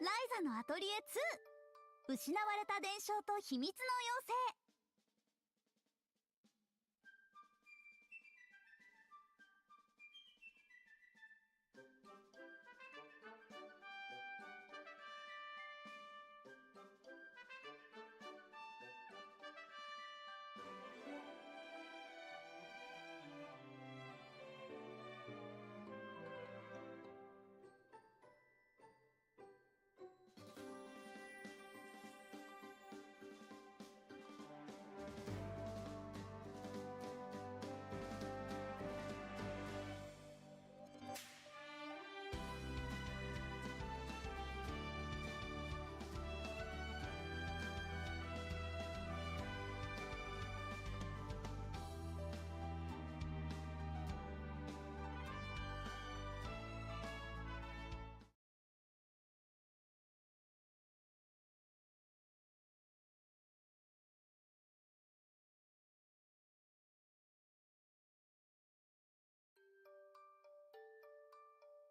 ライザのアトリエ2、失われた伝承と秘密の妖精。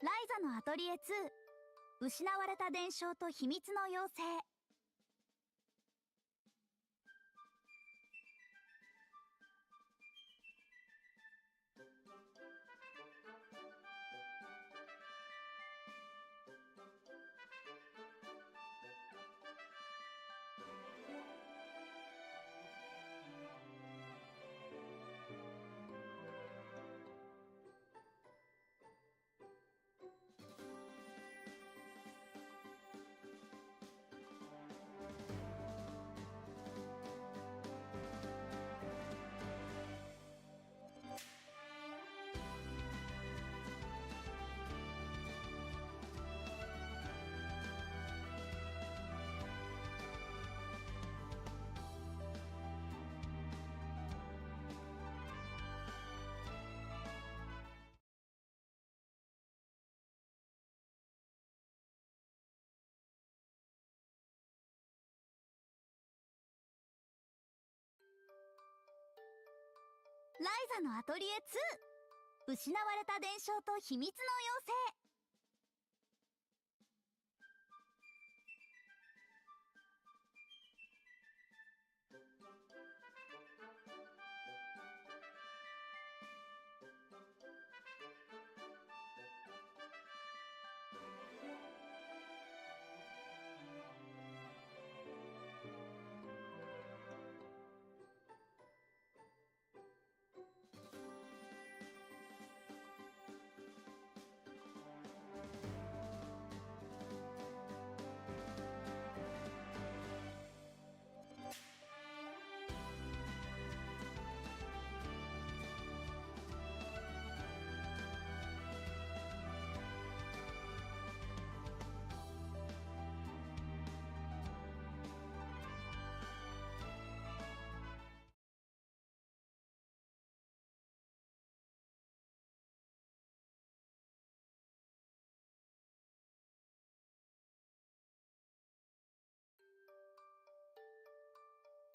ライザのアトリエ2、失われた伝承と秘密の妖精。ライザのアトリエ2、失われた伝承と秘密の妖精。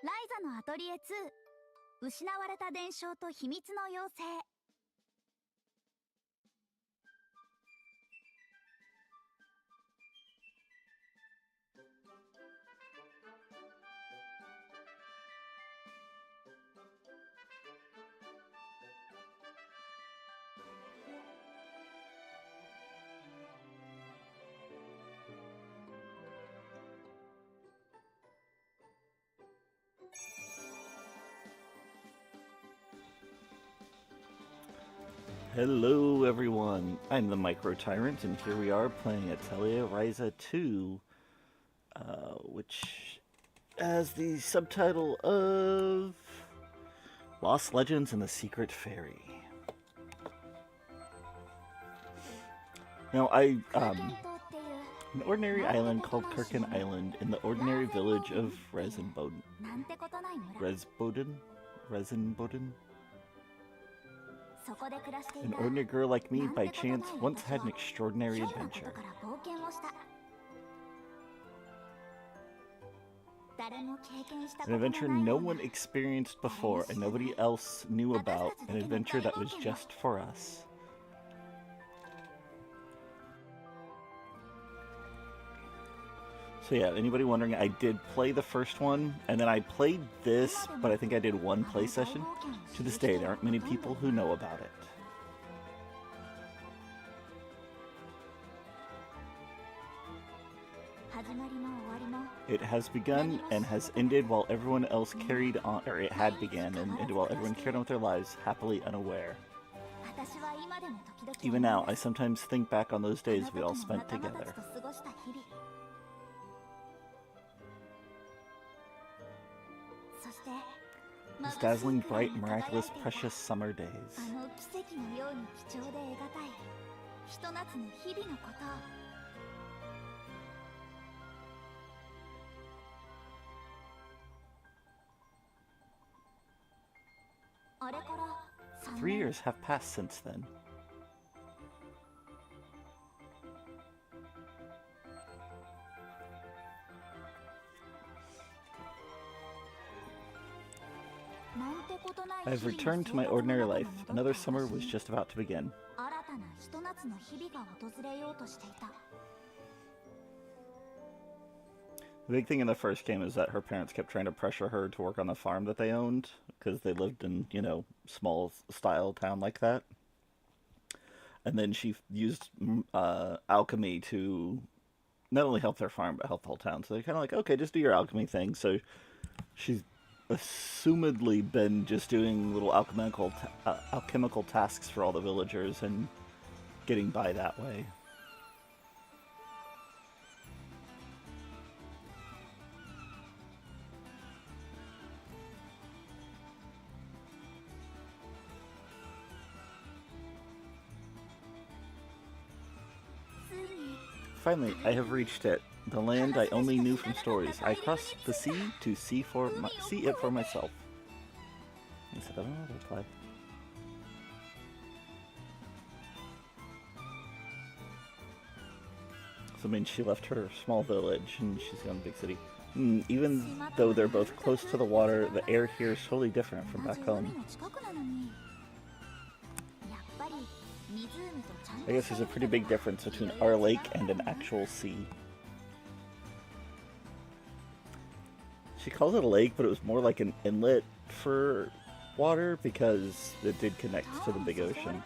ライザのアトリエ2、失われた伝承と秘密の妖精。Hello everyone, I'm the Micro Tyrant, and here we are playing Atelier Ryza 2, which has the subtitle of Lost Legends and the Secret Fairy. Now, an ordinary island called Kirkin Island in the ordinary village of Resinboden. An ordinary girl like me, by chance, once had an extraordinary adventure. An adventure no one experienced before and nobody else knew about. An adventure that was just for us. So yeah, anybody wondering, I did play the first one, and then I played this, but I think I did one play session. To this day, there aren't many people who know about it. It has begun and has ended while everyone else carried on, or it had begun and ended while everyone carried on with their lives, happily unaware. Even now, I sometimes think back on those days we all spent together. Those dazzling, bright, miraculous, precious summer days. Three years have passed since then. I have returned to my ordinary life. Another summer was just about to begin. The big thing in the first game is that her parents kept trying to pressure her to work on the farm that they owned, because they lived in, you know, small style town like that. And then she used alchemy to not only help their farm, but help the whole town. So they're kind of like, okay, just do your alchemy thing. So she's assumedly been just doing little alchemical tasks for all the villagers and getting by that way. Finally, I have reached it. The land I only knew from stories. I crossed the sea to see it for myself. He said, I don't know how to reply. So, I mean, she left her small village and she's gone to a big city. Even though they're both close to the water, the air here is totally different from back home. I guess there's a pretty big difference between our lake and an actual sea. She calls it a lake, but it was more like an inlet for water because it did connect to the big ocean.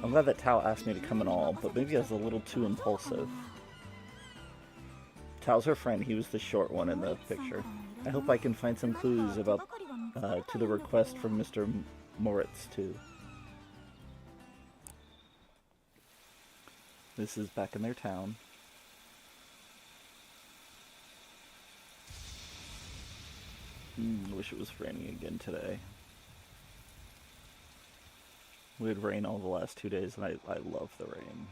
I'm glad that Tao asked me to come and all, but maybe I was a little too impulsive. Tao's her friend. He was the short one in the picture. I hope I can find some clues about to the request from Mr. Moritz too. This is back in their town. Wish it was raining again today. We had rain all the last 2 days, and I love the rain.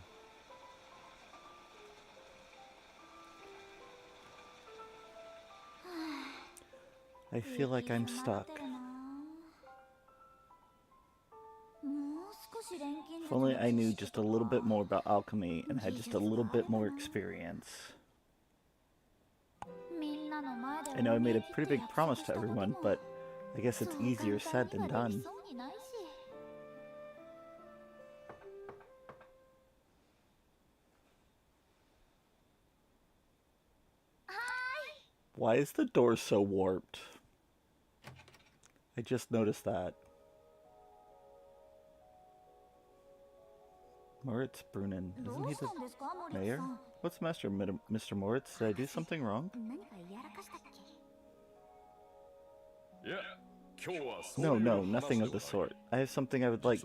I feel like I'm stuck. If only I knew just a little bit more about alchemy and had just a little bit more experience. I know I made a pretty big promise to everyone, but I guess it's easier said than done. Why is the door so warped? I just noticed that. Moritz Brunnen. Isn't he the mayor? What's the matter, Mr. Moritz? Did I do something wrong? No, nothing of the sort. I have something I would like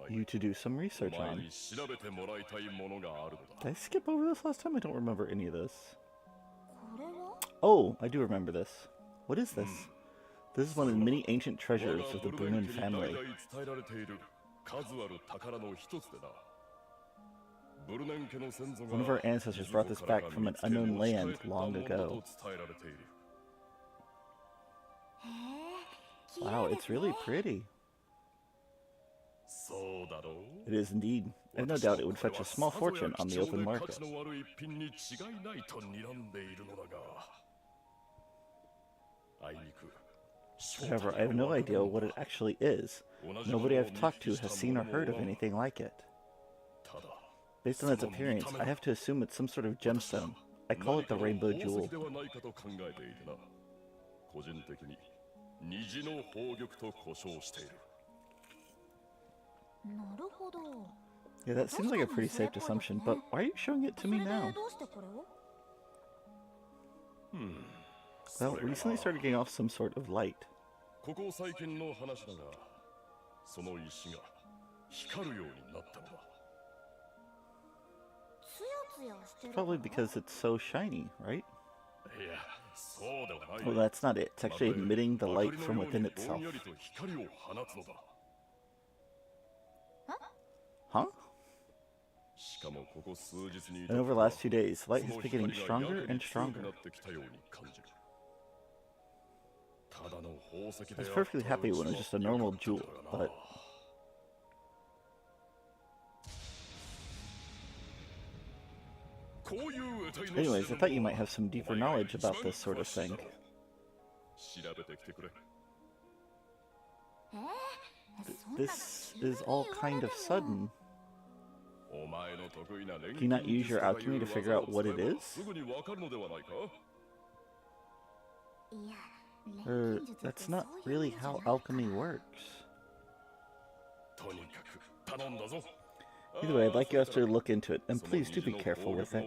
you to do some research on. Did I skip over this last time? I don't remember any of this. Oh, I do remember this. What is this? This is one of the many ancient treasures of the Brunnen family. One of our ancestors brought this back from an unknown land long ago. Wow, it's really pretty. It is indeed. I have no doubt it would fetch a small fortune on the open market. However, I have no idea what it actually is. Nobody I've talked to has seen or heard of anything like it. Based on its appearance, I have to assume it's some sort of gemstone. I call it the rainbow jewel. 個人的に虹の宝玉と呼称している。なるほど。 Yeah, that seems like a pretty safe assumption, but why are you showing it to me now? どうしてこれを？ Well, recently started getting off some sort of light. ここ最近の話だが、その石が光るようになったのだ。つやつやしてる。 Probably because it's so shiny, right? いや、そうではない。 Well, that's not it. It's actually emitting the light from within itself. ぼんやりと光を放つのだ。 Huh? しかもここ数日に And over the last 2 days, light has been getting stronger and stronger. I was perfectly happy when it was just a normal jewel, but... Anyways, I thought you might have some deeper knowledge about this sort of thing. This is all kind of sudden. Can you not use your alchemy to figure out what it is? That's not really how alchemy works. Either way, I'd like you to look into it, and please do be careful with it.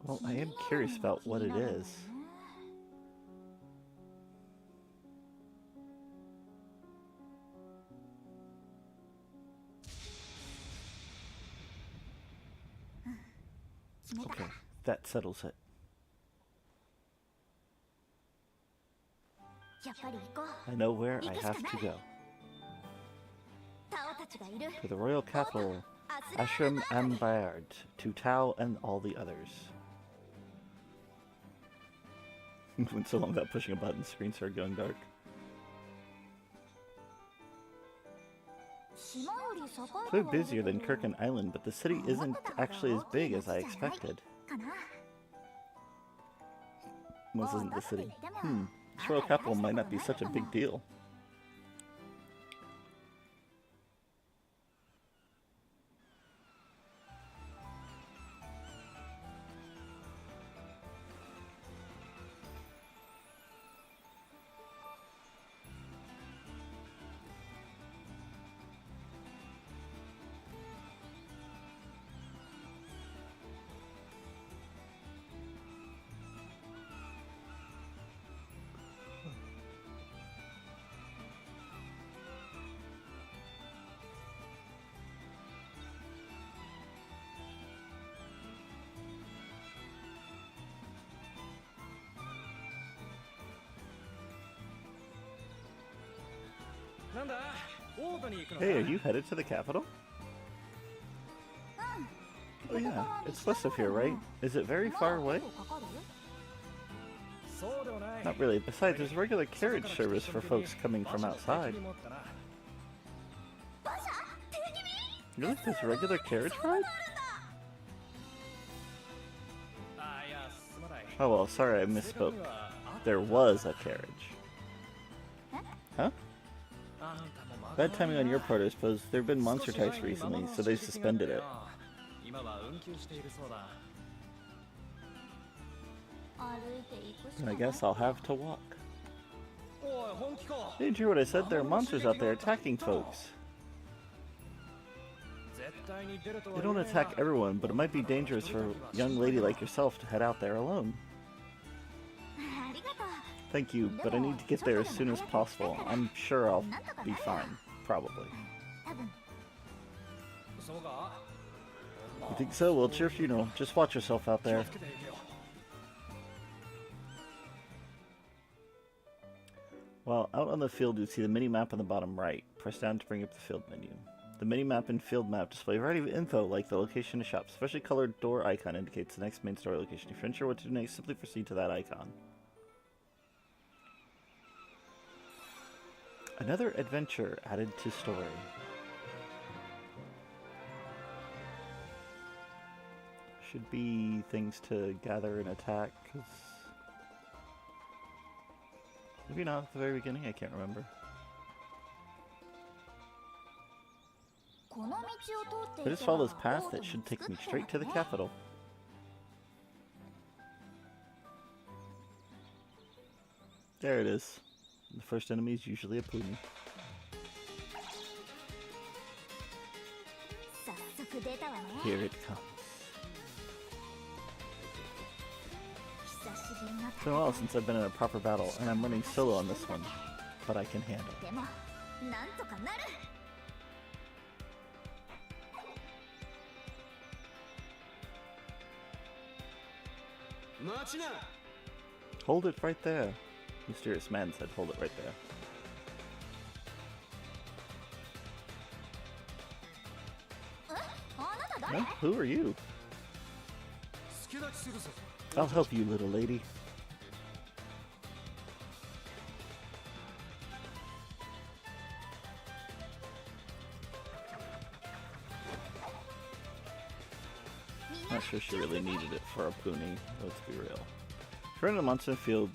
Well, I am curious about what it is. Okay, that settles it. I know where I have to go. To the royal capital, Ashra-am and Baird, to Tao and all the others. Went so long without pushing a button, the screen started going dark. It's a bit busier than Kirkin Island, but the city isn't actually as big as I expected. This isn't the city. This royal capital might not be such a big deal. Hey, are you headed to the capital? Oh yeah, it's west of here, right? Is it very far away? Not really. Besides, there's regular carriage service for folks coming from outside. Really? There's regular carriage ride? Oh well, sorry I misspoke. There was a carriage. Huh? Bad timing on your part, I suppose. There have been monster attacks recently, so they suspended it. And I guess I'll have to walk. Did you hear what I said? There are monsters out there attacking folks. They don't attack everyone, but it might be dangerous for a young lady like yourself to head out there alone. Thank you, but I need to get there as soon as possible. I'm sure I'll be fine. Probably. You think so? Well, it's your funeral. Just watch yourself out there. Well, out on the field, you see the mini-map on the bottom right. Press down to bring up the field menu. The mini-map and field map display a variety of info like the location of shops. Especially colored door icon indicates the next main story location. If you're unsure what to do next, simply proceed to that icon. Another adventure added to story. Should be things to gather and attack, 'cause Maybe not at the very beginning, I can't remember. I just follow this path that should take me straight to the capital. There it is. The first enemy is usually a pony. Here it comes. It's been a while since I've been in a proper battle, and I'm running solo on this one, but I can handle it. Hold it right there. Mysterious man said, hold it right there. Huh? Who are you? I'll help you, little lady. Not sure she really needed it for a pony, let's be real. If you're in a monster field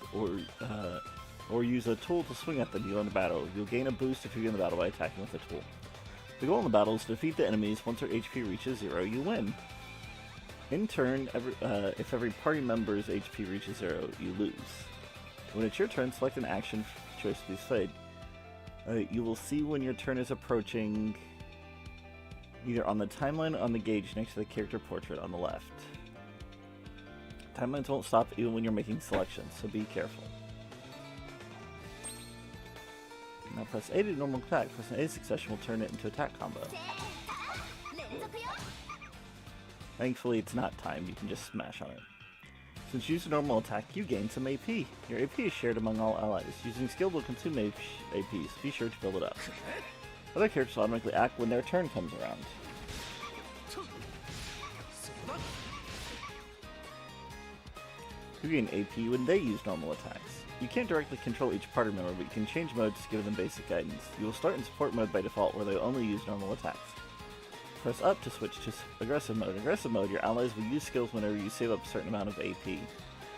or use a tool to swing at them you in a battle, you'll gain a boost if you win the battle by attacking with a tool. The goal in the battle is to defeat the enemies. Once their HP reaches 0, you win. In turn, if every party member's HP reaches 0, you lose. When it's your turn, select an action choice to be played. You will see when your turn is approaching, either on the timeline or on the gauge next to the character portrait on the left. Timelines won't stop even when you're making selections, so be careful. Now press A to do normal attack. Press an A succession will turn it into attack combo. Thankfully it's not timed, you can just smash on it. Since you use a normal attack, you gain some AP. Your AP is shared among all allies. Using skill will consume AP, so be sure to build it up. Other characters automatically act when their turn comes around. You gain AP when they use normal attacks. You can't directly control each party member, but you can change modes to give them basic guidance. You will start in support mode by default, where they only use normal attacks. Press up to switch to aggressive mode. In aggressive mode, your allies will use skills whenever you save up a certain amount of AP.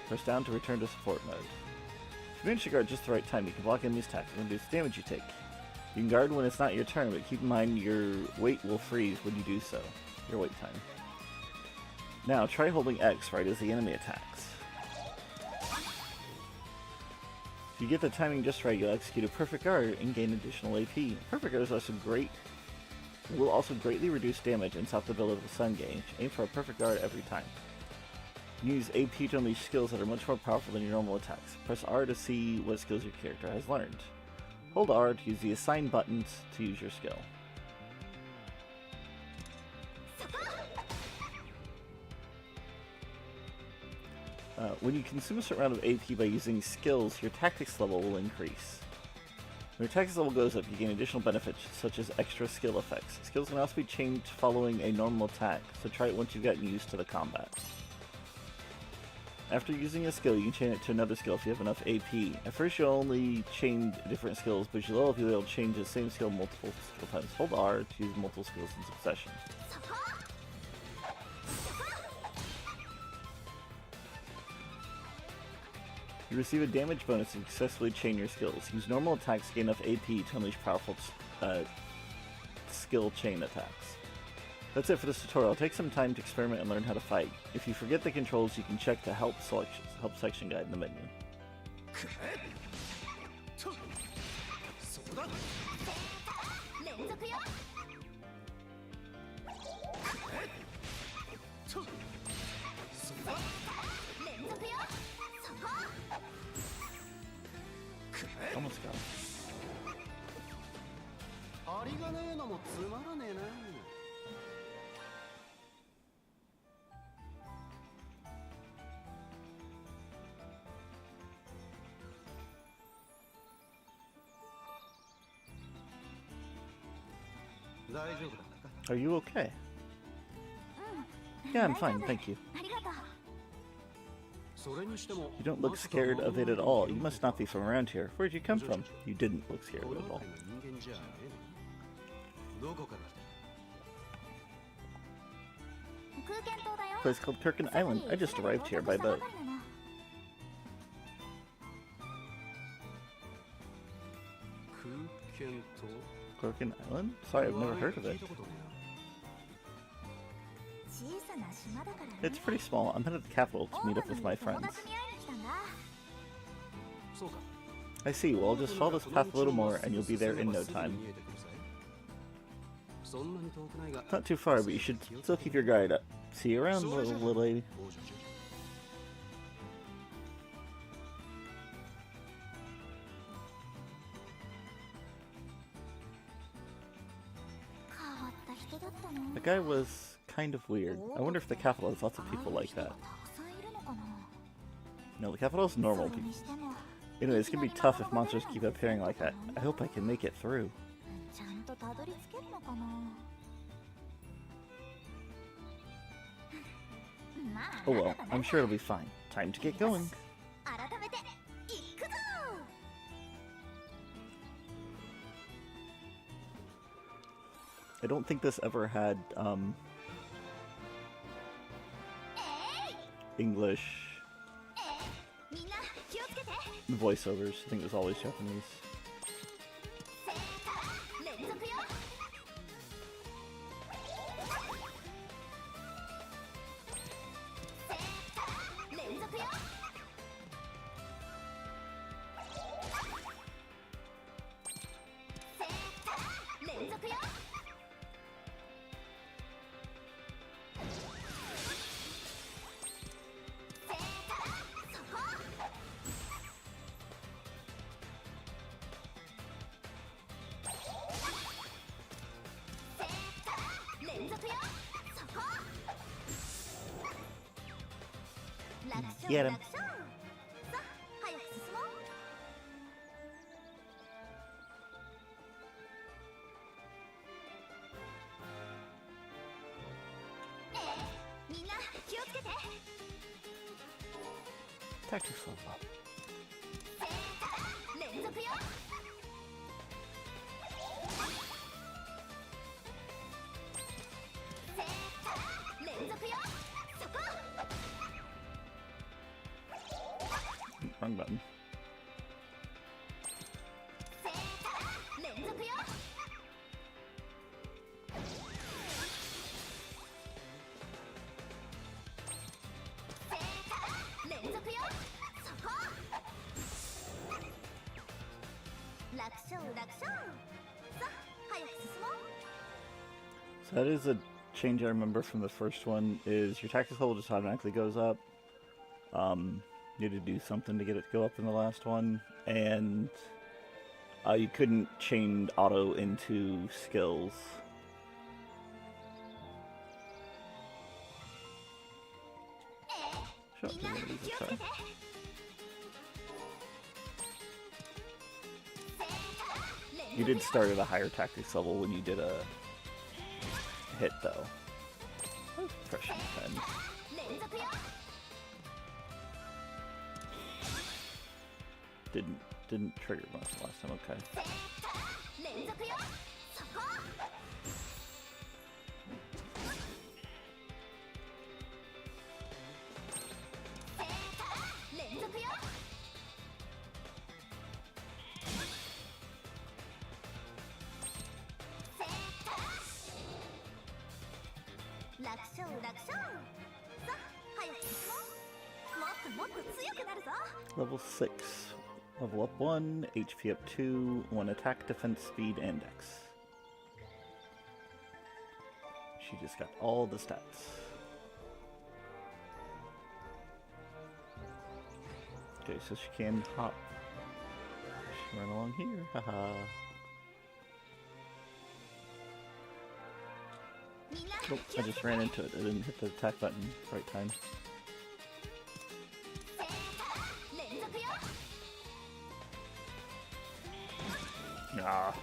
Press down to return to support mode. If you manage to guard just the right time, you can block enemies' attacks and reduce the damage you take. You can guard when it's not your turn, but keep in mind your wait will freeze when you do so. Your wait time. Now, try holding X right as the enemy attacks. If you get the timing just right, you'll execute a perfect guard and gain additional AP. Perfect guards will also greatly reduce damage and stop the build of the sun gauge. Aim for a perfect guard every time. You use AP to unleash skills that are much more powerful than your normal attacks. Press R to see what skills your character has learned. Hold R to use the assign buttons to use your skill. When you consume a certain amount of AP by using skills, your tactics level will increase. When your tactics level goes up, you gain additional benefits, such as extra skill effects. Skills can also be changed following a normal attack, so try it once you've gotten used to the combat. After using a skill, you can chain it to another skill if you have enough AP. At first, you'll only chain different skills, but you'll level up, you'll be able to change the same skill multiple skill times. Hold R to use multiple skills in succession. You receive a damage bonus to successfully chain your skills. Use normal attacks to gain enough AP to unleash powerful skill chain attacks. That's it for this tutorial. Take some time to experiment and learn how to fight. If you forget the controls, you can check the help section guide in the menu. Almost got it. Are you okay? Yeah, I'm fine, thank you. You don't look scared of it at all. You must not be from around here. Where'd you come from? You didn't look scared of it at all. A place called Kirkin Island. I just arrived here by boat. Broken Island? Sorry, I've never heard of it. 小さな島だからね。 It's pretty small. I'm headed to the capital to meet up with my 友 friends. 達に会いに来たんだ。 I see. Well, just follow this path a little more and you'll be there in no time. Not too far, but you should still keep your guard up. See you around, little lady. The guy was kind of weird. I wonder if the capital has lots of people like that. No, the capital is normal people. Anyway, it's gonna be tough if monsters keep appearing like that. I hope I can make it through. Oh well, I'm sure it'll be fine. Time to get going. I don't think this ever had, English voiceovers. I think it was always Japanese. Get him. Tactics level up. Wrong button. So that is a change I remember from the first one, is your tactics level just automatically goes up. You had to do something to get it to go up in the last one, and you couldn't chain auto into skills. Sure, you did start at a higher tactics level when you did a hit, though. Pressure 10. Didn't trigger much last time, okay. Level 6. Level up 1, HP up 2, 1 attack, defense, speed, and dex. She just got all the stats. Okay, so she can hop. She run along here, haha. Nope, I just ran into it. I didn't hit the attack button right time. Ah.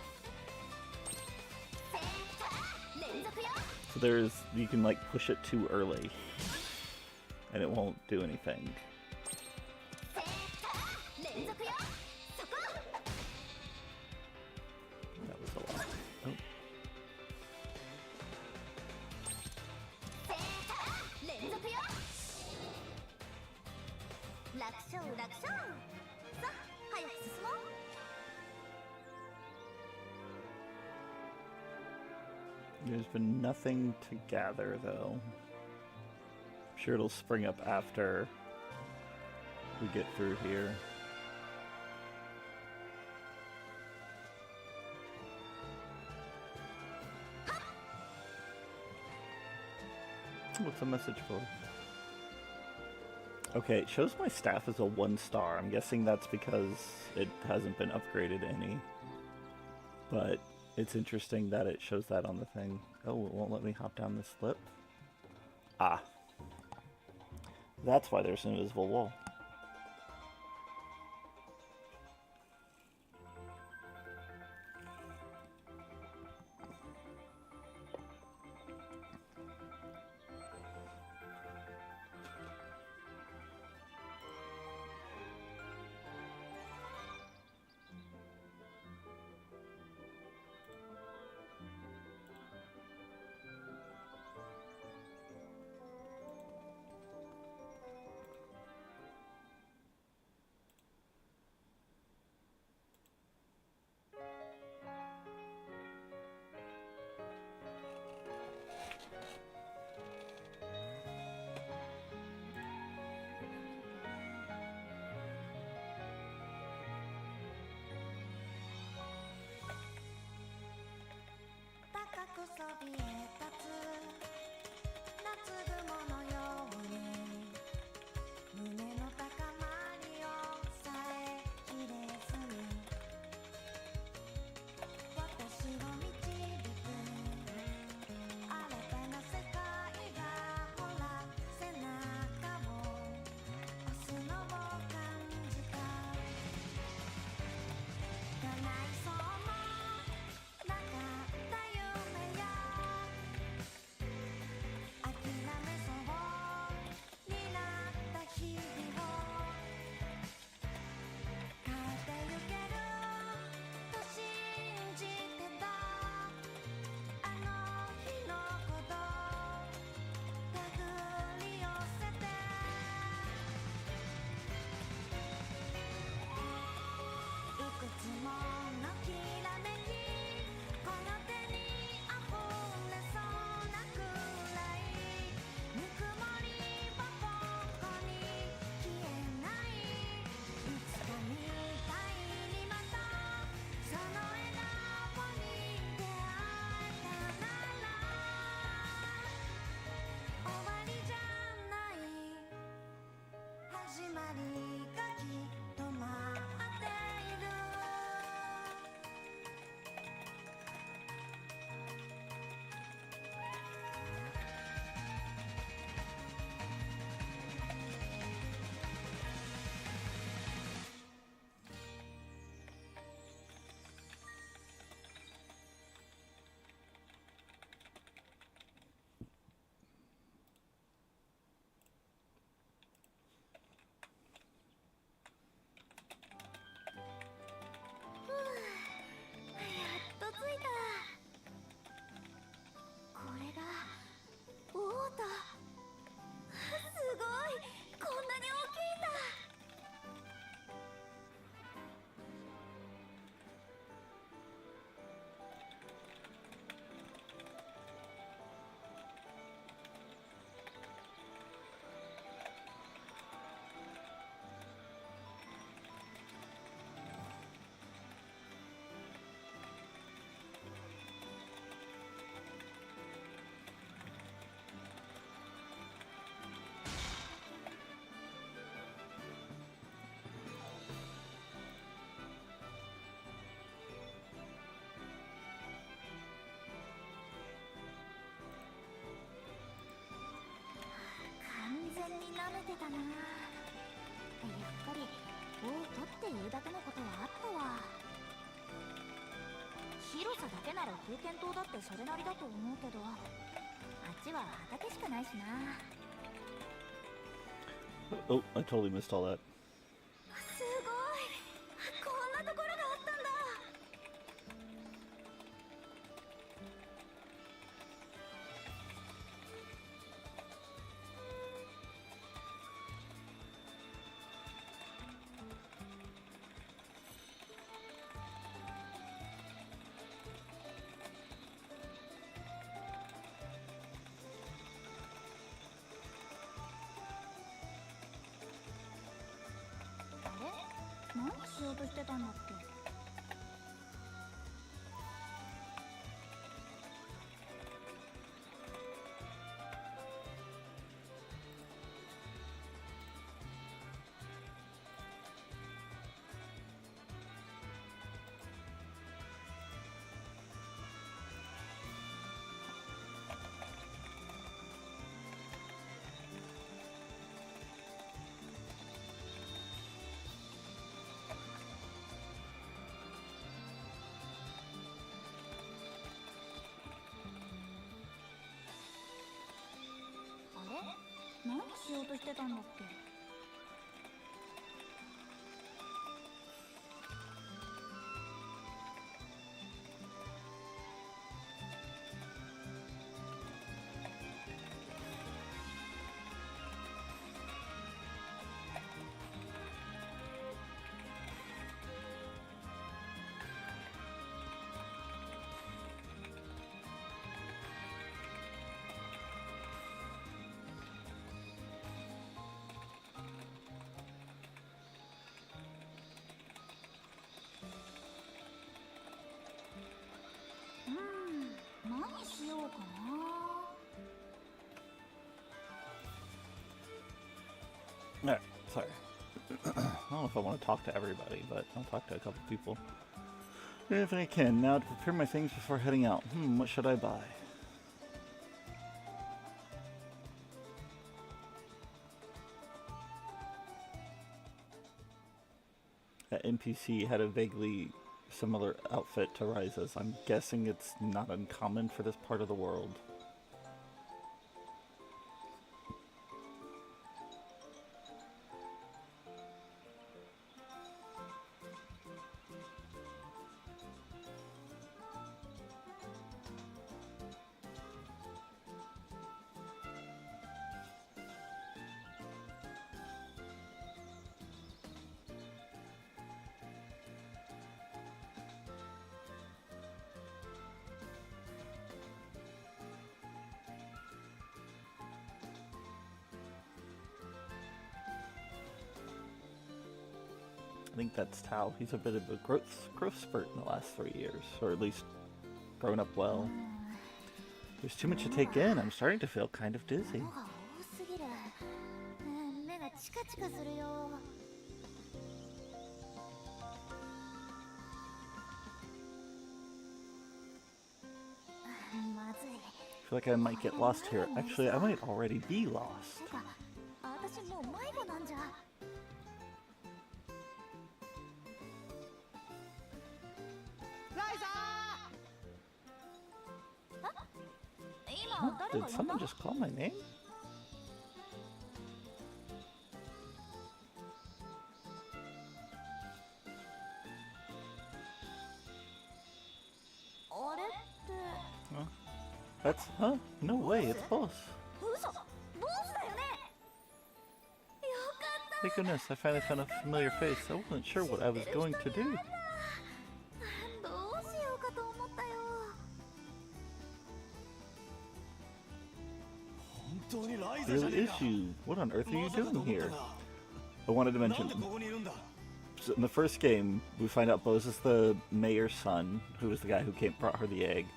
So there's, you can like push it too early and it won't do anything. That was a lot. Oh. There's been nothing to gather, though. I'm sure it'll spring up after we get through here. What's the message for? Okay, it shows my staff as a 1-star. I'm guessing that's because it hasn't been upgraded any. But it's interesting that it shows that on the thing. Oh, it won't let me hop down this slip. Ah. That's why there's an invisible wall.全に舐めてたな。やっぱり王都っていうだけのことはあったわ。広さだけなら封建島だってそれなりだと思うけど、あっちは畑しかないしな。Oh, I totally missed all that. すごい、こんなところがあったんだ。何しようとしてたんだっけ。あれ、何しようとしてたんだっけ。何しようかな。 Alright, sorry. I don't know if I want to talk to everybody, but I'll talk to a couple people. If I can. Now to prepare my things before heading out. What should I buy? That NPC had a vaguely similar outfit to Ryza's. I'm guessing it's not uncommon for this part of the world. I think that's Tao. He's a bit of a growth spurt in the last 3 years, or at least grown up well. There's too much to take in. I'm starting to feel kind of dizzy. 物が多すぎる。目がチカチカするよ。まずい。 I feel like I might get lost here. Actually, I might already be lost. てか、私もう迷子なんじゃ。What? Did someone just call my name? あれって。 That's, huh? No way, it's Boss. 嘘、ボスだよね。よかった。 Thank goodness, I finally found a familiar face. I wasn't sure what I was going to do. どうしようかと思ったよ。 Really is you. What on earth are you doing here? I wanted to mention, so in the first game, we find out Bose is the mayor's son, who was the guy who brought her the egg.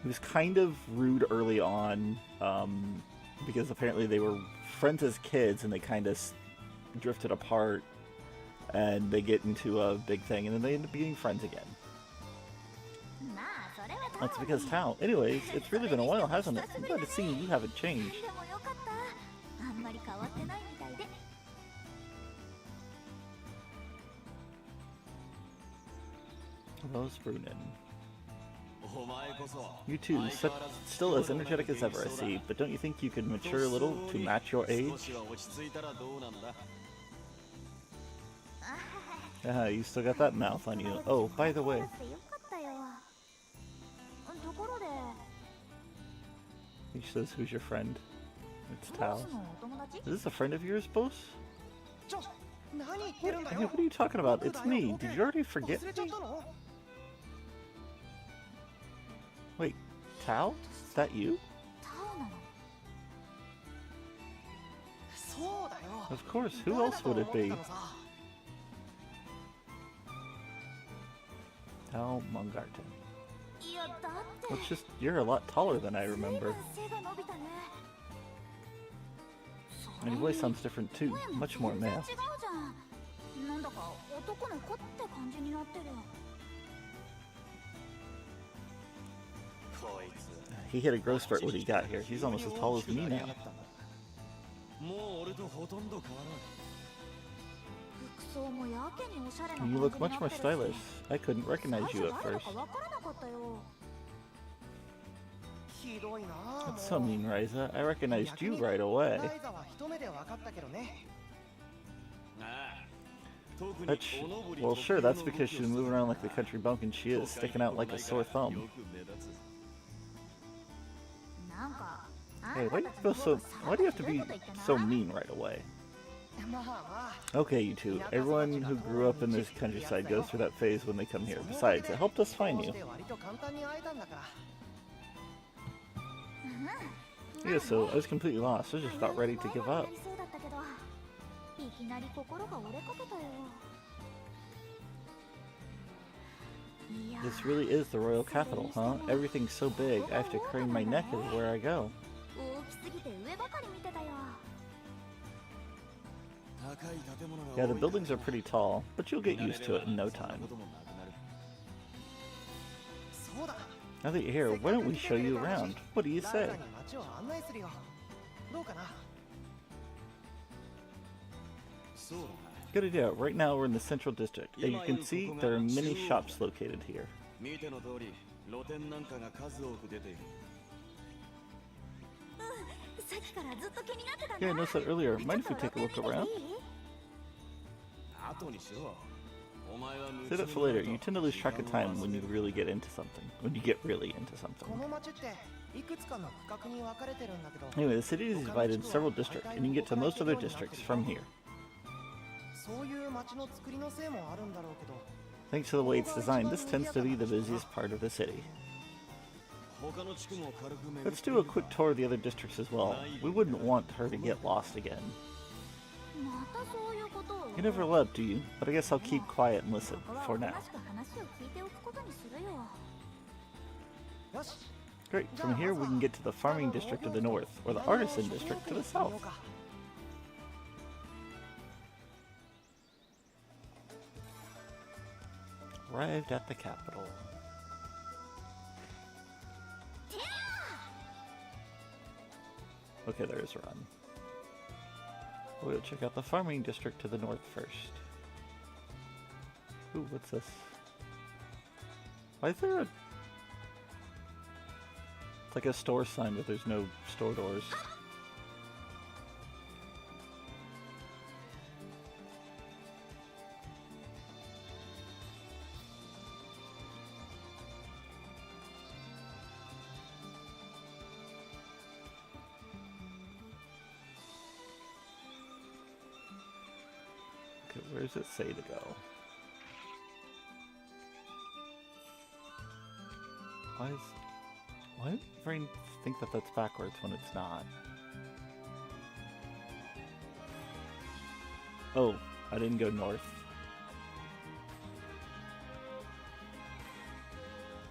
He was kind of rude early on, because apparently they were friends as kids, and they kind of drifted apart, and they get into a big thing, and then they end up being friends again. That's because Tao. Anyways, it's really been a while, hasn't it? I'm glad to see you haven't changed. でもよかった。あんまり変わってないみたいで。 Rose Brunin. You too, still as energetic as ever, I see, but don't you think you could mature a little to match your age? Yeah, you still got that mouth on you. Oh, by the way. よかったよ。ところで、 He says, who's your friend? It's ボ Tao. スのお友達？ Is this a friend of yours, Bose? Hey, what are you talking about? It's me. Did you already forget me? Wait, Tao? Is that you? タオなの。 Of course, who else would it be? Al Mongarten. いやだって Well, it's just, you're a lot taller than I 随分 remember. 背が伸びたね And your voice sounds different too, 声も much more 全然違 male. うじゃんなんだか男の子って感じになってる He hit a growth spurt when he got here. He's almost as tall as me now. もう俺とほとんど変わらん。服装もやけにおしゃれな感 You じに look な much って more るし stylish. I couldn't 最 recognize 初 you 誰 at だ first. かわからなかったよ That's so mean, Ryza. I recognized you right away. 特に That's, well, sure, that's because she's moving around like the country bumpkin she is, sticking out like a sore thumb. なんか Hey, why do you have to be so mean right away? Okay, you two. Everyone who grew up in this countryside goes through that phase when they come here. Besides, it helped us find you. Yeah, so I was completely lost. I was just about ready to give up. いきなり心が折れかけたよ いや This really is the royal capital, huh? Everything's so big, I have to crane my neck everywhere I go. 大きすぎて上ばかり見てたよ Yeah, the buildings are pretty tall, but you'll get used to it in no time. Now that you're here, why don't we show you around? What do you say? Good idea. Right now we're in the central district, and you can see there are many shops located here. 見ての通り露店なんかが数多く出ている。さっきからずっと気になってたん Yeah, I だ noticed that earlier. Mind if we take a look around? 後にしろ。お前は Say that for later. You tend to lose track of time when you really get into something. When you get really into something. この町っていくつかの区画に分かれてるんだけど Anyway, the city is divided in several districts, and you can get to most other districts from here. そういう町の作りのせいもあるんだろうけど Thanks to the way it's designed, this tends to be the busiest part of the city. 他の地区も軽く巡って Let's do a quick tour of the other districts as well. We wouldn't want her to get lost again. またそういうことを You never left, do you? But I guess I'll keep quiet and listen ここは for おと now. なしく話を聞いておくことにするよ よし Great, from here we can get to the farming district of the north, or the artisan district to the south. Arrived at the capital. Okay, there's a run. We'll check out the farming district to the north first. Ooh, what's this? Why is there a... It's like a store sign, but there's no store doors. Okay, where does it say to go? Why does my brain think that that's backwards when it's not? Oh, I didn't go north.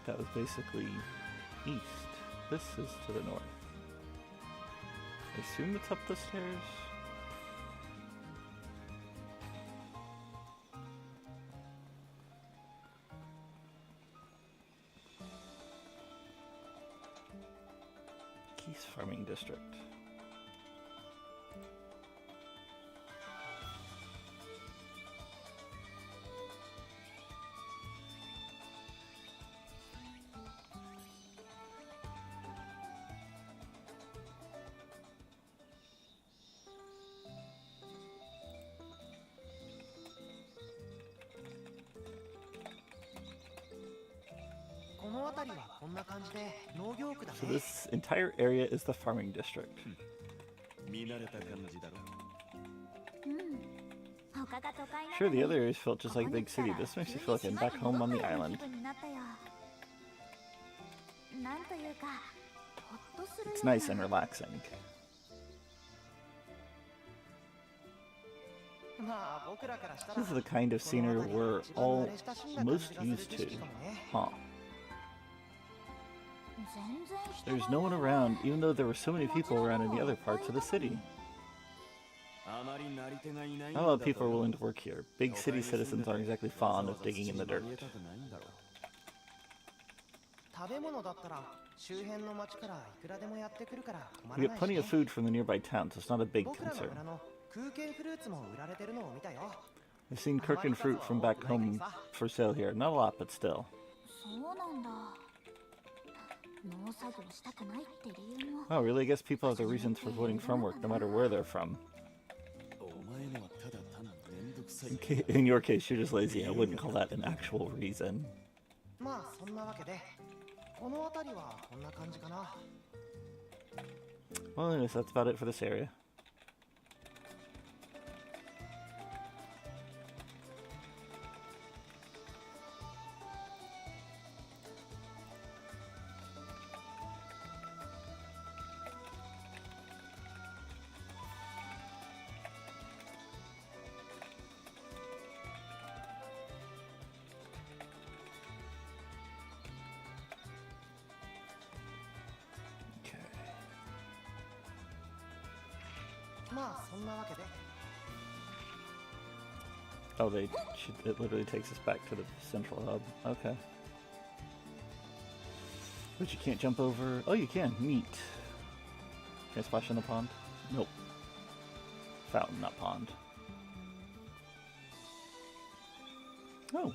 That was basically east. This is to the north. I assume it's up the stairs. Keys Farming District. So this entire area is the farming district. 見慣れた感じだろ。 他が都会なの Sure, に the other areas felt just こ like こに big 来た city. ら This makes me 急 feel like に I'm 島 back に home 戻 on った the ような island. 気分になったよなんというかほっとするよ It's うな nice and relaxing. This is the kind of scenery we're all most used to. Huh. There's no one around, even though there were so many people around in the other parts of the city. Not a lot of people are willing to work here. Big city citizens aren't exactly fond of digging in the dirt. We get plenty of food from the nearby town, so it's not a big concern. I've seen Kirkin fruit from back home for sale here. Not a lot, but still. Oh, really? I guess people have their reasons for avoiding farm work, no matter where they're from. In your case, you're just lazy. I wouldn't call that an actual reason. Well, anyways, that's about it for this area. Oh, it literally takes us back to the central hub. Okay. But you can't jump over... Oh, you can. Neat. Can I splash in the pond? Nope. Fountain, not pond. Oh.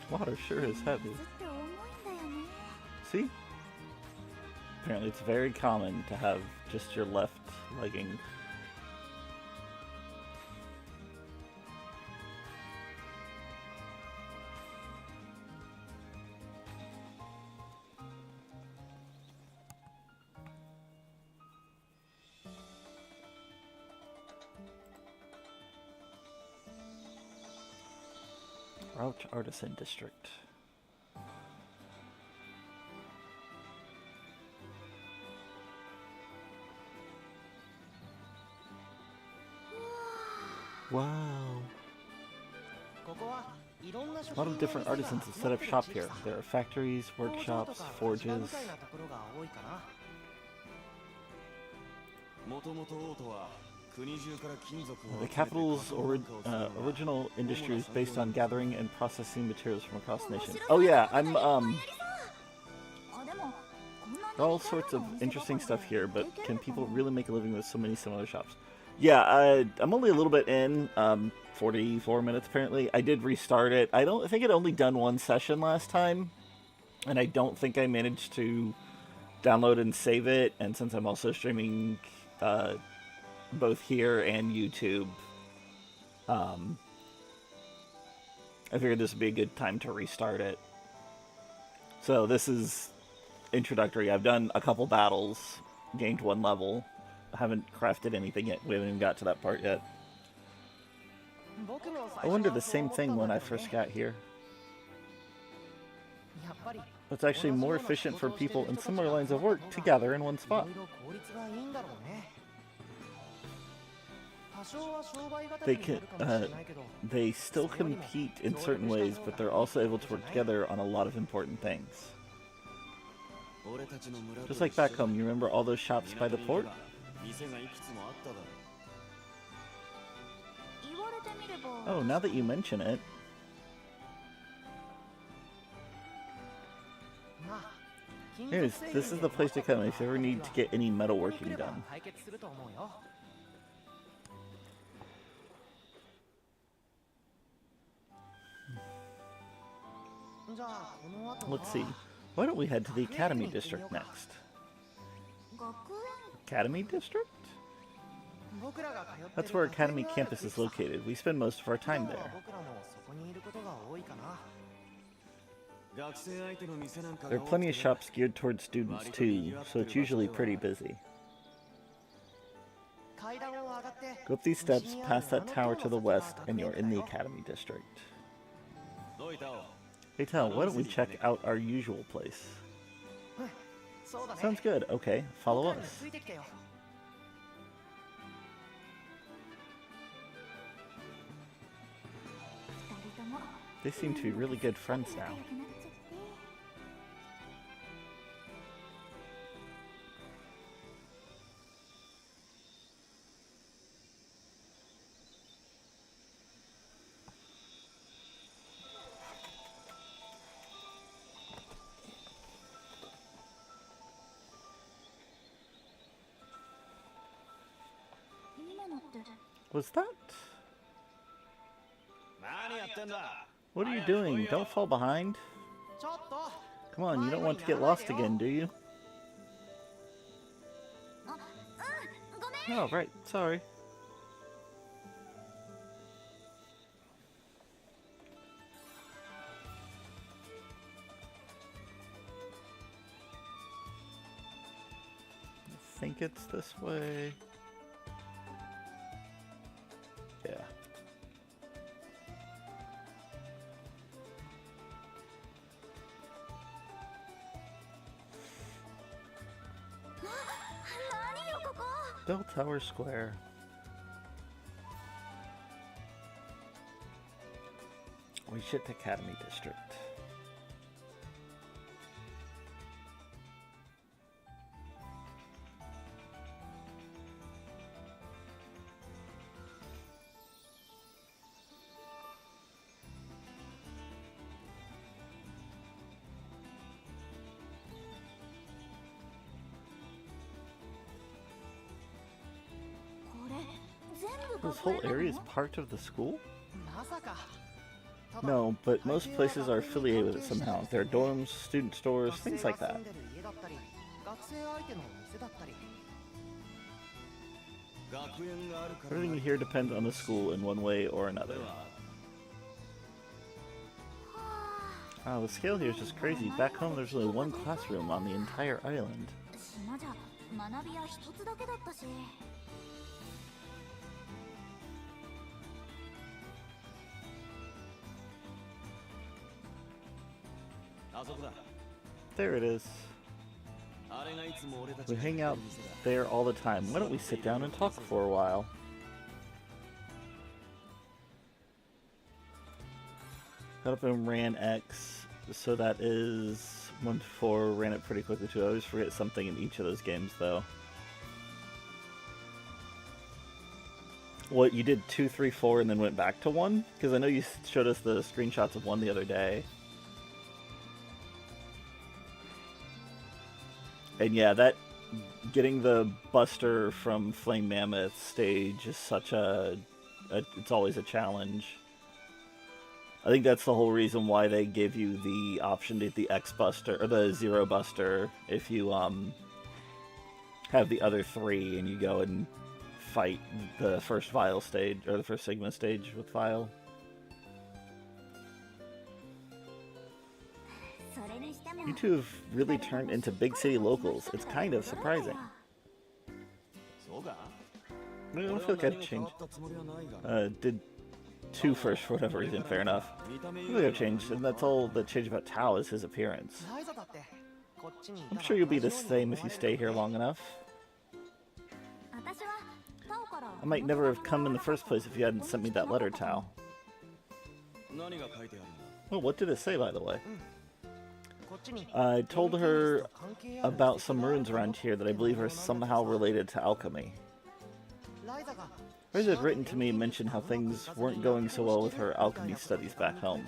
Water sure is heavy. See? Apparently it's very common to have just your left legging. Route Artisan District. Wow. A lot of different artisans have set up shop here. There are factories, workshops, forges. The capital's original industry is based on gathering and processing materials from across the nation. Oh yeah, I'm all sorts of interesting stuff here, but can people really make a living with so many similar shops? Yeah, I'm only a little bit in, 44 minutes apparently. I did restart it. I think it only done one session last time, and I don't think I managed to download and save it, and since I'm also streaming both here and YouTube, I figured this would be a good time to restart it. So this is introductory. I've done a couple battles, gained 1 level. I haven't crafted anything yet. We haven't even got to that part yet. I wondered the same thing when I first got here. It's actually more efficient for people in similar lines of work to gather in one spot. They still compete in certain ways, but they're also able to work together on a lot of important things. Just like back home, you remember all those shops by the port? Oh, now that you mention it. Anyways, this is the place to come if you ever need to get any metalworking done. Let's see. Why don't we head to the Academy District next? Academy District? That's where Academy campus is located. We spend most of our time there. There are plenty of shops geared towards students too, so it's usually pretty busy. Go up these steps, past that tower to the west, and you're in the Academy District. Hey Tao, why don't we check out our usual place? Sounds good. Okay, follow us. They seem to be really good friends now. What's that? What are you doing? Don't fall behind. Come on, you don't want to get lost again, do you? Oh, right. Sorry. I think it's this way. Yeah. Bell Tower Square. We should Academy District. This whole area is part of the school? No, but most places are affiliated with it somehow. There are dorms, student stores, things like that. Everything here depends on the school in one way or another. Oh, the scale here is just crazy. Back home there's only one classroom on the entire island. There it is. We hang out there all the time. Why don't we sit down and talk for a while? Got up and ran X, so that is 1-4, ran it pretty quickly too. I always forget something in each of those games though. What, you did 2, 3, 4 and then went back to 1? Because I know you showed us the screenshots of 1 the other day. And yeah, that getting the Buster from Flame Mammoth stage is such it's always a challenge. I think that's the whole reason why they give you the option to get the X Buster or the Zero Buster if you have the other 3 and you go and fight the first Vile stage or the first Sigma stage with Vile. You two have really turned into big city locals. It's kind of surprising. I don't feel like I'd change. Did 2 first for whatever reason, fair enough. I feel like I've changed, and that's all that changed about Tao is his appearance. I'm sure you'll be the same if you stay here long enough. I might never have come in the first place if you hadn't sent me that letter, Tao. Well, what did it say, by the way? I told her about some ruins around here that I believe are somehow related to alchemy. Ryza had written to me and mentioned how things weren't going so well with her alchemy studies back home.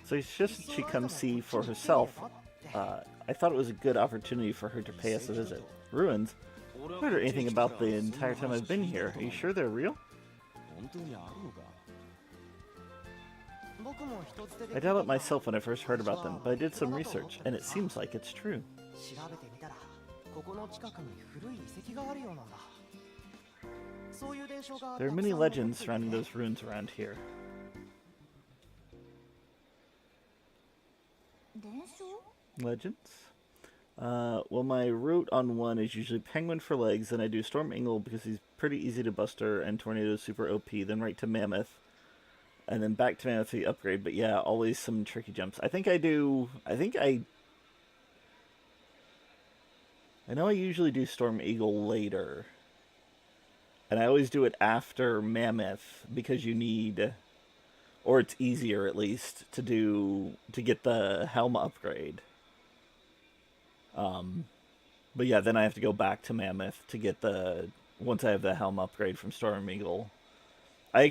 So it's just she come see for herself. I thought it was a good opportunity for her to pay us a visit. Ruins? I haven't heard anything about the entire time I've been here. Are you sure they're real? I doubt it myself when I first heard about them, but I did some research, and it seems like it's true. There are many legends surrounding those ruins around here. Legends? Well, my route on 1 is usually Penguin for legs, then I do Storm Eagle because he's pretty easy to buster, and Tornado is super OP, then right to Mammoth, and then back to Mammoth for the upgrade. But yeah, always some tricky jumps. I know I usually do Storm Eagle later. And I always do it after Mammoth because you need, or it's easier at least, to get the helm upgrade. But yeah, then I have to go back to Mammoth to get once I have the helm upgrade from Storm Eagle. I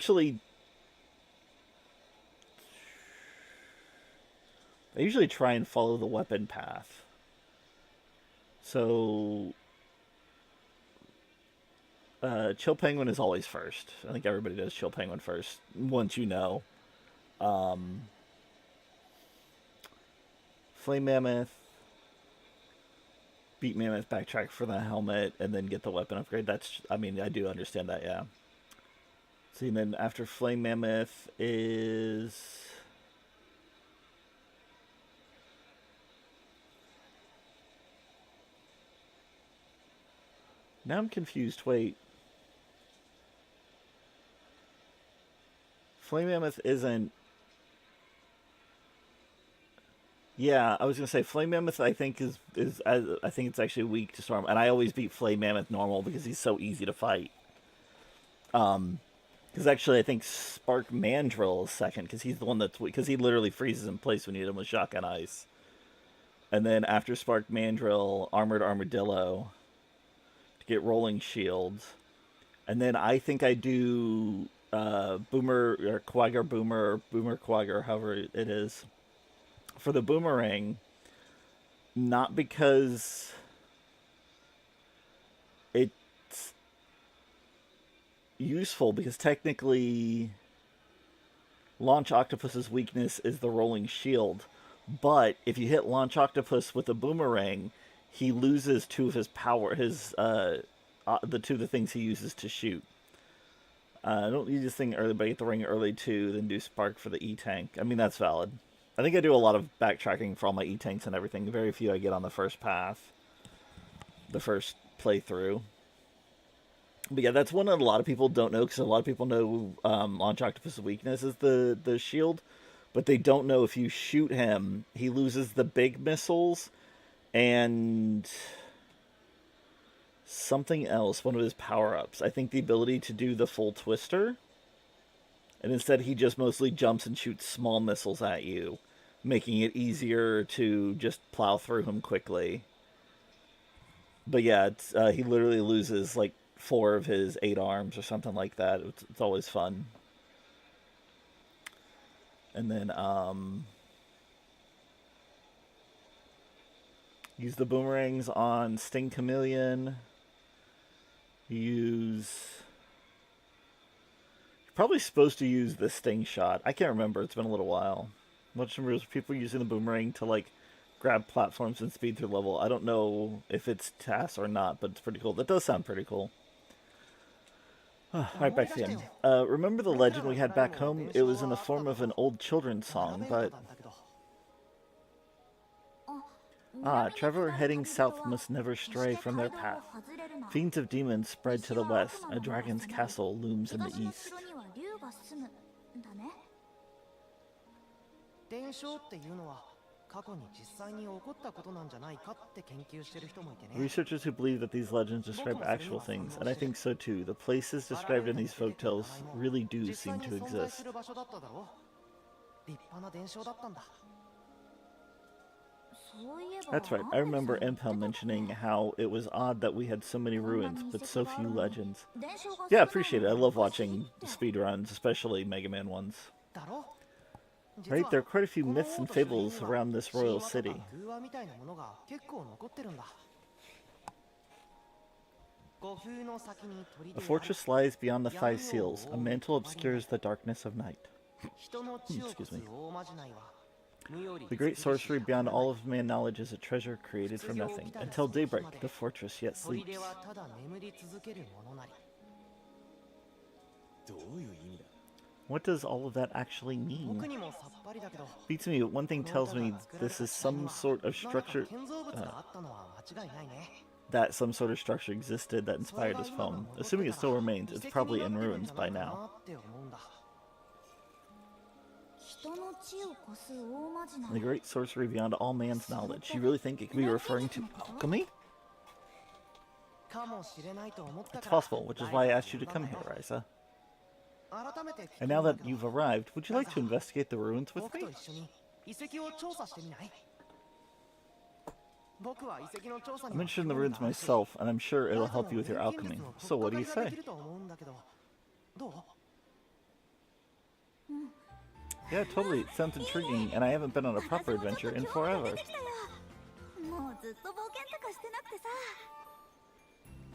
usually try and follow the weapon path. So Chill Penguin is always first. I think everybody does Chill Penguin first, once you know. Flame Mammoth, beat Mammoth, backtrack for the helmet, and then get the weapon upgrade. I do understand that, yeah. See, and then after Flame Mammoth is... Now I'm confused, wait. Flame Mammoth isn't... Yeah, I was gonna say Flame Mammoth. I think I think it's actually weak to Storm, and I always beat Flame Mammoth normal because he's so easy to fight. Because actually I think Spark Mandrill is second because he's the one that's weak because he literally freezes in place when you hit him with Shotgun Ice. And then after Spark Mandrill, Armored Armadillo to get Rolling Shields, and then I think I do Boomer or Quagger Boomer or Boomer Quagger, however it is. For the boomerang, not because it's useful, because technically Launch Octopus's weakness is the rolling shield, but if you hit Launch Octopus with a boomerang, he loses 2 of his power, the 2 of the things he uses to shoot. Don't use this thing early, but get the ring early too, then do Spark for the E-Tank. I mean, that's valid. I think I do a lot of backtracking for all my E-Tanks and everything. Very few I get on the first path. The first playthrough. But yeah, that's one that a lot of people don't know, because a lot of people know Launch Octopus' weakness is the shield. But they don't know if you shoot him, he loses the big missiles and something else, one of his power-ups. I think the ability to do the full twister. And instead he just mostly jumps and shoots small missiles at you, making it easier to just plow through him quickly. But yeah, he literally loses like 4 of his 8 arms or something like that. It's always fun. And then use the boomerangs on Sting Chameleon. Probably supposed to use the Sting Shot. I can't remember. It's been a little while. Much remember people using the boomerang to like grab platforms and speed through level. I don't know if it's TAS or not, but it's pretty cool. That does sound pretty cool. Alright, back to the end. Remember the legend we had back home? It was in the form of an old children's song, but... traveler heading south must never stray from their path. Fiends of demons spread to the west. A dragon's castle looms in the east. Researchers who believe that these legends describe actual things, and I think so too. The places described in these folktales really do seem to exist. That's right, I remember Impel mentioning how it was odd that we had so many ruins, but so few legends. Yeah, I appreciate it. I love watching speedruns, especially Mega Man ones. Right, there are quite a few myths and fables around this royal city. A fortress lies beyond the 5 seals. A mantle obscures the darkness of night. Excuse me. The great sorcery beyond all of man's knowledge is a treasure created from nothing. Until daybreak, the fortress yet sleeps. What does all of that actually 僕 mean? にもさっぱりだけど Beats me, one thing この tells 歌 me が作られ this た is 時代に some は sort of 何か structure, 建造物があったのは間違いないね that some sort of structure existed that それ inspired が this 今も poem. 残って Assuming it た still ら remains, 遺 it's 跡に probably なっ in てるん ruins じゃな by いか now. なって思うんだ人の知を超す大まじな The great sorcery beyond all man's knowledge. You really think it could be referring to alchemy? かもしれないと思った It's から possible, which is why I asked you to come here, Ryza. 改めて聞く And ん now だ that けど you've arrived, would you like to investigate the ruins with 僕 me? と一緒に遺跡を調査してみない僕は遺跡の調査 I'm には interested in the 興味 ruins があるし myself, and I'm sure ラ it'll イザも help you with your 錬金 alchemy. 術の So 取っ what do you かかりがで say? きると思うんだけどどう Yeah, totally. It sounds intriguing, and I haven't been on a proper adventure in 出 forever. てきたよもうずっと冒険とかしてなくてさ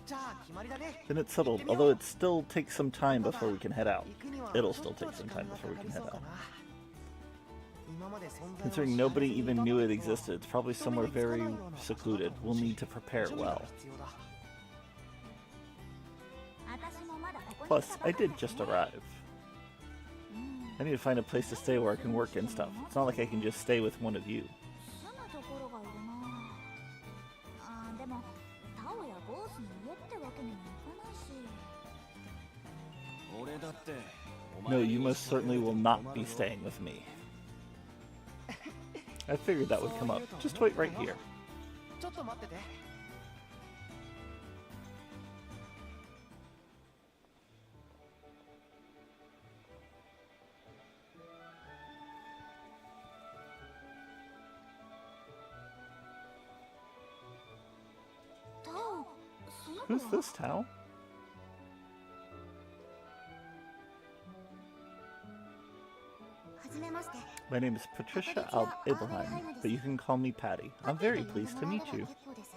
じゃあ決まりだね Then it's settled, although it still takes some time before we can head out. 行くには It'll ちょ still っと take 時 some 間 time が before we かか can り head そうか out. な今まで存在を Considering 知られ nobody ていた even の knew だ it けど existed, it's probably 人目 somewhere につかない very ような場所だと思う secluded. We'll し need to prepare 準備が well. 必要だ私もまだここに Plus, 来たば I かり did だし just ね arrive. I need to find a place to stay where I can work and stuff. It's not like I can just stay with one of you. 住むところがいるなあーでもタオやボースの家ってわけにもいかないし 俺だって No, you most certainly will not be staying with me. I figured that would come up. Just wait right here. ちょっと待ってて タオその子 Who's は this, Tao? はじめまして My name is Patricia Abraham, but you can call me Patty. I'm very pleased to meet you. 結構です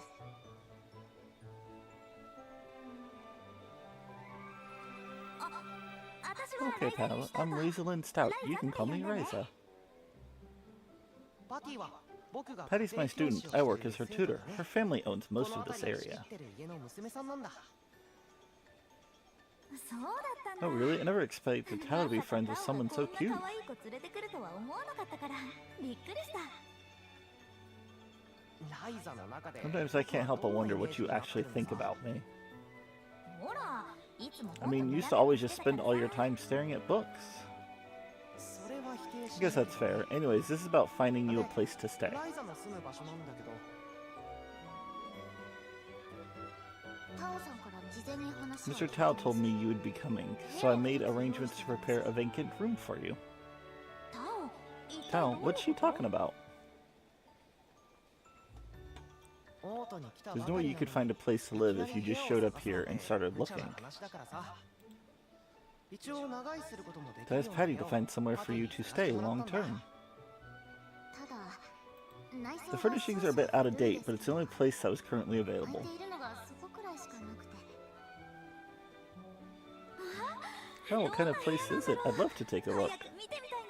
あ私は Okay, Pal. I'm Rosalind Stout. You can call me Ryza. パティは僕が Patty's my student. I work as her tutor. Her family owns most of this この辺りを知 area. ってる家の娘さんなんだそうだったんだ Oh, really? I never expected Tao to be friends with someone so こん cute. な可愛い子連れてくるとは思わなかったからびっくりした ライザの中で Sometimes I can't help but wonder what you actually think about me. ほらいつも I mean, you used to always just spend all your time staring at books. それは否定 I し guess ない that's fair. Anyways, this is about finding you a place to stay. ライザの住む場所なんだけどタオさんから事前に話を Mr. Tao told me you would be coming, so I made arrangements to prepare a vacant room for you. タオ一体 Tao, どういう what's she こと talking about? オートに来た There's ば no か way り you な could の find に a place to live if you just showed up here and started 無茶 looking. な話だからさ一応長居することもでき So る I asked Patty to find somewhere for you to stay long term. ただ内装 The は furnishings are a bit out of date, but it's the only place that was currently 空い available. ているのがそこくらいしかなくて Oh, what kind of place is it? I'd love to take a look. 早く見てみたい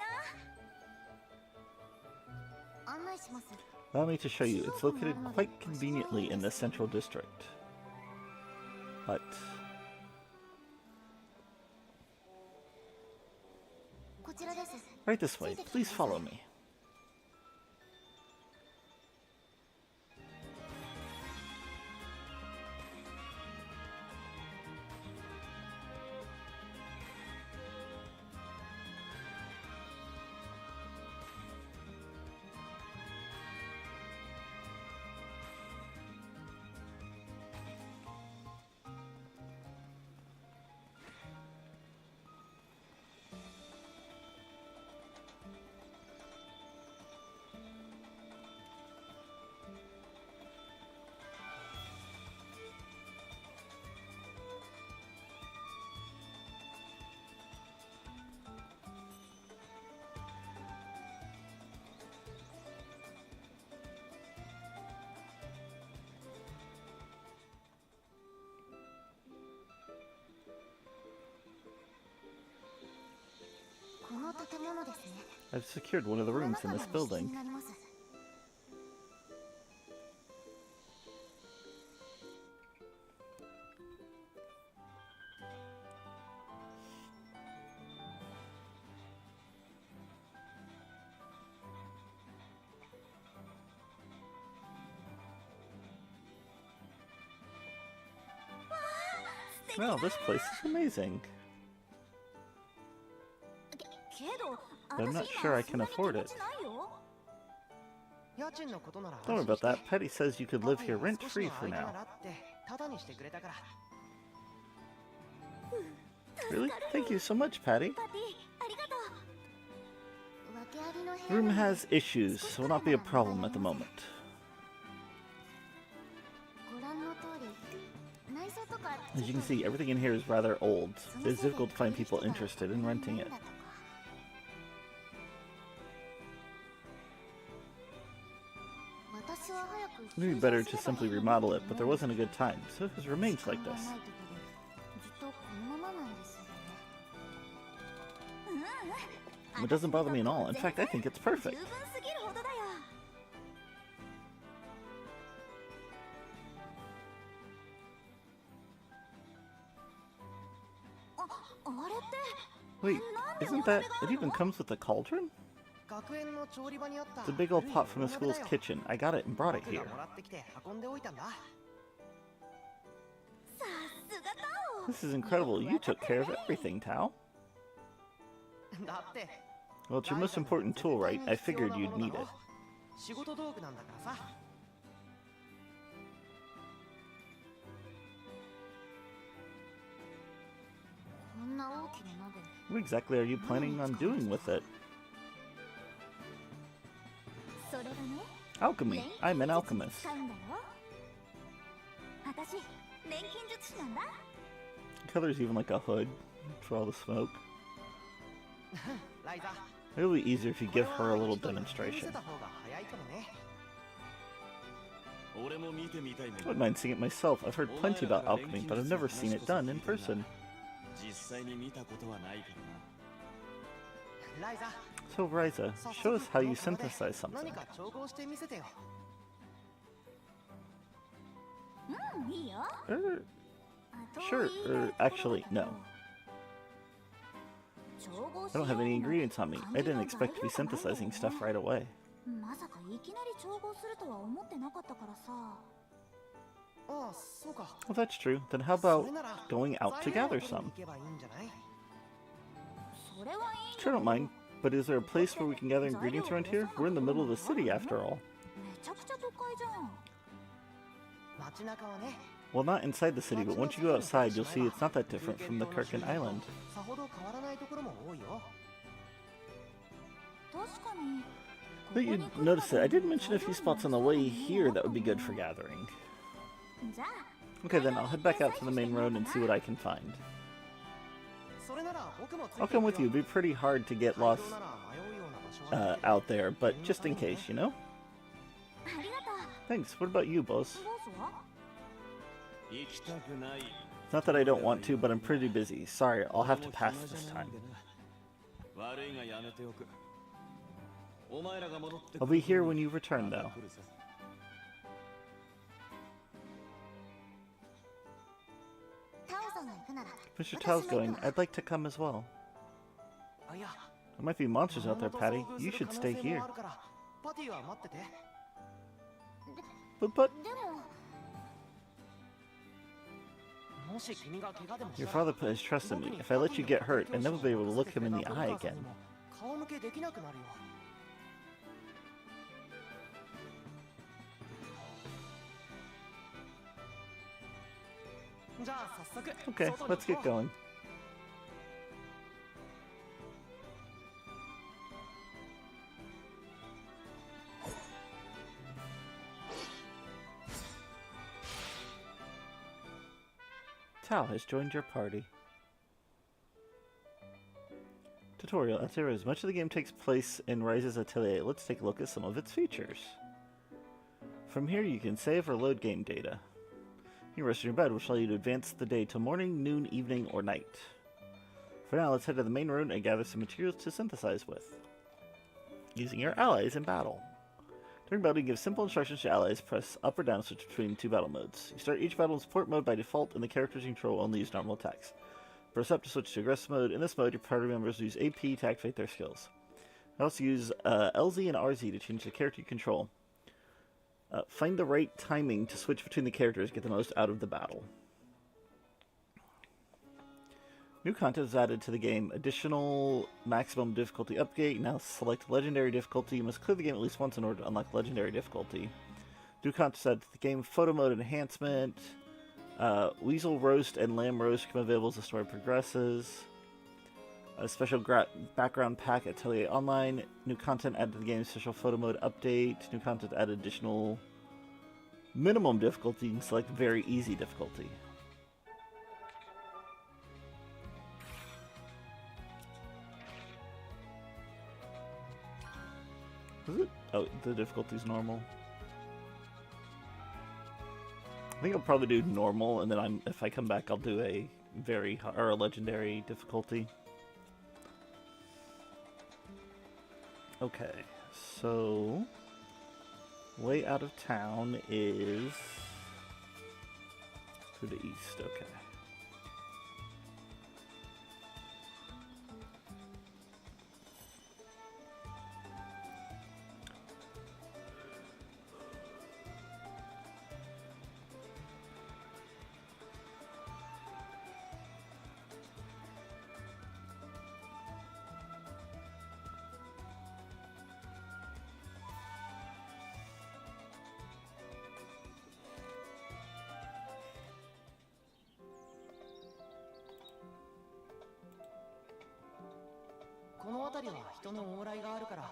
な案内します Allow me to show you. It's located quite conveniently in the central district. But こちらです right this way. Please follow me. I've secured one of the rooms in this building. Wow, this place is amazing. けど But I'm not sure I can afford it. 家賃のことなら Don't worry about that. Patty says you could live here rent-free for now. タダにしてくれたから。 Really? Thank you so much, Patty. パティありがとう。訳ありの The room has issues, so will not be a problem at the moment. ご覧の通り内装とか As you can see, everything in here is rather old. It is difficult to find people interested in renting it. It would be better to simply remodel it, but there wasn't a good time, so it has remained like this. It doesn't bother me at all. In fact, I think it's perfect. Wait, isn't that... It even comes with a cauldron? It's a big old pot from the school's kitchen. I got it and brought it here. This is incredible. You took care of everything, Tao. Well, it's your most important tool, right? I figured you'd need it. What exactly are you planning on doing with it? Alchemy. I'm an alchemist. Color's even like a hood for all the smoke. It'll be easier if you give her a little demonstration. I wouldn't mind seeing it myself. I've heard plenty about alchemy, but I've never seen it done in person. So, Ryza, show us how you synthesize something. Sure, actually, no. I don't have any ingredients on me. I didn't expect to be synthesizing stuff right away. Well, that's true. Then how about going out to gather some? Sure, don't mind. But is there a place where we can gather ingredients around here? We're in the middle of the city, after all. Well, not inside the city, but once you go outside, you'll see it's not that different from the Kirkin Island. But you'd notice it. I did mention a few spots on the way here that would be good for gathering. Okay, then I'll head back out to the main road and see what I can find. I'll come with you. It'd be pretty hard to get lost out there, but just in case, you know? Thanks. What about you, boss? It's not that I don't want to, but I'm pretty busy. Sorry, I'll have to pass this time. I'll be here when you return, though. If Mr. Tao's going, I'd like to come as well. There might be monsters out there, Patty. You should stay here. But... Your father put his trust in me. If I let you get hurt, I'd never be able to look him in the eye again. Okay, let's get going. Tao has joined your party. Tutorial. As much of the game takes place in Ryza's Atelier, let's take a look at some of its features. From here you can save or load game data. You can rest in your bed, which will allow you to advance the day to morning, noon, evening, or night. For now, let's head to the main room and gather some materials to synthesize with. Using your allies in battle. During battle, you give simple instructions to allies. Press up or down to switch between two battle modes. You start each battle in support mode by default, and the characters you control only use normal attacks. Press up to switch to aggressive mode. In this mode, your party members use AP to activate their skills. You also use LZ and RZ to change the character you control. Find the right timing to switch between the characters, get the most out of the battle. New content is added to the game. Additional maximum difficulty update. Now select legendary difficulty. You must clear the game at least once in order to unlock legendary difficulty. New content is added to the game. Photo mode enhancement. Weasel roast and lamb roast become available as the story progresses. A special background pack Atelier Online. New content added to the game. Special photo mode update. New content added additional minimum difficulty. You can select very easy difficulty. Is it? Oh, the difficulty's normal. I think I'll probably do normal, and then if I come back, I'll do a a legendary difficulty. Okay, so way out of town is to the east. Okay.この辺りは人の往来があるから、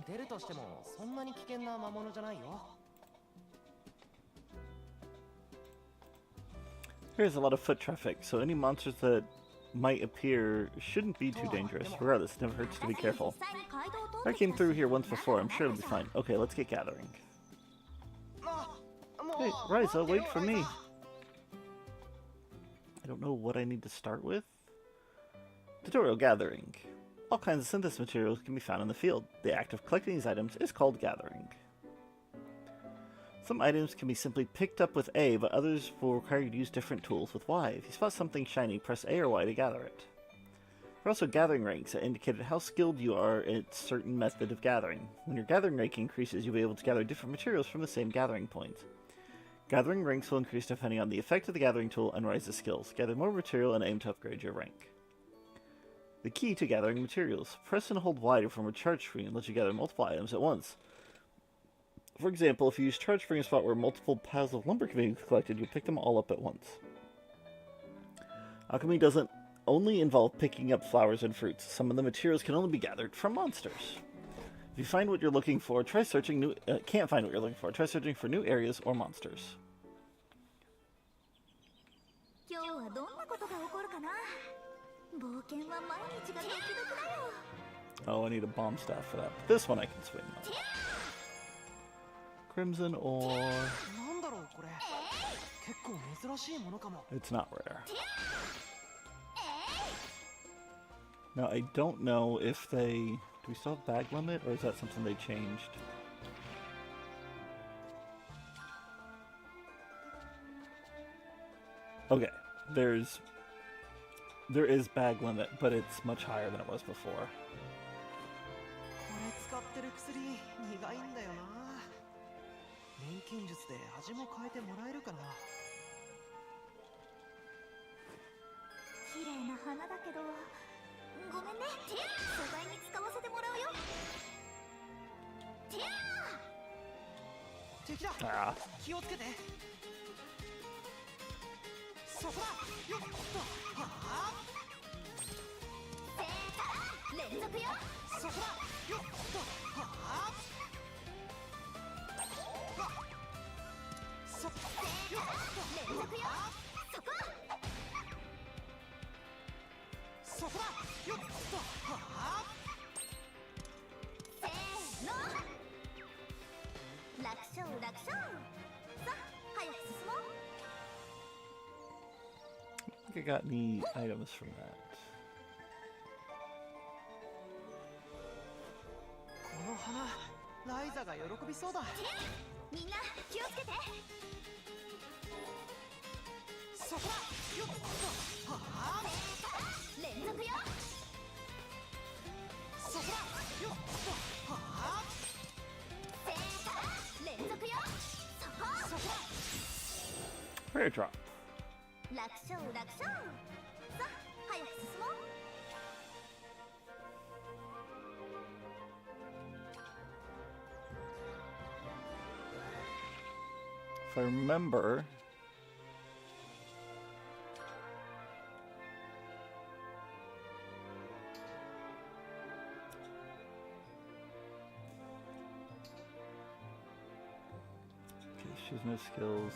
出るとしてもそんなに危険な魔物じゃないよ。There's a lot of foot traffic, so any monsters that might appear shouldn't be too dangerous. Regardless, it never hurts to be careful. I came through here once before, I'm sure it'll be fine. Okay, let's get gathering. Hey, Ryza, wait for me. I don't know what I need to start with. Tutorial gathering. All kinds of synthesis materials can be found in the field. The act of collecting these items is called gathering. Some items can be simply picked up with A, but others will require you to use different tools with Y. If you spot something shiny, press A or Y to gather it. There are also gathering ranks that indicate how skilled you are in a certain method of gathering. When your gathering rank increases, you'll be able to gather different materials from the same gathering point. Gathering ranks will increase depending on the effect of the gathering tool and Ryza's skills. Gather more material and aim to upgrade your rank. The key to gathering materials. Press and hold Y to form a charge screen and let you gather multiple items at once. For example, if you use charge spring a spot where multiple piles of lumber can be collected, you'll pick them all up at once. Alchemy doesn't only involve picking up flowers and fruits. Some of the materials can only be gathered from monsters. If you find what you're looking for, try searching can't find what you're looking for, try searching for new areas or monsters. Oh, I need a bomb staff for that. But this one I can swing on. Crimson ore. It's not rare. Now, I don't know if they... Do we still have bag limit, or is that something they changed? Okay, there is bag limit, but it's much higher than it was before. Ah. I think I got any items from that. Rare drop. I remember... Okay, she has no skills.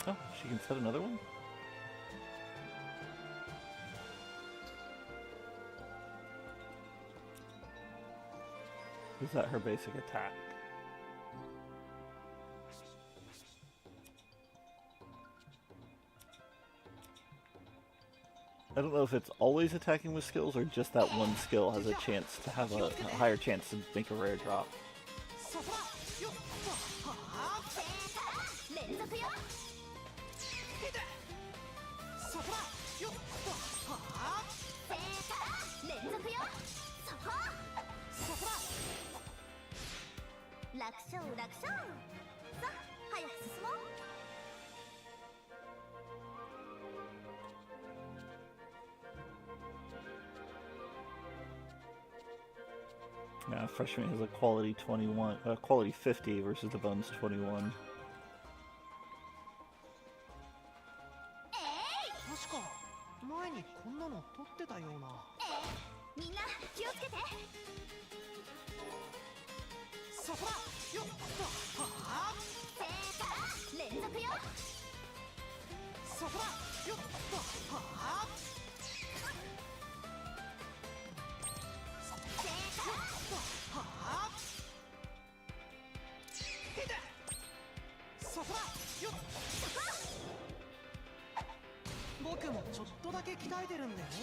Oh, she can set another one? Is that her basic attack? I don't know if it's always attacking with skills or just that one skill has a chance to have a higher chance to make a rare drop. Yeah, freshman has a quality 21, quality 50 versus the bones 21. 確か前にこんなの撮ってたような。みんな気をつけて。そこだよっとはあ連続よ。そこだよっとはあそこだよっ僕もちょっとだけ鍛えてるんだよね。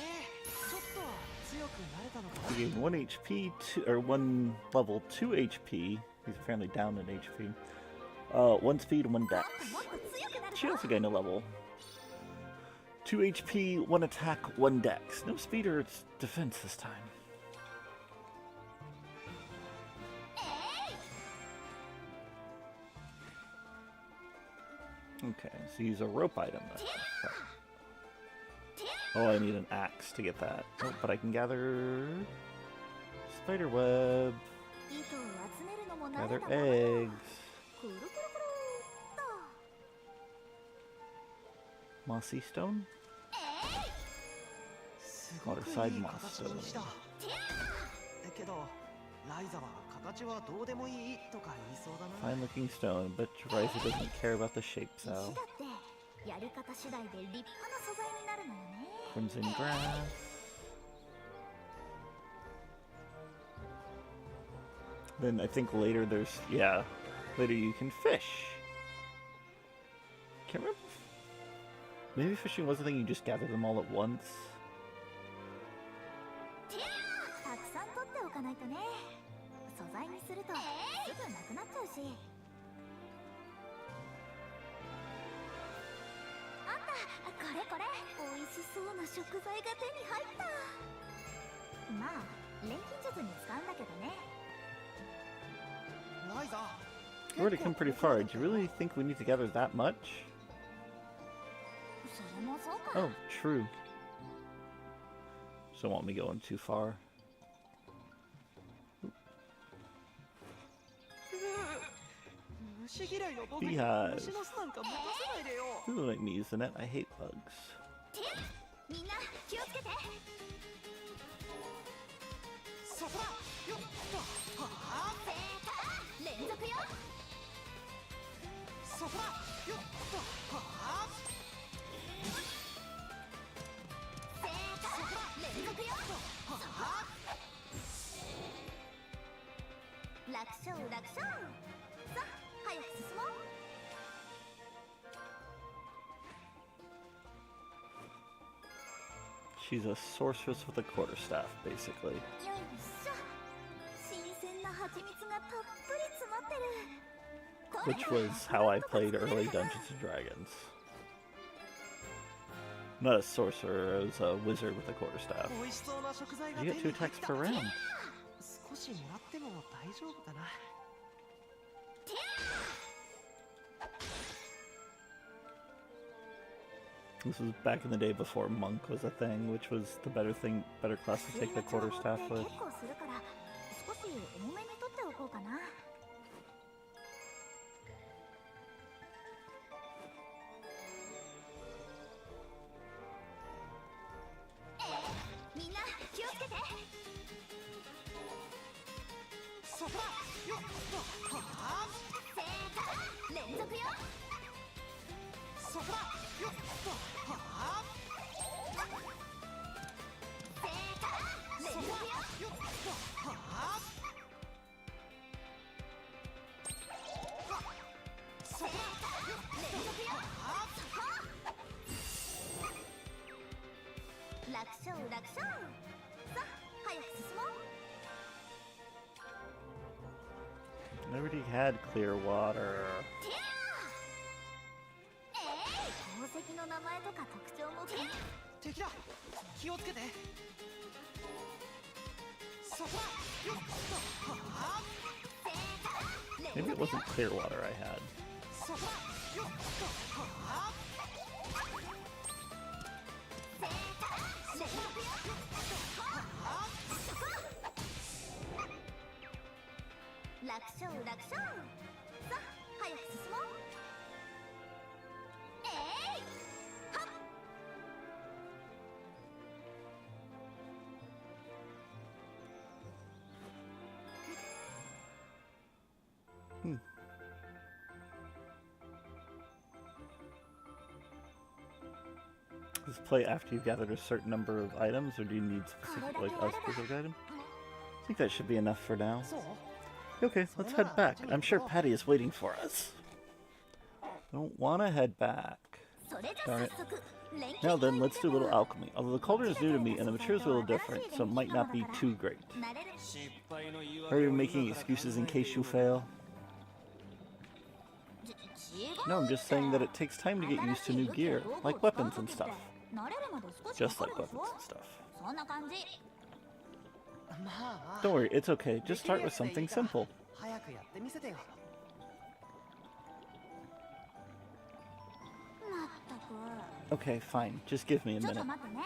ちょっと強くなれたのかな。 He gained 1 HP, or 1 level, 2 HP. He's apparently down in HP. 1 speed, 1 dex. She also gained a level. 2 HP, 1 attack, 1 dex. No speed or defense this time. Okay, so use a rope item then. Okay. Oh, I need an axe to get that. Oh, but I can gather spider web, gather eggs, mossy stone, waterside moss stone. だけどライザは形はどうでもいいとか言いそうだな。 Fine looking stone, but Ryza doesn't care about the shape, so. やり方次第で立派な素材になるのよね。 Crimson grass. Then I think later there's, yeah, later you can fish. Can't remember. Maybe fishing was the thing you just gather them all at once. たくさん取っておかないとね。素材にするとすぐなくなっちゃうし。あった、これこれ。美味しそうな食材が手に入った。まあ、錬金術に使うんだけどね。ライザ We've already come pretty far. Do you really think we need to gather that much? それもそうか。 Oh, true. So don't want me going too far. Beehive. This doesn't make me use the net. I hate bugs. みんな気をつけて。そこだよっとはあ連続よ。そこだよっとはあ連続よ。楽勝楽勝。さあ早く進もう。 She's a sorceress with a quarterstaff, basically. よいしょ。新鮮な蜂蜜がたっぷり詰まってる。 Which was how I played early Dungeons and Dragons. Not a sorcerer, I was a wizard with a quarterstaff. 美味しそうな食材が You 手 get に 2 attacks 入った。 per round. 少しもらっても大丈夫かな。 よ This was back in the day before monk was a thing, which was the better class to take the quarterstaff with. 結構するから少し重めに取っておこうかな。みんな気をつけて。そこだよっとはあ正解連続よ。そこだよっとはあ正解連続よ。よっとはあ正解連続よ。楽勝楽勝。さあ早く進もう。 Nobody had clear water. 宝石の名前とか特徴も。敵だ気をつけて。そこだよっとはあ Maybe it wasn't clear water I had. そこだよっとはあ楽勝楽勝。さあ早く進もう。はっ。 Does this play after you've gathered a certain number of items, or do you need specific, like a specific item? I think that should be enough for now. そう Okay, let's head back. I'm sure Patty is waiting for us. Don't want to head back. それじゃ Darn 早 it. 速錬金 Now then, を let's do a little alchemy. Although the cauldron is new to me and the materials are a little different, so it might not be too great. 慣れる。 Are you making excuses in case you fail? No, I'm just saying that it takes time to get used to new gear, like weapons and stuff. 慣れるまで少し Just か like かるでし weapons ょ。 and stuff. そんな感じ。まあ Don't worry, it's okay. Just start with something simple. 早くやってみせてよ。まったく。 Okay, fine. Just give me a ちょっと minute. 待ってね。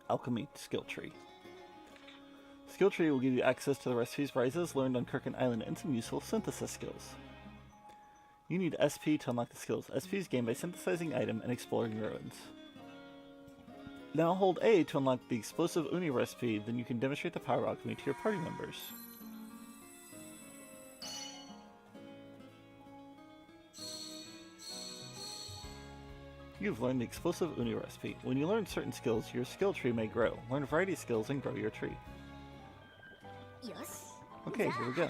Alchemy skill tree. Skill tree will give you access to the recipes Ryza's learned on Kirkin Island and some useful synthesis skills. You need SP to unlock the skills. SP is gained by synthesizing item and exploring ruins. Now hold A to unlock the explosive uni recipe, then you can demonstrate the power of alchemy to your party members. You've learned the explosive uni recipe. When you learn certain skills, your skill tree may grow. Learn a variety of skills and grow your tree. よし。 Okay, here we go.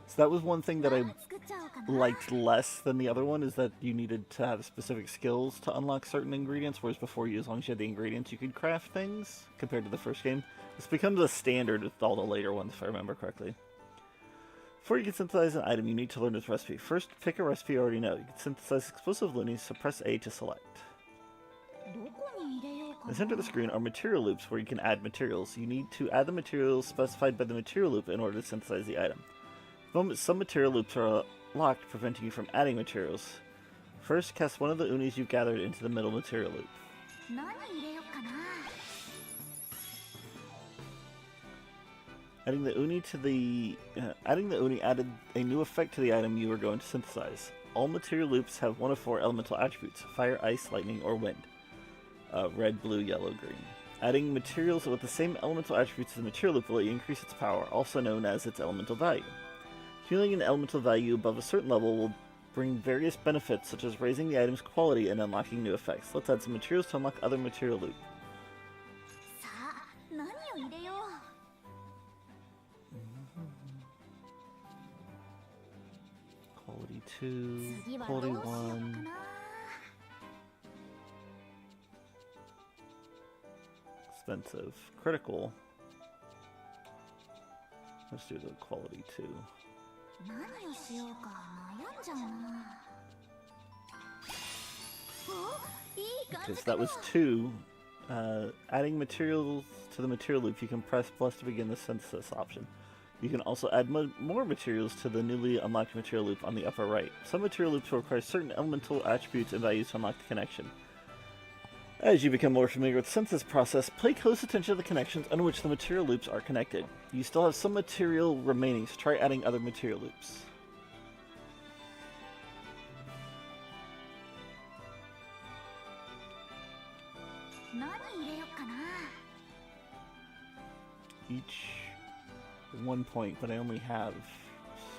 So that was one thing that I 作っちゃおうかな。 liked less than the other one, is that you needed to have specific skills to unlock certain ingredients, whereas before, as long as you had the ingredients, you could craft things, compared to the first game. This becomes a standard with all the later ones, if I remember correctly. Before you can synthesize an item, you need to learn its recipe. First, pick a recipe you already know. You can synthesize explosive loonies, so press A to select. どこに入れようか In な。 the center of the screen are material loops where you can add materials. You need to add the materials specified by the material loop in order to synthesize the item. At the moment, some material loops are locked, preventing you from adding materials. First, cast one of the unis you've gathered into the middle material loop. 何入れようかな。 Adding the uni added a new effect to the item you were going to synthesize. All material loops have one of 4 elemental attributes: fire, ice, lightning, or wind. Red, blue, yellow, green. Adding materials with the same elemental attributes to the material loop will let you increase its power, also known as its elemental value. Healing an elemental value above a certain level will bring various benefits, such as raising the item's quality and unlocking new effects. Let's add some materials to unlock other material loop. さあ何を入れよう。 Quality 2, 次は quality どうしようか 1. な。 Expensive. Critical. Let's do the quality 2. 何をしようか悩んじゃうな。お、いい感 Okay, じ so か that も。 was 2. Adding materials to the material loop, you can press plus to begin the synthesis option. You can also add more materials to the newly unlocked material loop on the upper right. Some material loops will require certain elemental attributes and values to unlock the connection. As you become more familiar with the synthesis process, pay close attention to the connections on which the material loops are connected. You still have some material remaining, so try adding other material loops. Each 1 point, but I only have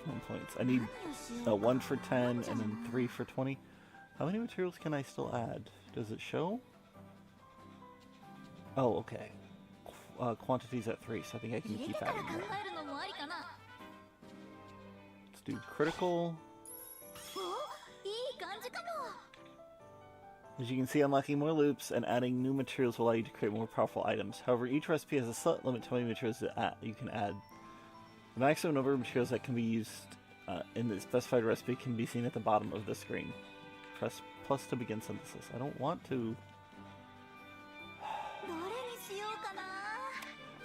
1 point. I need 1 for 10 and then 3 for 20. How many materials can I still add? Does it show? Oh, okay. Quantity's at 3, so I think I can keep adding more. Let's do critical. As you can see, unlocking more loops and adding new materials will allow you to create more powerful items. However, each recipe has a set limit to how many materials you can add. The maximum number of materials that can be used in the specified recipe can be seen at the bottom of the screen. Press plus to begin synthesis. I don't want to...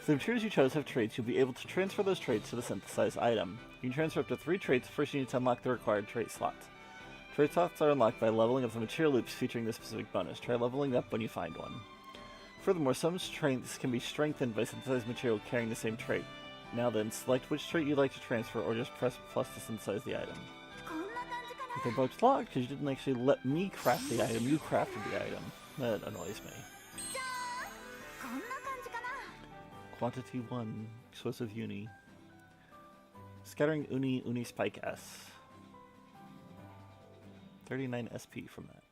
If the materials you chose have traits, you'll be able to transfer those traits to the synthesized item. You can transfer up to 3 traits. First, you need to unlock the required trait slots. Trait slots are unlocked by leveling up the material loops featuring this specific bonus. Try leveling up when you find one. Furthermore, some strengths can be strengthened by synthesized material carrying the same trait. Now then, select which trait you'd like to transfer, or just press plus to synthesize the item. If they're both locked, because you didn't actually let me craft the item, you crafted the item. That annoys me. Quantity 1, explosive uni. Scattering uni spike S. 39 SP from that.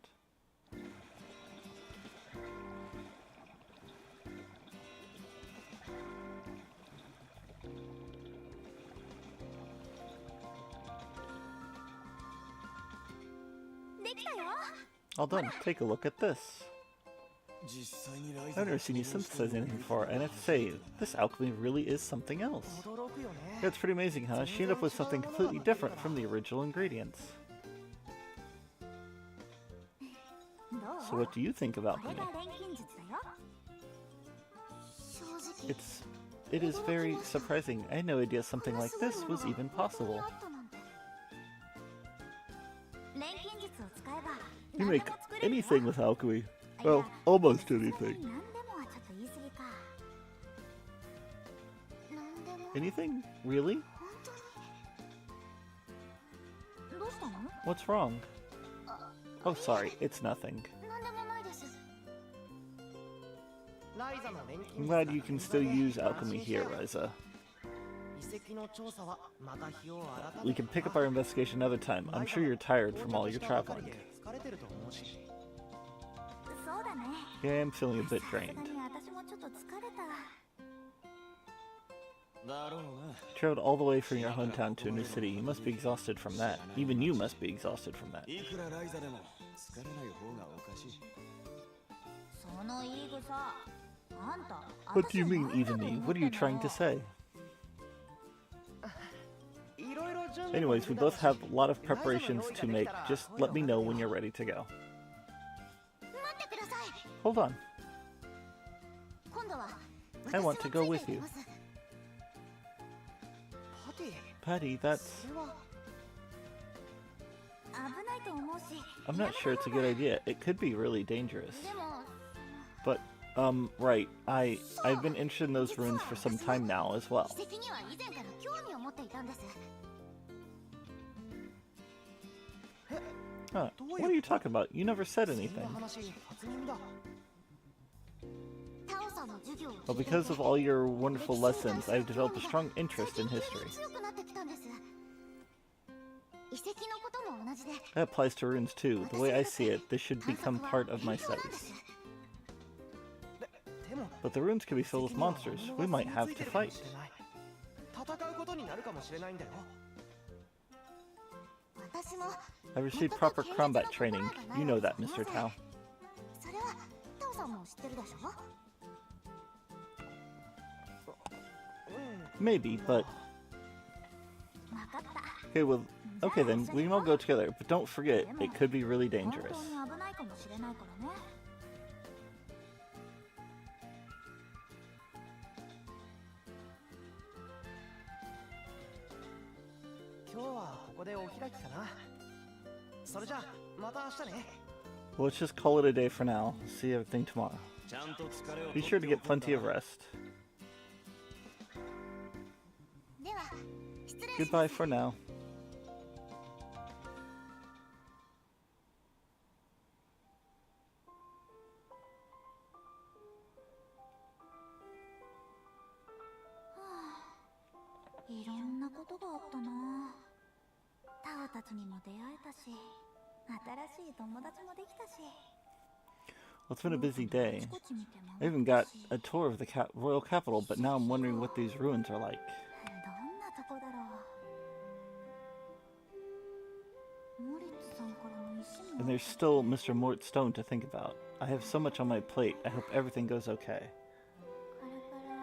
All done. Take a look at this. I've never seen you synthesize anything before, and I have to say, this alchemy really is something else. Yeah, it's pretty amazing, huh? She ended up with something completely different from the original ingredients. So what do you think about me? It is very surprising. I had no idea something like this was even possible. You make anything with alchemy. Well, almost anything. Anything? Really? What's wrong? Oh, sorry, it's nothing. I'm glad you can still use alchemy here, Ryza. We can pick up our investigation another time. I'm sure you're tired from all your traveling. Yeah, I'm feeling a bit drained. Traveled all the way from your hometown to a new city. You must be exhausted from that. Even you must be exhausted from that. What do you mean, even me? What are you trying to say? Anyways, we both have a lot of preparations to make. Just let me know when you're ready to go. Hold on. I want to go with you. Patty, that's... I'm not sure it's a good idea. It could be really dangerous. But, right. I've been interested in those runes for some time now as well. Huh. What are you talking about? You never said anything. Well, because of all your wonderful lessons, I've developed a strong interest in history. That applies to runes too. The way I see it, this should become part of my studies. But the runes can be filled with monsters. We might have to fight. I received proper combat training. You know that, Mr. Tao. Maybe, but... Okay, well, okay then, we can all go together, but don't forget, it could be really dangerous. 今日はここでお開きかな。それじゃまた明日ね。 Well, let's just call it a day for now. See everything tomorrow. ちゃんと疲れを Be sure to get plenty of rest. では失礼します。 Goodbye for now. いろんなことがあったな。タオたちにも出会えたし、新しい友達もできたし。 Well, it's been a busy day. I even got a tour of the royal capital, but now I'm wondering what these ruins are like. どんなとこだろう。モリッツさんからの石も。 And there's still Mr. Mort Stone to think about. I have so much on my plate. I hope everything goes okay. これから一体どう。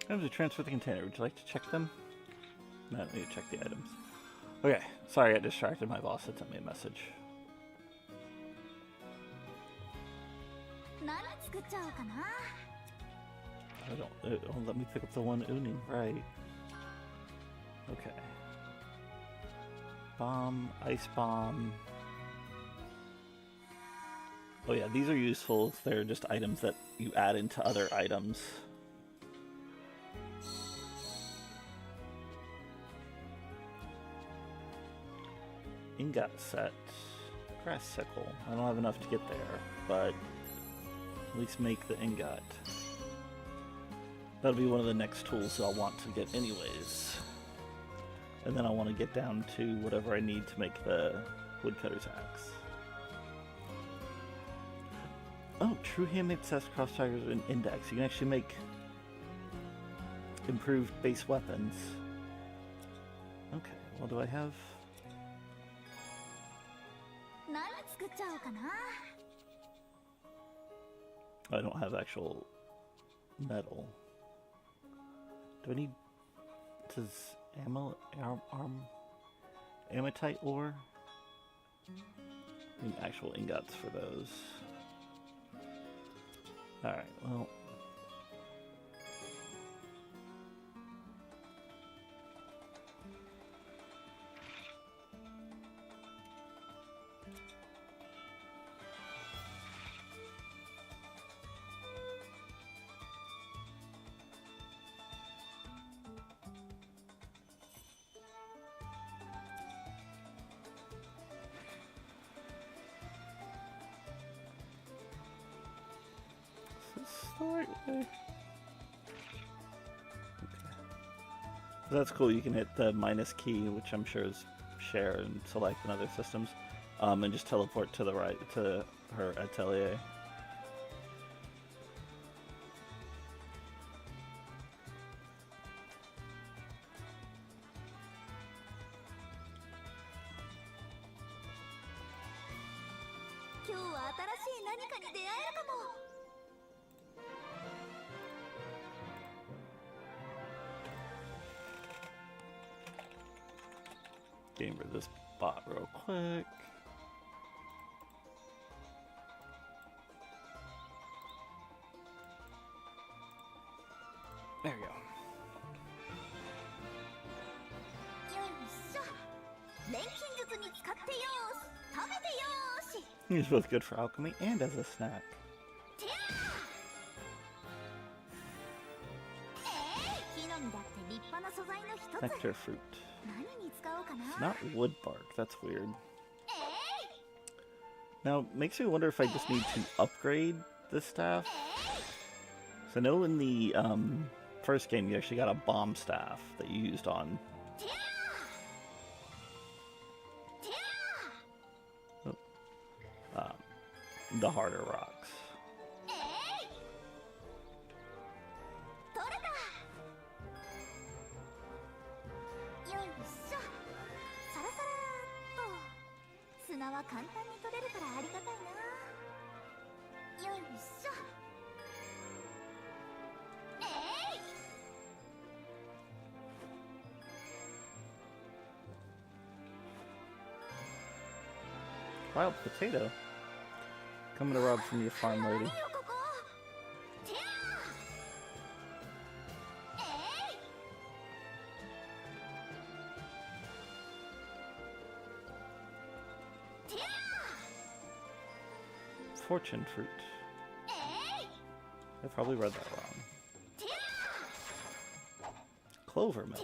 Items to transfer the container. Would you like to check them? No, I don't need to check the items. Okay, sorry I got distracted. My boss had sent me a message. 何作っちゃおうかな。 It won't let me pick up the one Uni, right? Okay. Bomb, ice bomb. Oh yeah, these are useful. They're just items that you add into other items. Ingot set. Grass sickle. I don't have enough to get there, but at least make the ingot. That'll be one of the next tools that I'll want to get anyways. And then I want to get down to whatever I need to make the woodcutter's axe. Oh, true handmade sets, cross daggers, and index. You can actually make improved base weapons. Okay, well, do I have... 何作っちゃおうかな。 I don't have actual metal. Do I need... Does ametite ore? I need actual ingots for those. Alright, well... Right way. Okay. That's cool. You can hit the minus key, which I'm sure is share and select in other systems, and just teleport to the right to her atelier. 今日は新しい何かに出会えるかも。 Getting rid of this bot real quick. There we go. よいしょ。錬金術に使ってよーし。食べてよーし。 He's both good for alchemy and as a snack. てやー。木の実だって立派な素材の一つ。 Nectar fruit. 何に使おうかな。 It's not wood bark. That's weird. Now, makes me wonder if I just need to upgrade this staff. So I know in the first game you actually got a bomb staff that you used on. The harder rocks. 取れた。よいしょ。サラサラーっと。砂は簡単に取れるからありがたいな。よいしょ。Wild potato. Coming to rob from your farm, lady. 何よここ。てやー。てや Fortune fruit. I probably read that wrong. てや Clover milk. て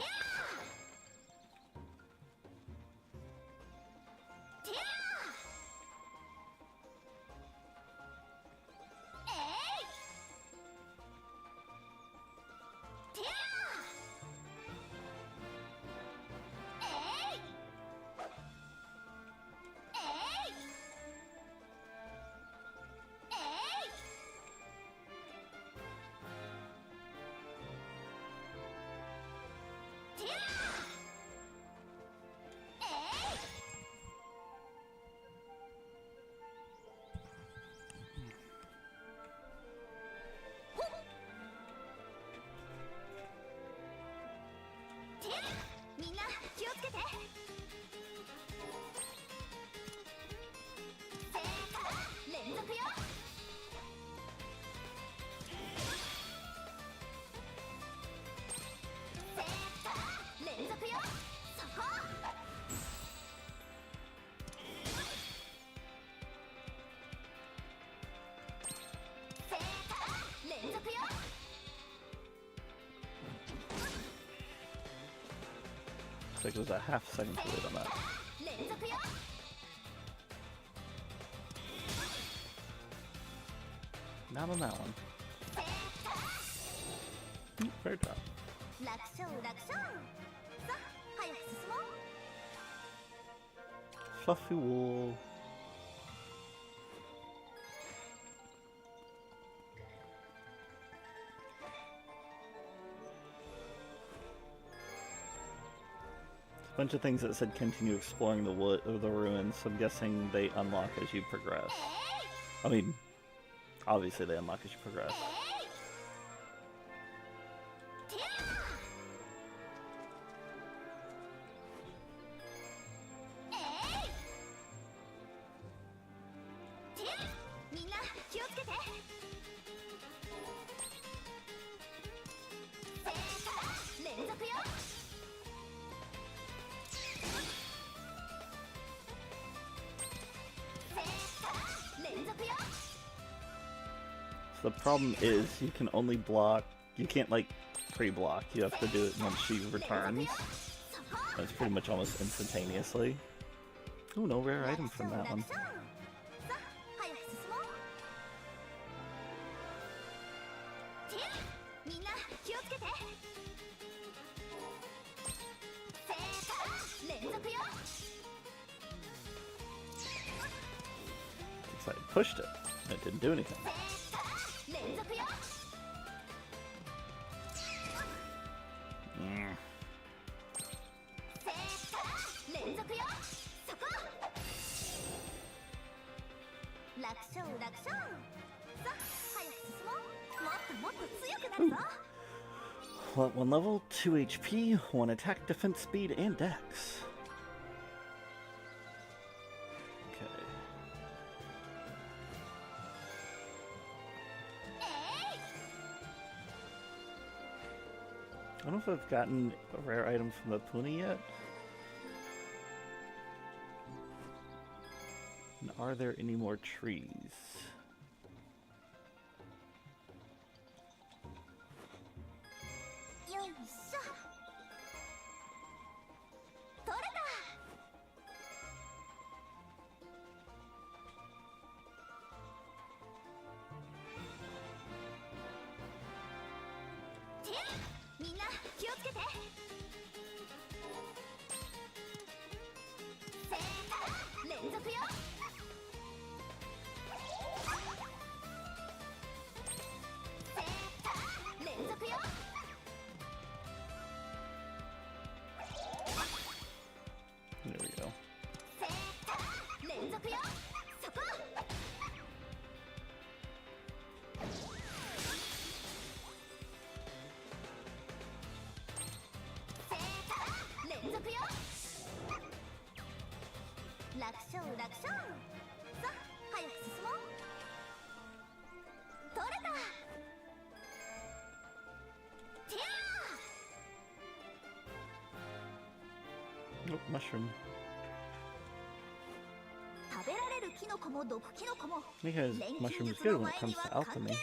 や みんな気をつけて。連続よ。連続よ。そこ。連続よ。 Looks like it was a half second to wait on that. 連続よ。 Not on that one. Fair job. 楽勝楽勝。さあ早く進もう。 Fluffy wool. Bunch of things that said continue exploring the wood or the ruins, so I'm guessing they unlock as you progress. I mean, obviously they unlock as you progress. てやてやみんな気をつけて。連続よ。 So the problem is you can only block, you can't like pre-block, you have to do it once she returns. And it's pretty much almost instantaneously. Ooh, no rare item from that one. さあ早く進もう。てやみんな気をつけて。連続よ。 It's like pushed it, and it didn't do anything. 連続よ。 連続よ。そこ。楽楽勝楽勝。さあ早く進もう。もっともっと強くなるぞ。Well, at 1 level, 2 HP, 1 attack, defense, speed, and dex. Okay. I don't know if I've gotten a rare item from the Puni yet. And are there any more trees? There we go. Oh, mushroom. Because mushroom is good when it comes to alchemy.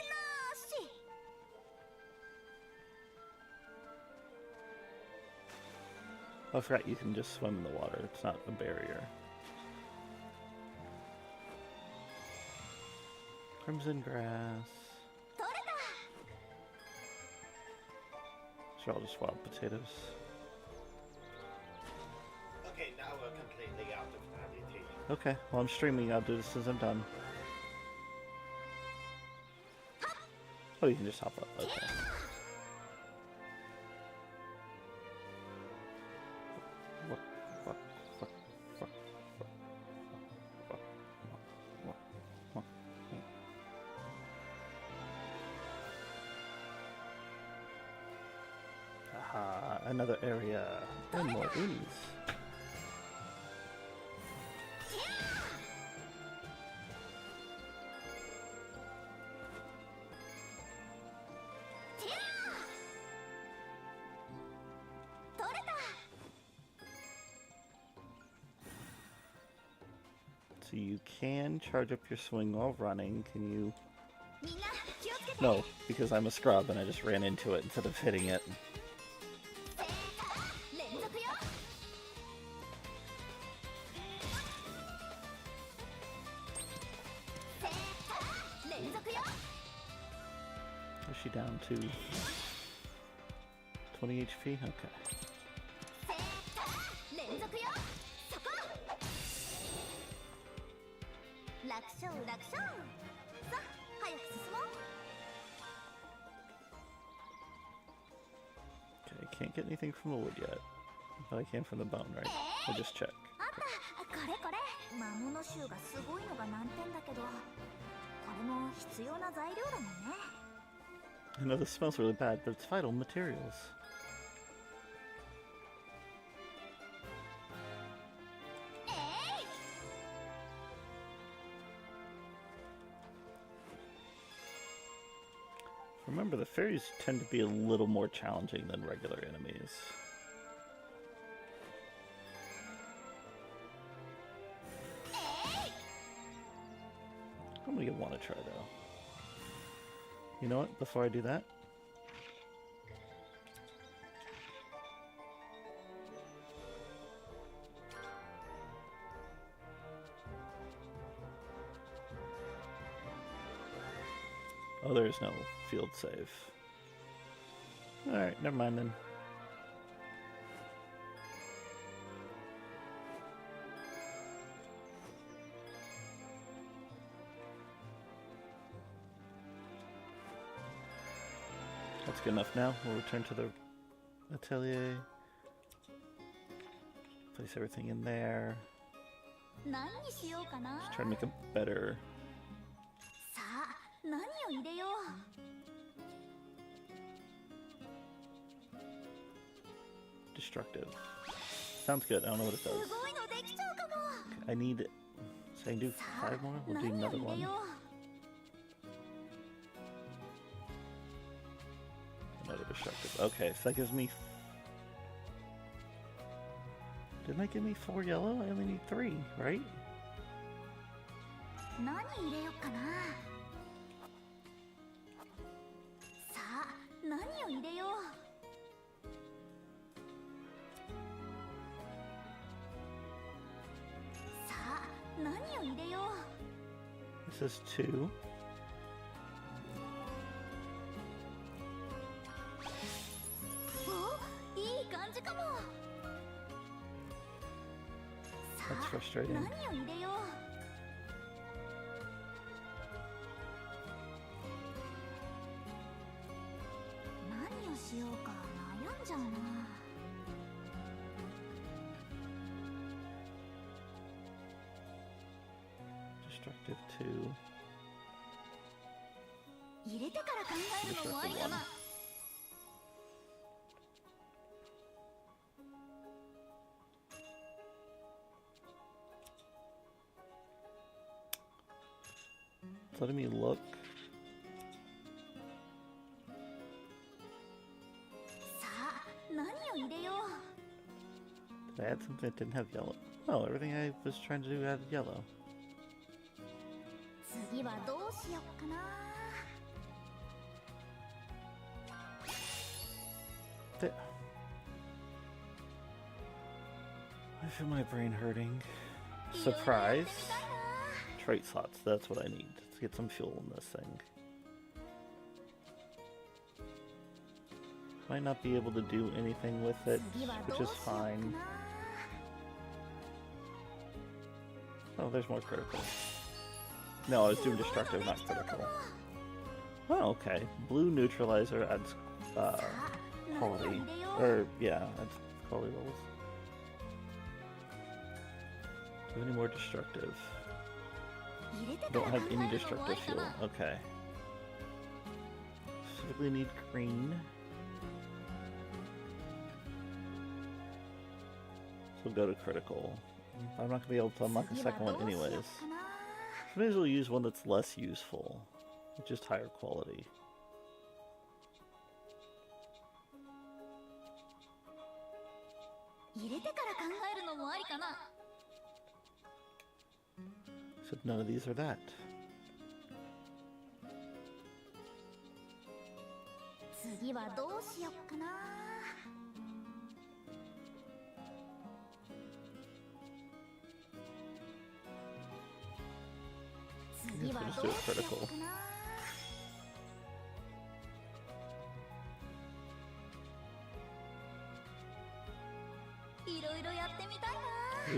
Oh, I forgot you can just swim in the water. It's not a barrier. Crimson grass. Should all just wild potatoes. Okay, now we're completely out of ammo. Okay, well I'm streaming. I'll do this as I'm done. Oh, you can just hop up. Okay. Aha, another area. And more unis. So you can charge up your swing while running. Can you? No, because I'm a scrub and I just ran into it instead of hitting it. Is she down to 20 HP? Okay. Okay, can't get anything from the wood yet. But I can from the bone, right? We'll just check. I know this smells really bad, but it's vital materials. Remember, the fairies tend to be a little more challenging than regular enemies. I'm gonna give one a try, though. You know what? Before I do that, oh, there's no field save. Alright, never mind then. That's good enough now. We'll return to the atelier. Place everything in there. Just try to make a better を入れよう。 Destructive. Sounds good. I don't know what it す does. ごいのできちゃうかも。 I need... So I can do 5 more? We'll do 何を another 入 one. れよう。 Another destructive. Okay, so that gives me... Didn't that give me 4 yellow? I only need 3, right? 何入れよっかな。さあ、何を入れよう。さあ、何を入れよう。 This is 2. お、いい感じかも。さ That's あ、 frustrating. 何を入れよう。 何をしようか悩んじゃうな。 Destructive 2. 入れてから考えるのもありかな。 It's letting me look. さあ、何を入れよう。 Did I add something that didn't have yellow? Oh, everything I was trying to do had yellow. 次はどうしよっかな。 Th- I feel my brain hurting. いろいろやってみ Surprise. たいな。 Trait slots, that's what I need to get some fuel in this thing. Might not be able to do anything with it, 次はど which う is しよっか fine. な。 Oh, there's more critical. No, I was doing destructive, not critical. Oh, okay. Blue neutralizer adds さあ、何を quality. 入れよう。 Or, yeah, adds quality levels. Do you have any more destructive? 入れてか Don't ら考 have え any るのもあ destructive りか fuel. な。 Okay. Specifically need green. So go to critical. I'm not gonna be able to unlock the 次は second ど one うしよっ anyways. かな。 May as well use one that's less useful. Just higher quality. 入れてから考えるのもありかな。 Except none of these are that. 次はどうしよっかな。 次はどうしよっかな。 いろいろやってみたいな。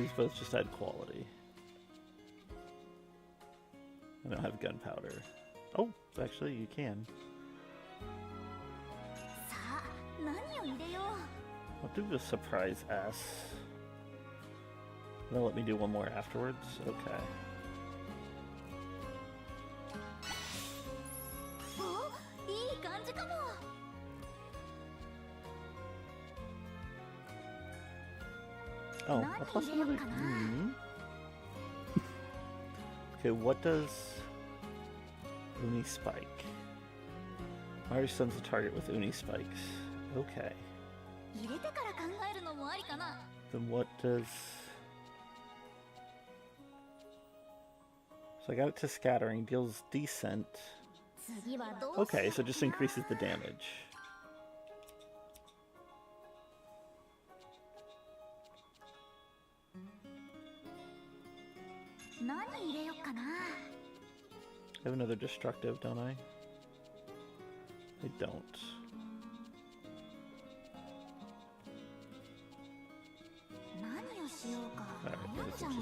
These both just add quality. I don't have gunpowder. Oh, actually you can. さあ、何を入れよう。 I'll do the surprise S. They'll let me do one more afterwards? Okay. お、いい感じかも。 Oh, Not a plus eating another. banana. Hmm. Okay, what does Uni Spike? Mari stuns the target with Uni Spikes. Okay. 入れてから考えるのもありかな。 Then what does... So I got it to scattering, deals decent. 次はどうしようかな。 Okay, so it just increases the damage. 何入れよっかな。 I have another destructive, don't I? I don't. 何をしようか Alright, 悩ん let's じゃう just...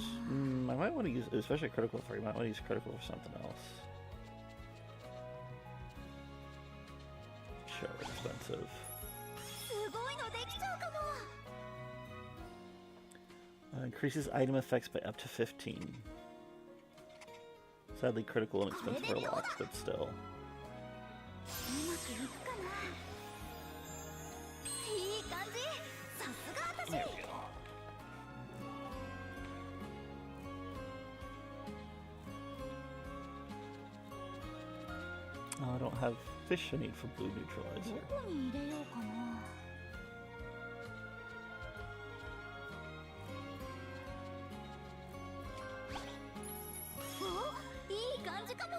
な。 I might want to use, especially critical 3, I might want to use critical for something else. Sure, expensive. すごいのできちゃうかも。 Increases item effects by up to 15. Sadly, critical and expensive are locked, but still. うまくいくかな。いい感じ。さすが私。 There we go. Oh, I don't have fish I need for blue ど neutralizer. こに入れようかな。お、いい感じかも。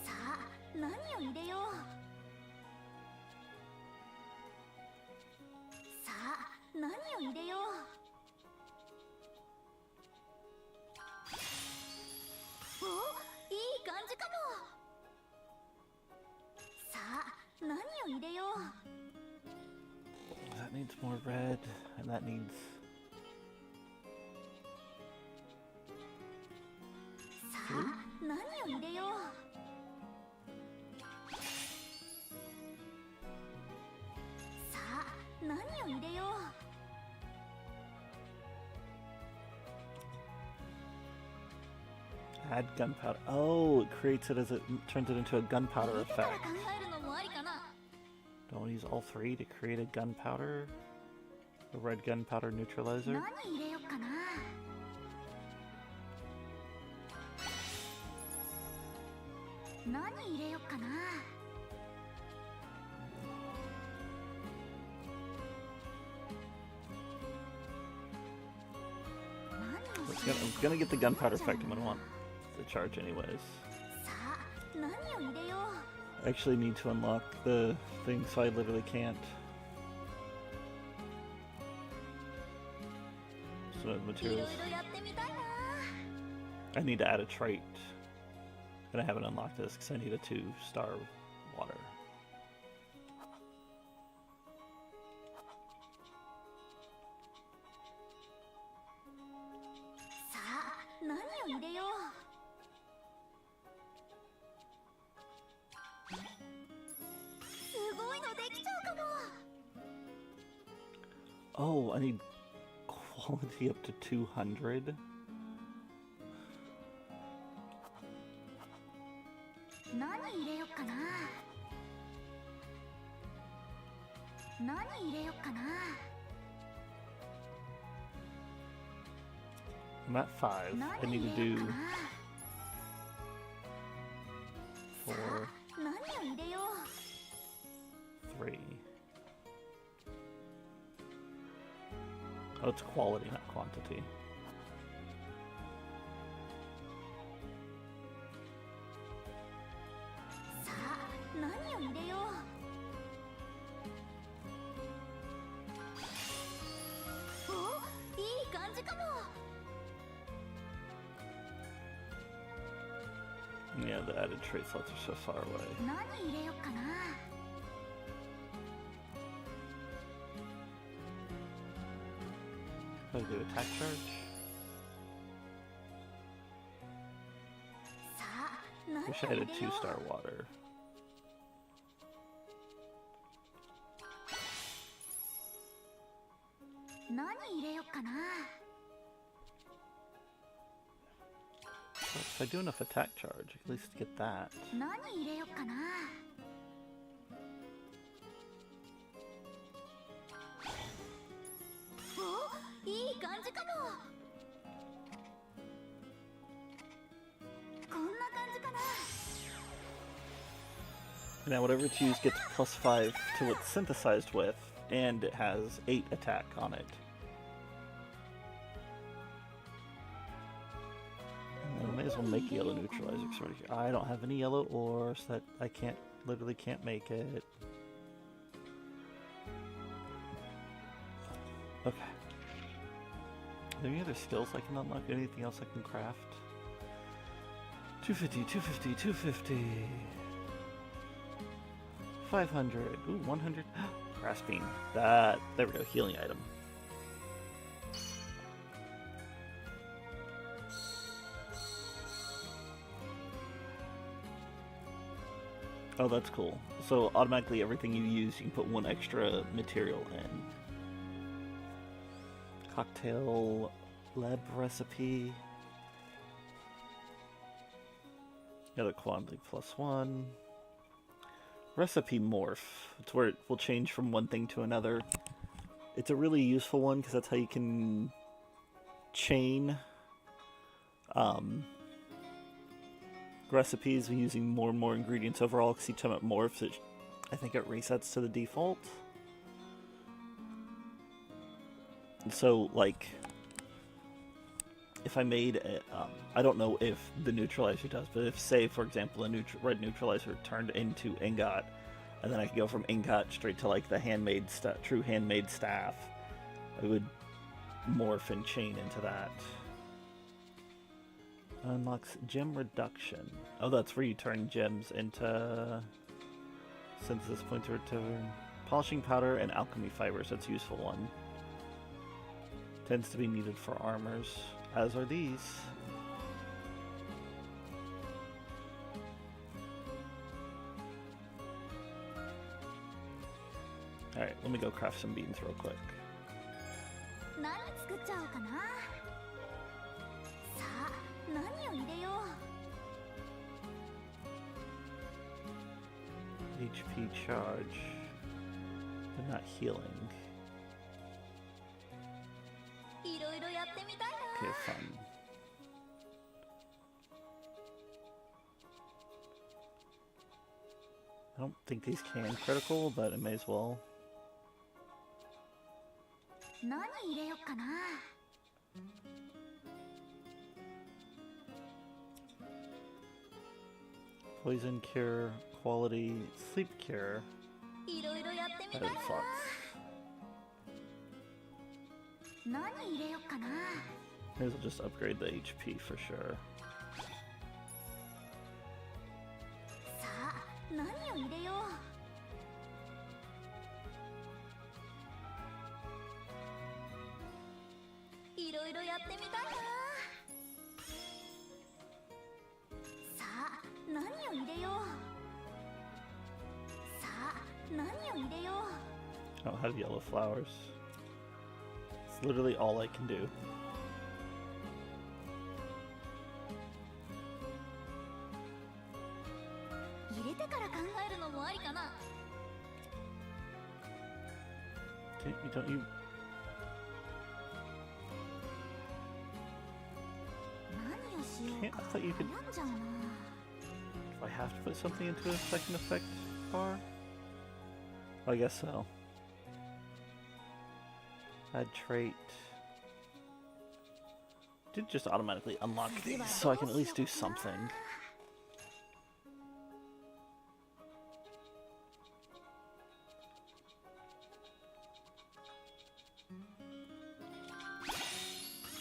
さあ、何を入れよう。さあ、何を入れよう。お、いい感じかも。さあ、何を入れよう。 That needs more red, and that needs... さあ、何を入れよう。さあ、何を入れよう。 Add gunpowder. Oh, it creates it as it turns it into a gunpowder 入れてから effect. 考えるのもありかな。 Don't use all three to create a gunpowder? A red gunpowder neutralizer? 何入れようかな。何入れようかな。何を It's しよ I'm gonna get the gunpowder effect. I'm gonna want the charge anyways. う。さあ、何を入れよう。 I actually need to unlock the thing, so I literally can't. So いろい materials. ろやってみたいな。 I need to add a trait. And I haven't unlocked this because I need a 2-star water. さあ、何を入れよう。すごいのできちゃうかも。 Oh, I need quality up to 200. 何入れようかな。何入れようかな。 I'm at 5. 何 I 入 need れ to よう do かな。 4, 何を入れよう。 3. Oh, it's quality, not quantity. さあ、何を入れよう。お、いい感じかも。 Yeah, the added trait slots are so far away. 何入れようかな。 How do I do attack charge? さあ、何を Wish I 入 had れ a よう。 2-star water. 何入れようかな。 So if I do enough attack charge, I can at least get that. 何入れようかな。 お、いい感じかも。こんな感じかな。 Now whatever it's used gets +5 to what it's synthesized with, and it has 8 attack on it. And I may as well make yellow neutralizer. 'Cause I don't have any yellow ore, so that I literally can't make it. Okay. Are there any other skills I can unlock? Anything else I can craft? 250, 250, 250. 500. Ooh, 100. Grasping. There we go. Healing item. Oh, that's cool. So automatically everything you use, you can put 1 extra material in. Cocktail lab recipe. Another quality +1. Recipe morph. It's where it will change from one thing to another. It's a really useful one because that's how you can chain recipes using more and more ingredients overall, because each time it morphs, I think it resets to the default. So, like, if I made a, I don't know if the neutralizer does, but if, say, for example, a red neutralizer turned into ingot, and then I could go from ingot straight to, like, the true handmade staff, I would morph and chain into that. Unlocks gem reduction. Oh, that's where you turn gems into synthesis pointer to polishing powder and alchemy fibers. That's a useful one. Tends to be needed for armors, as are these. Alright, let me go craft some beans real quick. 何作っちゃおうかな。さあ、何を入れよう。 HP charge, but not healing. いろいろやってみたいな。 Okay, fun. I don't think these can critical, but I may as well. 何入れようかな。 Poison cure, quality, sleep cure. いろいろやってみ That たい is な。 sucks. 何入れようかな。 May as well just upgrade the HP for sure. さあ、何を入れよう。いろいろやってみたいな。さあ、何を入れよう。さあ、何を入れよう。 I don't have yellow flowers. It's literally all I can do. 入れてから考えるのもありかな。 Don't you? 何をしよう Can't, か I thought you could. 悩んじゃうな。 If I have to put something into a second effect bar? I guess so. Add trait. Did just automatically unlock these, so I can at least do something.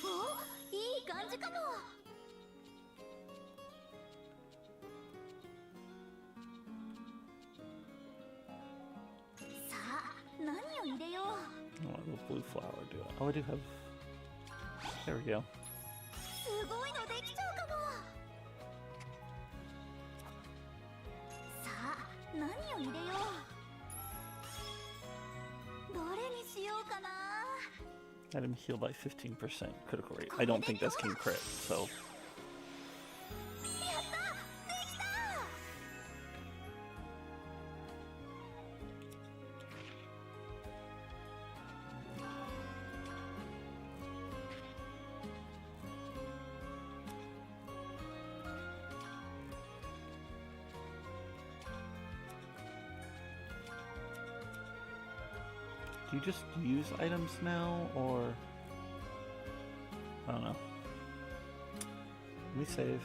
お、いい感じかも。さあ、何を入れよう。 Oh, what blue flower do? Oh, I do have. There we go. すごいのできちゃうかも。さあ、何を入れよう。どれにしようかな。 Item heal by 15% critical rate. I don't think this can crit, so. やった、できた。 Do you just use items now, or I don't know. Let me save.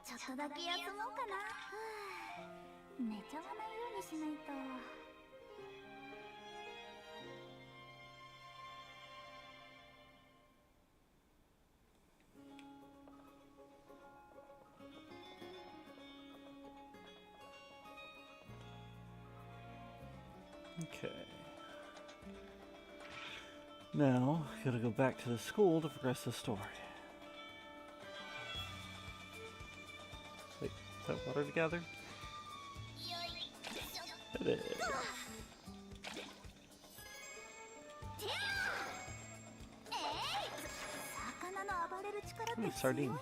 ちょっとだけ休もうかな。はあ、寝ちゃわないようにしないと。 Okay. Now, gotta go back to the school to progress the story. Wait, is that water to gather? Hit it. Ooh, sardine.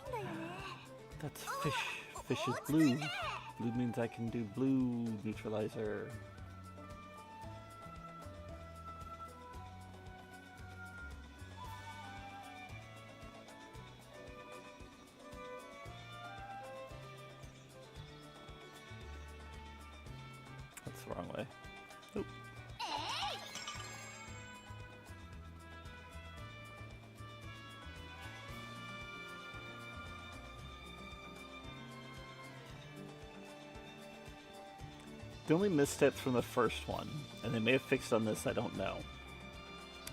That's fish. Fish is blue. Blue means I can do blue neutralizer. That's the wrong way. Oop. The only missteps from the first one, and they may have fixed on this, I don't know,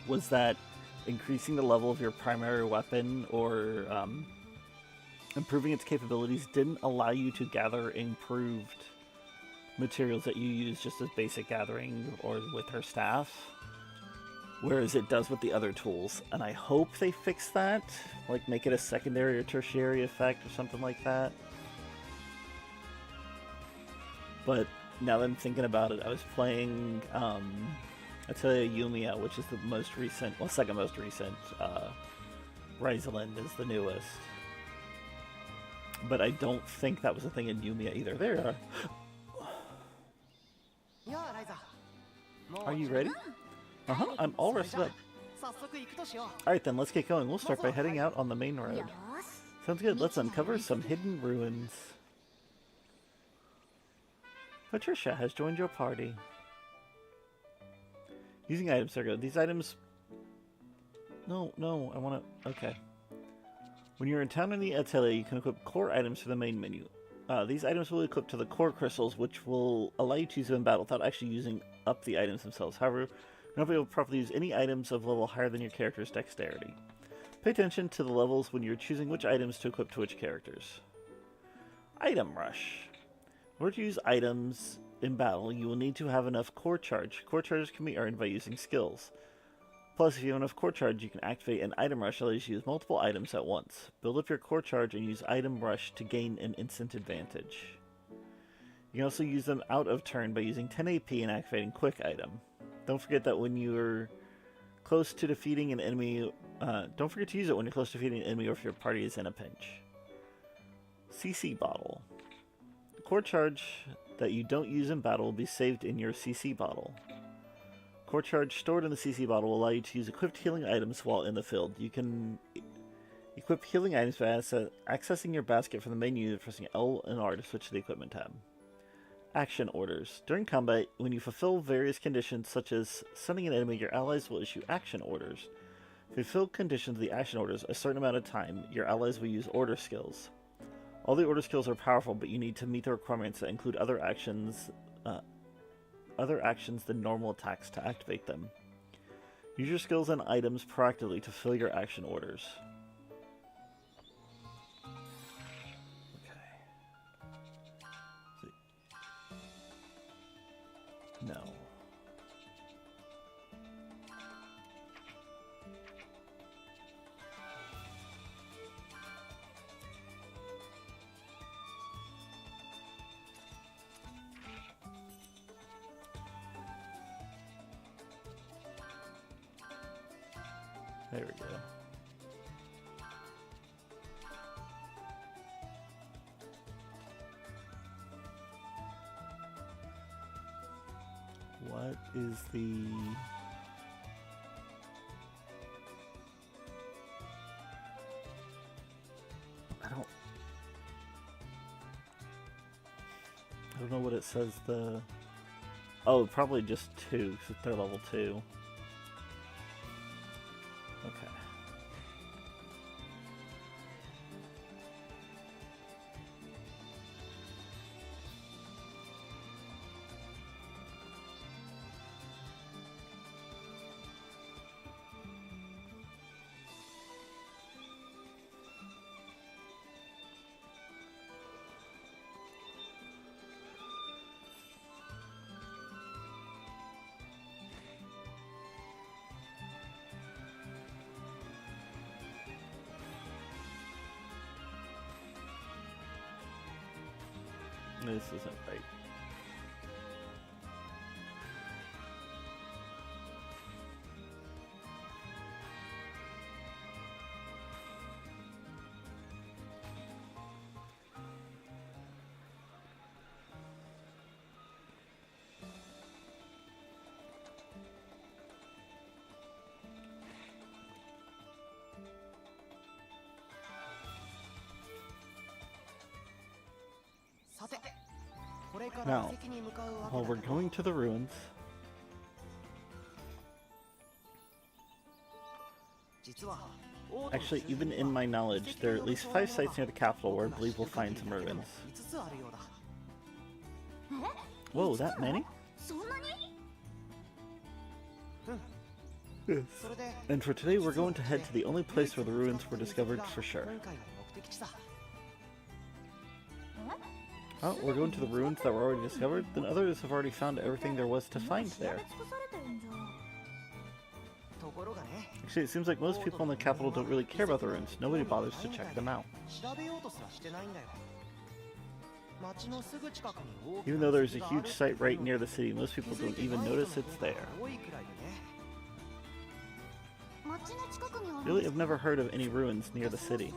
was that increasing the level of your primary weapon or improving its capabilities didn't allow you to gather improved materials that you use just as basic gathering or with her staff, whereas it does with the other tools. And I hope they fix that, like make it a secondary or tertiary effect or something like that. But now that I'm thinking about it, I was playing Atelier Ryza, which is the most recent, well, second most recent. Ryza is the newest. But I don't think that was a thing in Yumiya either. There you are. Are you ready? Uh-huh, I'm all rested up. Alright then, let's get going. We'll start by heading out on the main road. Sounds good, let's uncover some hidden ruins. Patricia has joined your party. Using items, there we go. These items... No, I want to... Okay. When you're in town in the Atelier, you can equip core items for the main menu. These items will equip to the core crystals, which will allow you to use them in battle without actually using up the items themselves. However, you're not able to properly use any items of level higher than your character's dexterity. Pay attention to the levels when you're choosing which items to equip to which characters. Item Rush. In order to use items in battle, you will need to have enough core charge. Core charges can be earned by using skills. Plus, if you have enough core charge, you can activate an Item Rush that allows you to use multiple items at once. Build up your core charge and use Item Rush to gain an instant advantage. You can also use them out of turn by using 10 AP and activating Quick Item. Don't forget that when you're close to defeating an enemy... don't forget to use it when you're close to defeating an enemy or if your party is in a pinch. CC Bottle. The core charge that you don't use in battle will be saved in your CC Bottle. Core charge stored in the CC bottle will allow you to use equipped healing items while in the field. You can equip healing items by accessing your basket from the menu, pressing L and R to switch to the equipment tab. Action orders. During combat, when you fulfill various conditions such as stunning an enemy, your allies will issue action orders. If you fulfill conditions of the action orders a certain amount of time, your allies will use order skills. All the order skills are powerful, but you need to meet the requirements that include other actions than normal attacks to activate them. Use your skills and items proactively to fill your action orders. Okay. No. There we go. What is the... I don't know what it says the... Oh, probably just 2, because they're level 2. Okay. This isn't right. Now, while we're going to the ruins, actually, even in my knowledge, there are at least 5 sites near the capital where I believe we'll find some ruins. Whoa, that many? そんなに Yes. And for today, we're going to head to the only place where the ruins were discovered for sure. Oh, we're going to the ruins that were already discovered? Then others have already found everything there was to find there. Actually, it seems like most people in the capital don't really care about the ruins. Nobody bothers to check them out. Even though there's a huge site right near the city, most people don't even notice it's there. Really, I've never heard of any ruins near the city.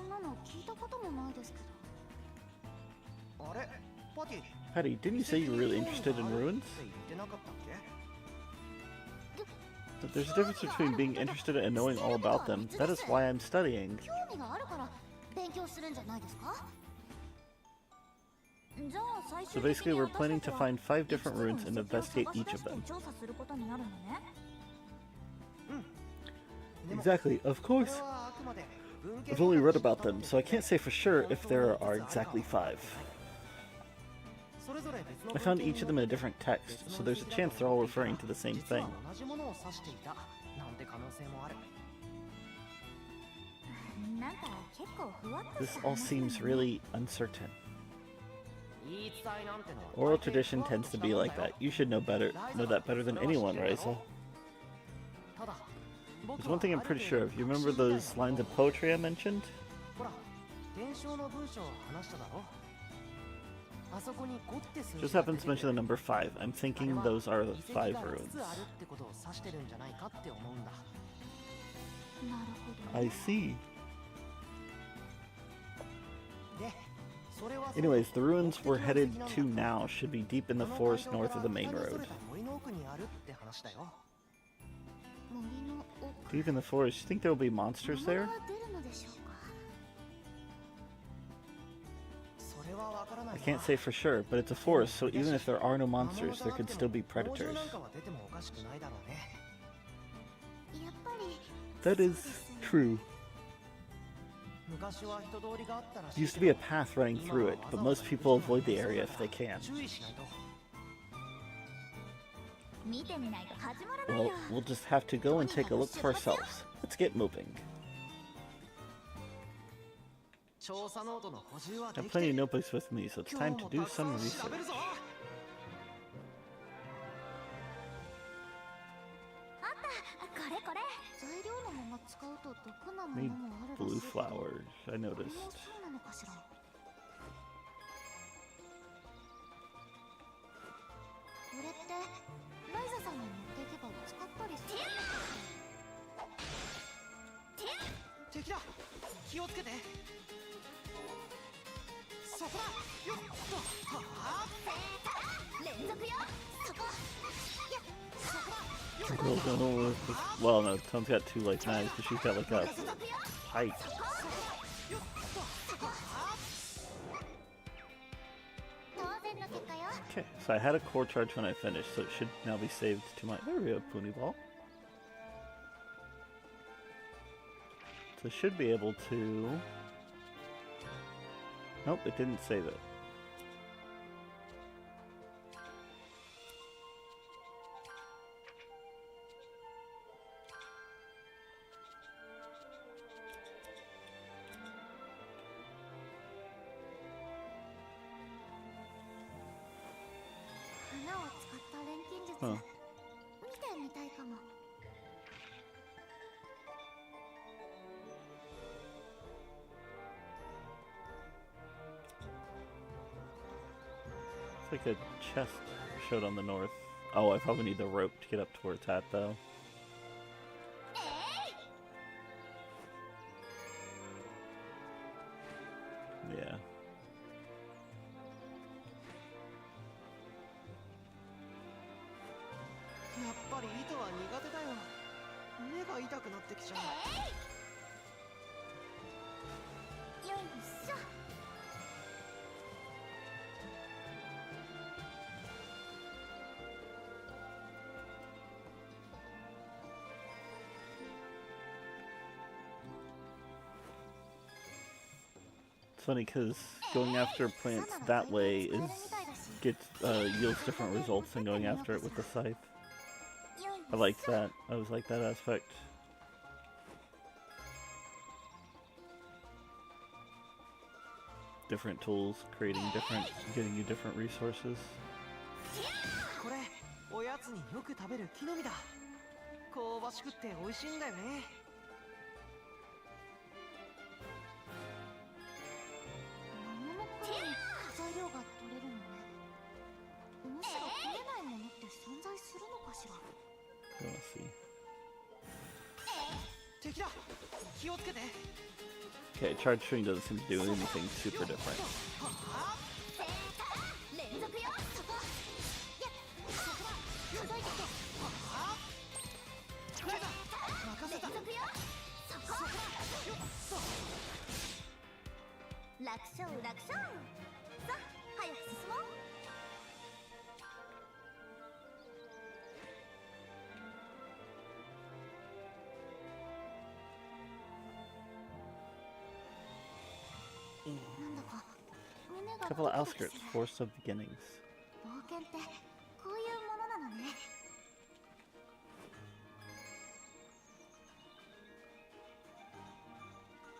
Patty, didn't you say you were really interested in ruins? But there's a difference between being interested and knowing all about them. That is why I'm studying. 興味があるから勉強するんじゃないですか So basically, we're planning to find 5 different ruins and investigate each of them. Exactly, of course. I've only read about them, so I can't say for sure if there are exactly 5. I found each of them in a different text, so there's a chance they're all referring to the same thing. This all seems really uncertain. Oral tradition tends to be like that. You should know that better than anyone, Ryza. There's one thing I'm pretty sure of. You remember those lines of poetry I mentioned? Just happens to mention the number 5. I'm thinking those are the 5 ruins. I see. Anyways, the ruins we're headed to now should be deep in the forest north of the main road. Deep in the forest, you think there will be monsters there? I can't say for sure, but it's a forest, so even if there are no monsters, there could still be predators. That is true. There used to be a path running through it, but most people avoid the area if they can. Well, we'll just have to go and take a look for ourselves. Let's get moving. I have plenty of notebooks with me, so it's time to do some research. Need blue flowers, I noticed. Well, no, Tone's got 2 like knives, but she's got like a pipe. Okay, so I had a core charge when I finished, so it should now be saved to my... There we go, Pony Ball. So I should be able to... Nope, it didn't save it. Huh. It's like a chest showed on the north. Oh, I probably need the rope to get up towards that, though. Yeah. It's funny because going after plants that way yields different results than going after it with the scythe. I liked that. I was like that aspect. Different tools, getting you different resources. これおやつによく食べる木の実だ。香ばしくって美味しいんだよね。桃って材料が取れるのね。むしろ取れないものって存在するのかしら。Let's see. 敵だ。気をつけて。 Okay, charge string doesn't seem to do anything super different. 連続よ。そこ。やっ。届いてけ。連続よ。そこ。楽勝楽勝。さあ早く進もう。なんだか胸が Couple of outskirts, force of beginnings. 冒険ってこういうものなのね。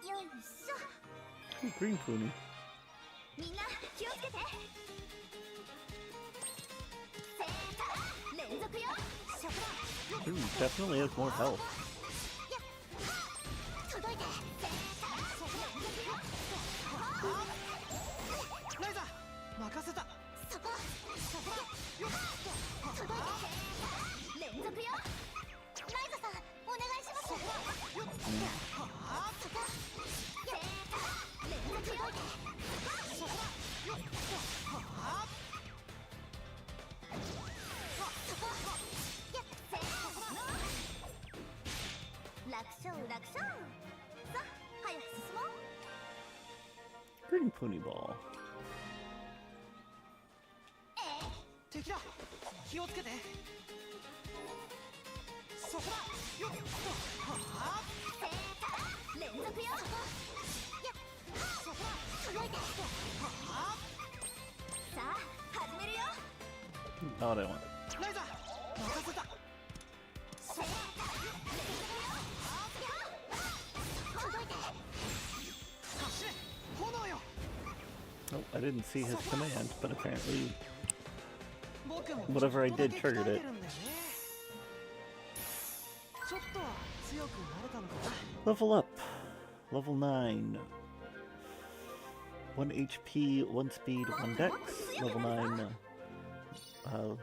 よいしょ。 Ooh, green pony. みんな気をつけて。せー連続よ。食だ。 Ooh, definitely has more health. 届いて。ライザ任せた。そこ。届いて。連続よ。ライザさんお願いします。そこ。連続よ。楽勝楽勝。さあ早く進もう。 Green pony ball. 敵だ。気をつけて。そこだ。よっ。連続よ。届いて。さあ始めるよ。 Not what I want. ライザ任せた。届いて。走れ。炎よ。 Oh, I didn't see his command, but apparently 僕も whatever I did triggered it. ちょっとは強くなれたのかな。 Level up. Level 9. 1 HP, 1 speed, 1 dex. Level 9.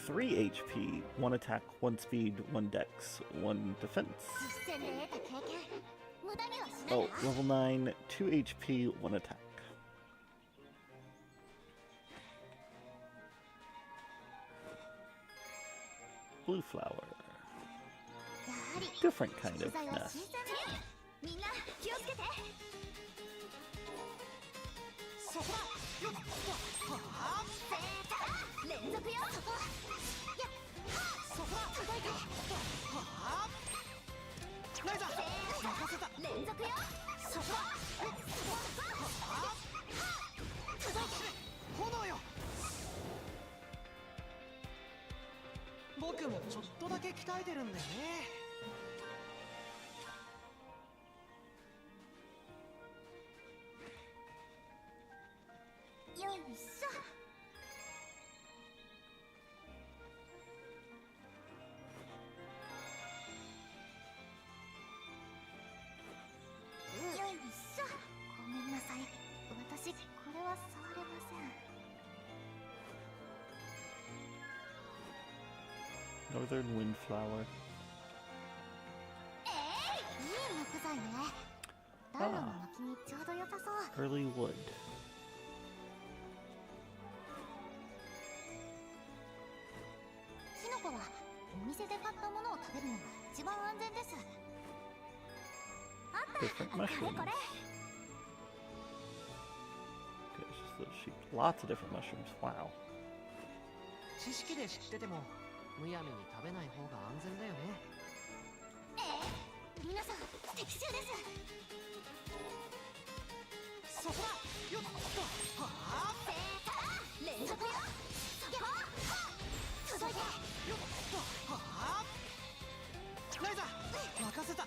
3 HP, 1 attack, 1 speed, 1 dex, 1 defense. 実践で得た経験無駄にはしない Oh, わ。 level 9, 2 HP, 1 attack. Blue flower. やはり Different kind 食 of 材は nest. 新鮮ね。みんな気をつけて。そこだ。よっ。連続よ。そこ。やっ。そこだ。届いて。ライザ任せた。連続よ。そこ。届いて。炎よ。僕もちょっとだけ鍛えてるんだよね。よいしょ。よいしょ。ごめんなさい。私これは触れません。 Northern windflower. いい木材ね。暖炉の薪にちょうど良さそう。 Early wood. キノコはお店で買ったものを食べるのが一番安全です。あった。 Different これ mushrooms. これ。 Okay, it's just those sheep. Lots of different mushrooms. Wow. 知識で知っててもむやみに食べない方が安全だよね。皆さん的中です。ライザ任せた。 I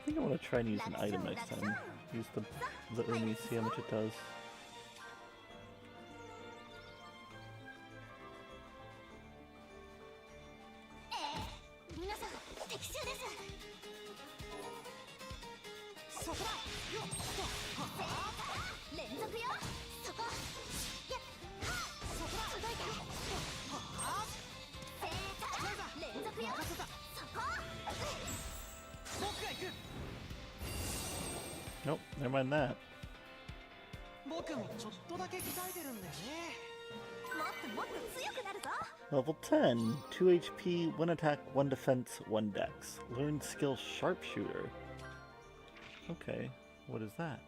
think I want to try and use an item next time. Use the uni, see how much it does. Nope, never mind that. 僕もちょっとだけ鍛えてるんだよね。 Level 10, 2 HP, 1 attack, 1 defense, 1 dex. Learn skill sharpshooter. Okay, what is that?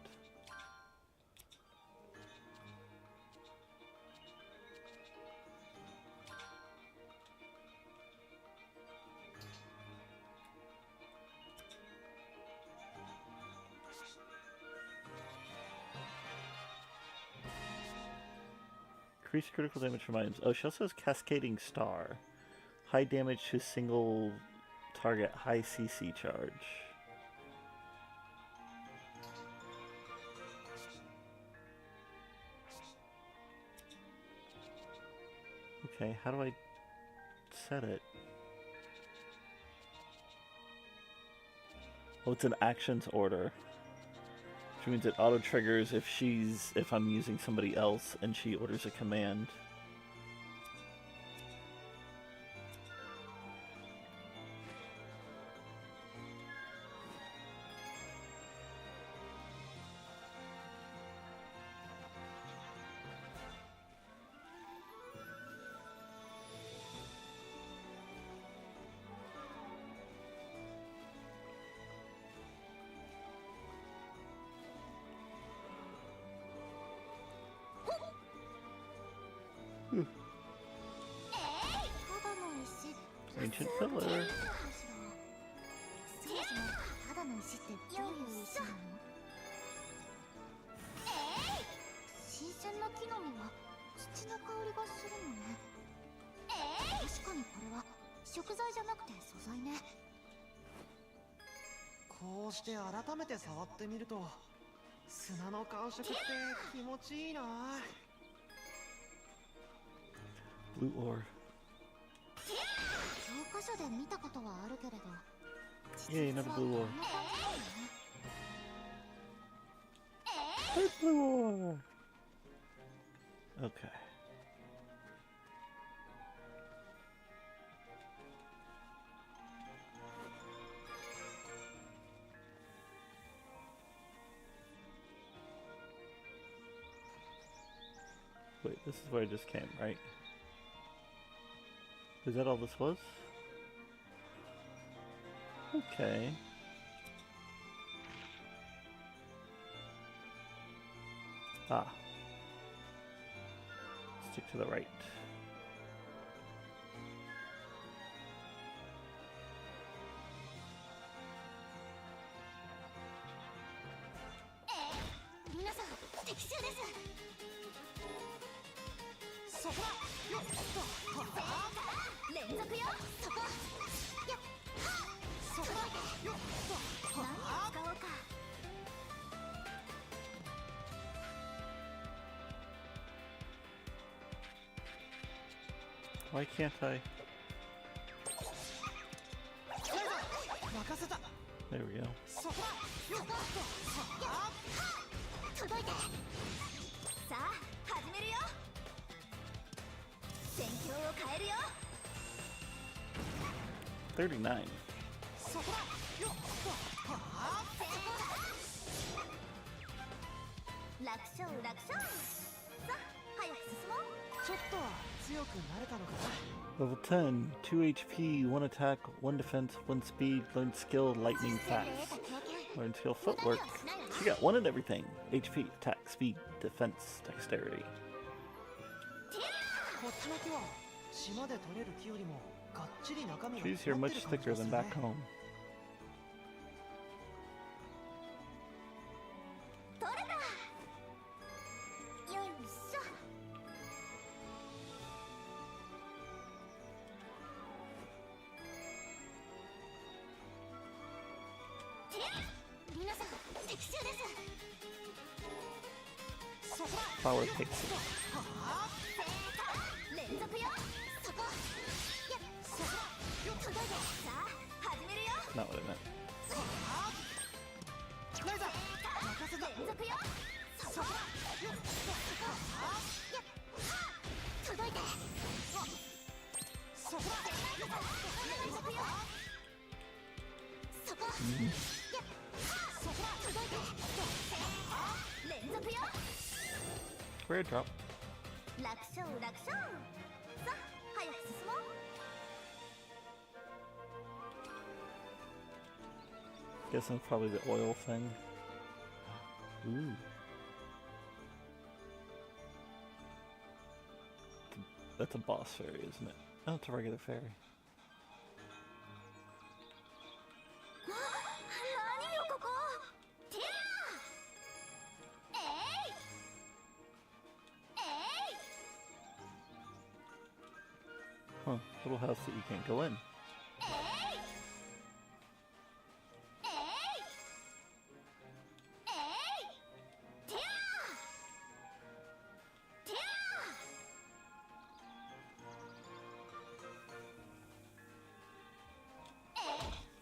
Increase critical damage from items. Oh, she also has Cascading Star. High damage to single target, high CC charge. Okay, how do I set it? Oh, it's an actions order. Which means it auto triggers if I'm using somebody else and she orders a command. Ancient pillar. ただの石ってどういう石なの？新鮮な木の実は土の香りがするのね。確かにこれは食材じゃなくて素材ね。こうして改めて触ってみると砂の感触って気持ちいいな。 Blue ore. 教科書で見たことはあるけれど。 Yay, another blue ore. There's blue ore! Okay. Wait, this is where I just came, right? Is that all this was? Okay. Ah. Stick to the right. Why can't I? There we go. $39. Level 10, 2 HP, 1 attack, 1 defense, 1 speed, learn skill, lightning fast. Learn skill, footwork. So you got 1 in everything. HP, attack, speed, defense, dexterity. Trees here much thicker than back home. 襲です。そこ Flower takes it. 連続よ。そこ。いや、そこ。届いて。さあ、始めるよ。 Not what I meant. ライザ任せた。連続よ。そこ。そこ。いや、届いて。そこ。連続よ。そこ。いや、そこ。届いて。連続よ。 Square drop. 楽勝楽勝。さあ、早く進もう。 Guessing probably the oil thing. Ooh. That's a boss fairy, isn't it? Oh, it's a regular fairy. 何よここ。ティア。えい。えい。 Huh. Little house that you can't go in. えい。えい。えい。ティア。ティア。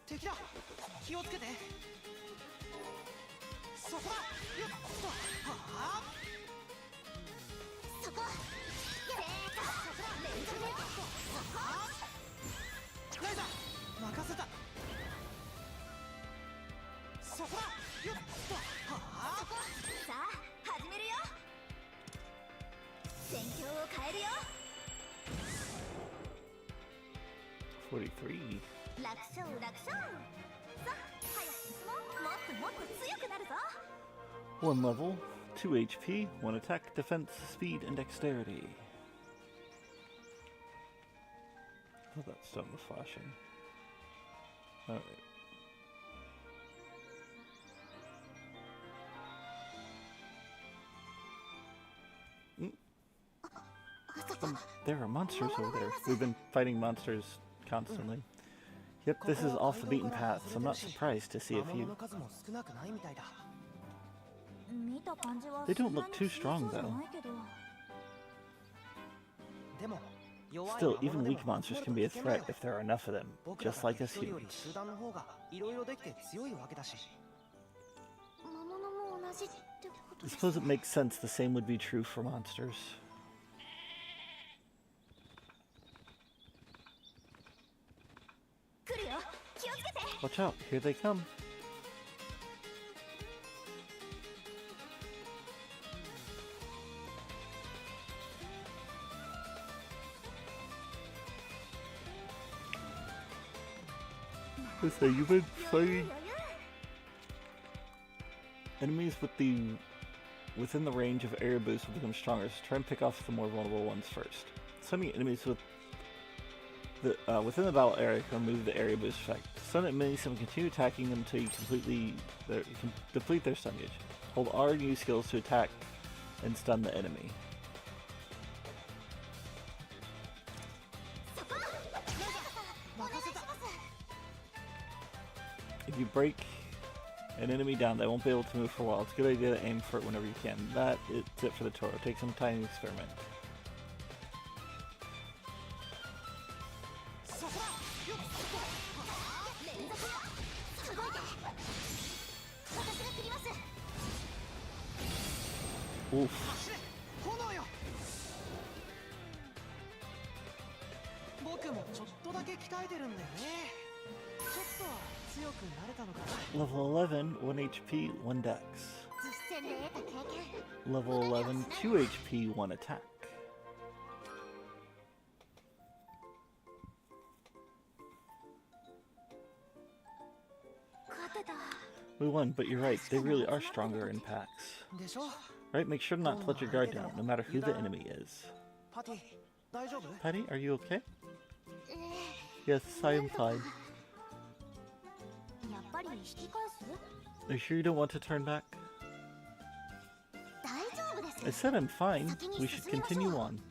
敵だ。気をつけて。そこだ。よっと。はあ。そこ。やれた。連続よ。そこ。ライザ任せた。そこだ。よっと。はあ。さあ、始めるよ。戦況を変えるよ。 43. 楽勝楽勝。さあ、早く進もう。もっともっと強くなるぞ。 1 level, 2 HP, 1 attack, defense, speed, and dexterity. Oh, that stone was flashing. Alright. There are monsters over there. We've been fighting monsters constantly. Yep, this is off the beaten path, so I'm not surprised to see a 魔物 few. の数も少なくないみたいだ。 They don't look too strong, though. でも弱い Still, 魔物 even で weak も monsters can be a threat if there are enough of them, 僕ら just だ like け us 一人より humans. 集団の方がいろいろできて強いわけだし。魔物も同じってこと I です suppose it makes sense the same would be true for monsters. 来るよ。気をつけて。 Watch out, here they come. So you've been 余裕 fighting 余裕。 enemies within the range of area boosts will become stronger, so try and pick off the more vulnerable ones first. Stunning enemies within the battle area can remove the area boost effect. Stun enemies and continue attacking them until you deplete their stun gauge. Hold R and use skills to attack and stun the enemy. そこ。お願いします。 If you break an enemy down, they won't be able to move for a while. It's a good idea to aim for it whenever you can. That is it for the Toro. Take some time to experiment. そこだ。よっと。連続よ。届いて。私が切ります。 Oof. 走れ。炎よ。僕もちょっとだけ鍛えてるんだよね。ちょっとは強くなれたのかな。 Level 11, 1 HP, 1 dex. 実戦で得た経験。 Level 11, 2 HP, 1 attack. We won, but you're right, they really are stronger in packs. でしょ。 Right, make sure not to let your guard down, no matter who the enemy is. パティ、大丈夫？ Patty, are you okay? え Yes, I am fine. やっぱり引き返す？ Are you sure you don't want to turn back? 大丈夫です。 I said I'm fine. We should continue on.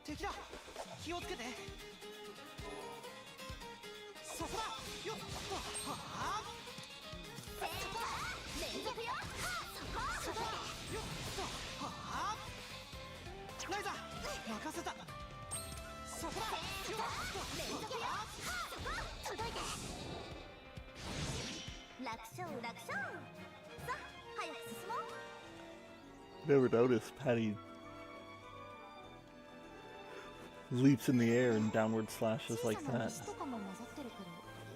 敵だ気をつけてそこだよっとはあ連続よそこよっとはあライザ任せたそこだよっと連続よそこ届いて楽勝楽勝さあ早く進もう Never noticed Patty leaps in the air and downward slashes like 小さな that. 石とかも混ざってるけ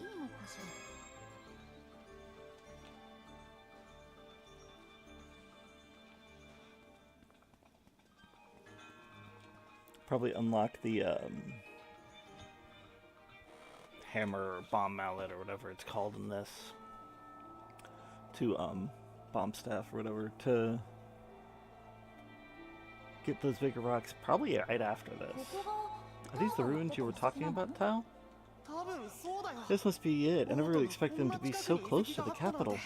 どいいのかしら Probably unlock the hammer or bomb mallet or whatever it's called in this. To bomb staff or whatever to get those bigger rocks. Probably right after this. Are these the ruins you were talking about, Tao? 多分そうだよ This must be it. I never really expected them to be so close to the capital. こ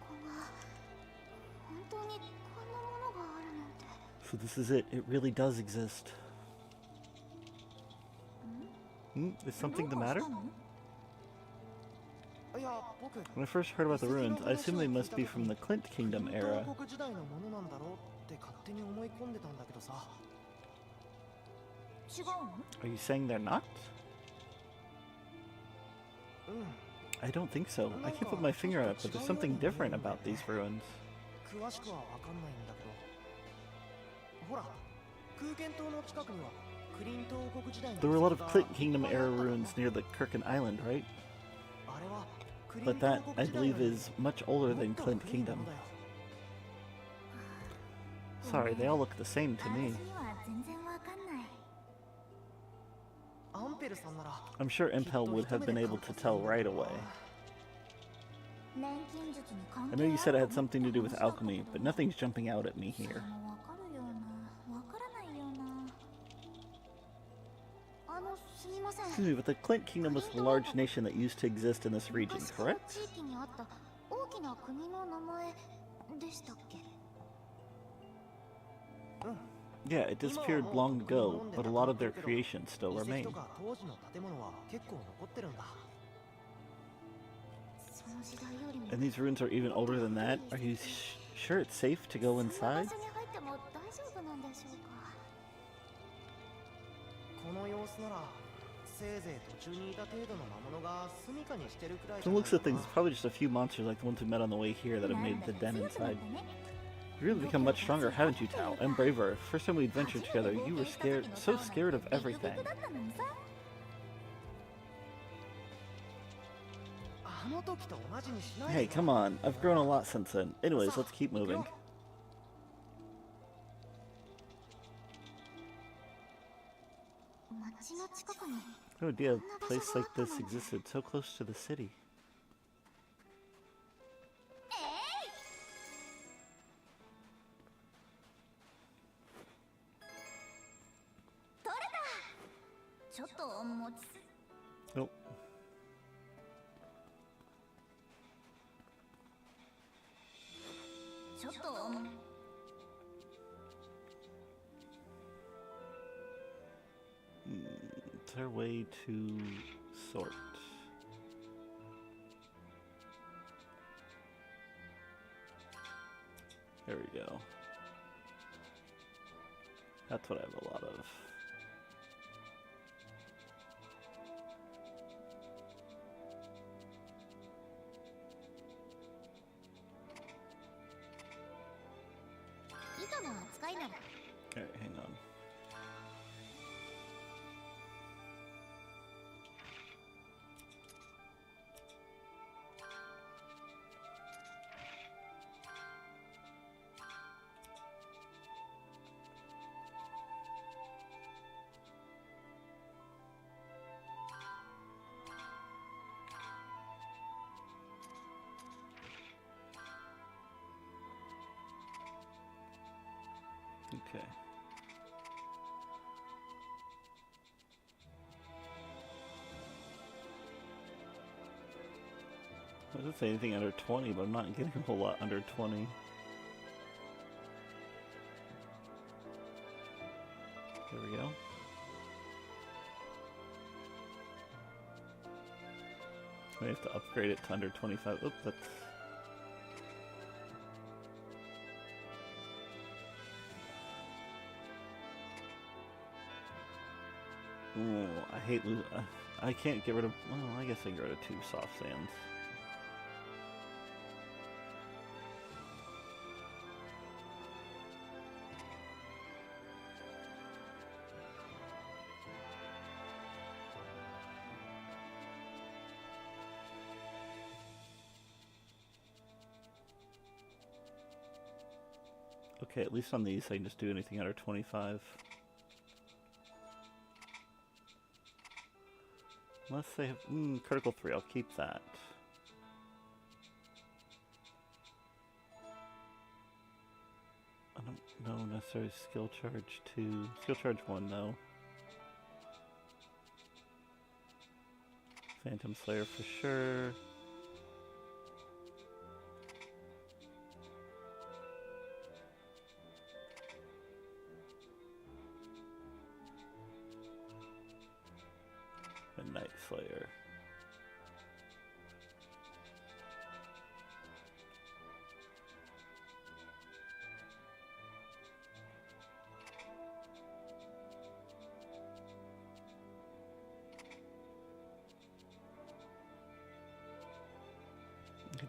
こが本当にこんなものがあるなんて So this is it. It really does exist. Is something the matter? いや僕 When I first heard about the ruins, I assumed they must be from the Clint Kingdom era. 東国時代のものなんだろうって勝手に思い込んでたんだけどさ違うの Are you saying they're not? うん I don't think so. I can't put my finger on it, but there's something different about these ruins. 詳しくは分かんないんだけどほら空間島の近くにはクリン東国時代の There were a lot of Clint Kingdom era ruins near the Kirkin Island, right? あれはクリン But that, 東 I 国時代よ believe, り is much older もっ than と Clint 古いも Kingdom. のだよ Sorry, they all look the same to 私 me. には全然わかんない アンペルさんなら I'm sure Impel would have been able to tell right away. 錬金術に関 I 係 know you said it あ had るの something to do with って話だけど alchemy, but nothing's jumping out at me それ here. もわかるようなわからないようなすみません Excuse me, but the Clint Kingdom was the large nation that used to exist in this region, 昔この correct? 地域にあった大きな国の名前でしたっけ Yeah, it disappeared long ago, but a lot of their creations still 遺跡 remain. とか当時の建物は結構残ってるんだその時代よりも And these ruins are even older than that? Are you sure it's safe to go そんな inside? 場所に入っても大丈夫なんでしょうかこの様子ならせいぜい途中にいた程度の魔物が住処にしてるくらい From the looks of things, it's probably just a few monsters like the ones we met on the way here that have made the den 強くなっ inside. たね You've really become much stronger, haven't you, Tao? And braver. First time we adventured together, you were scared, so scared of everything. だったのにさあの時と同じにしない Hey, come on. I've grown a lot since then. Anyways, let's keep moving. 街の近くに No idea a place like this existed so close to the city. 取れたちょっと持ちす Oh, ちょっと it's our way to sort. There we go. That's what I have a lot of. Alright, hang on. Okay. I was gonna say anything under 20, but I'm not getting a whole lot under 20. There we go. We have to upgrade it to under 25. Oops, that's... Oh, I hate losing... I can't get rid of... Well, I guess I can get rid of 2 soft sands. Okay, at least on these I can just do anything under 25. Unless they have... critical 3, I'll keep that. I don't know necessarily skill charge 2. Skill charge 1 though. Phantom Slayer for sure. Night Slayer.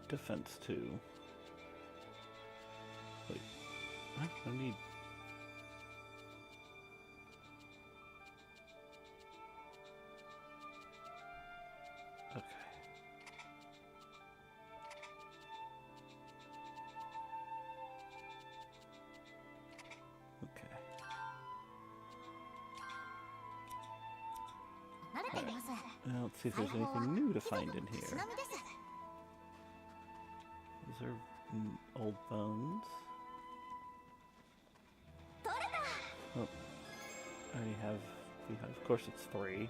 Defense 2. Wait. Huh? I need... Okay. Okay. Now let's see if there's anything new to find in here. These are old bones. Oh, I already have. Of course, it's 3.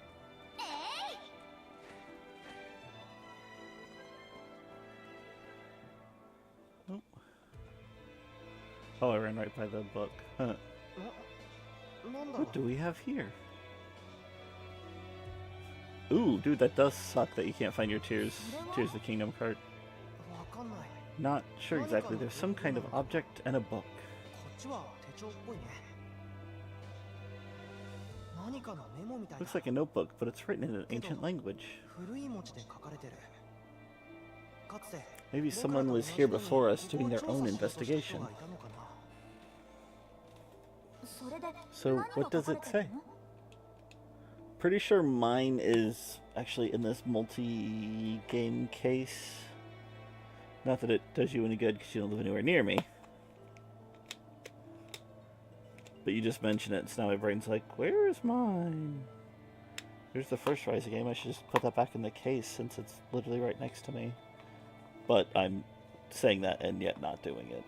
Oh, I ran right by the book. Huh. What do we have here? Ooh, dude, that does suck that you can't find your Tears of the Kingdom card. Not sure exactly. There's some kind of object and a book. Looks like a notebook, but it's written in an ancient language. Maybe someone was here before us doing their own investigation. So, what does it say? Pretty sure mine is actually in this multi-game case. Not that it does you any good because you don't live anywhere near me. But you just mention it, so now my brain's like, where is mine? Here's the first Ryza game. I should just put that back in the case since it's literally right next to me. But I'm saying that and yet not doing it.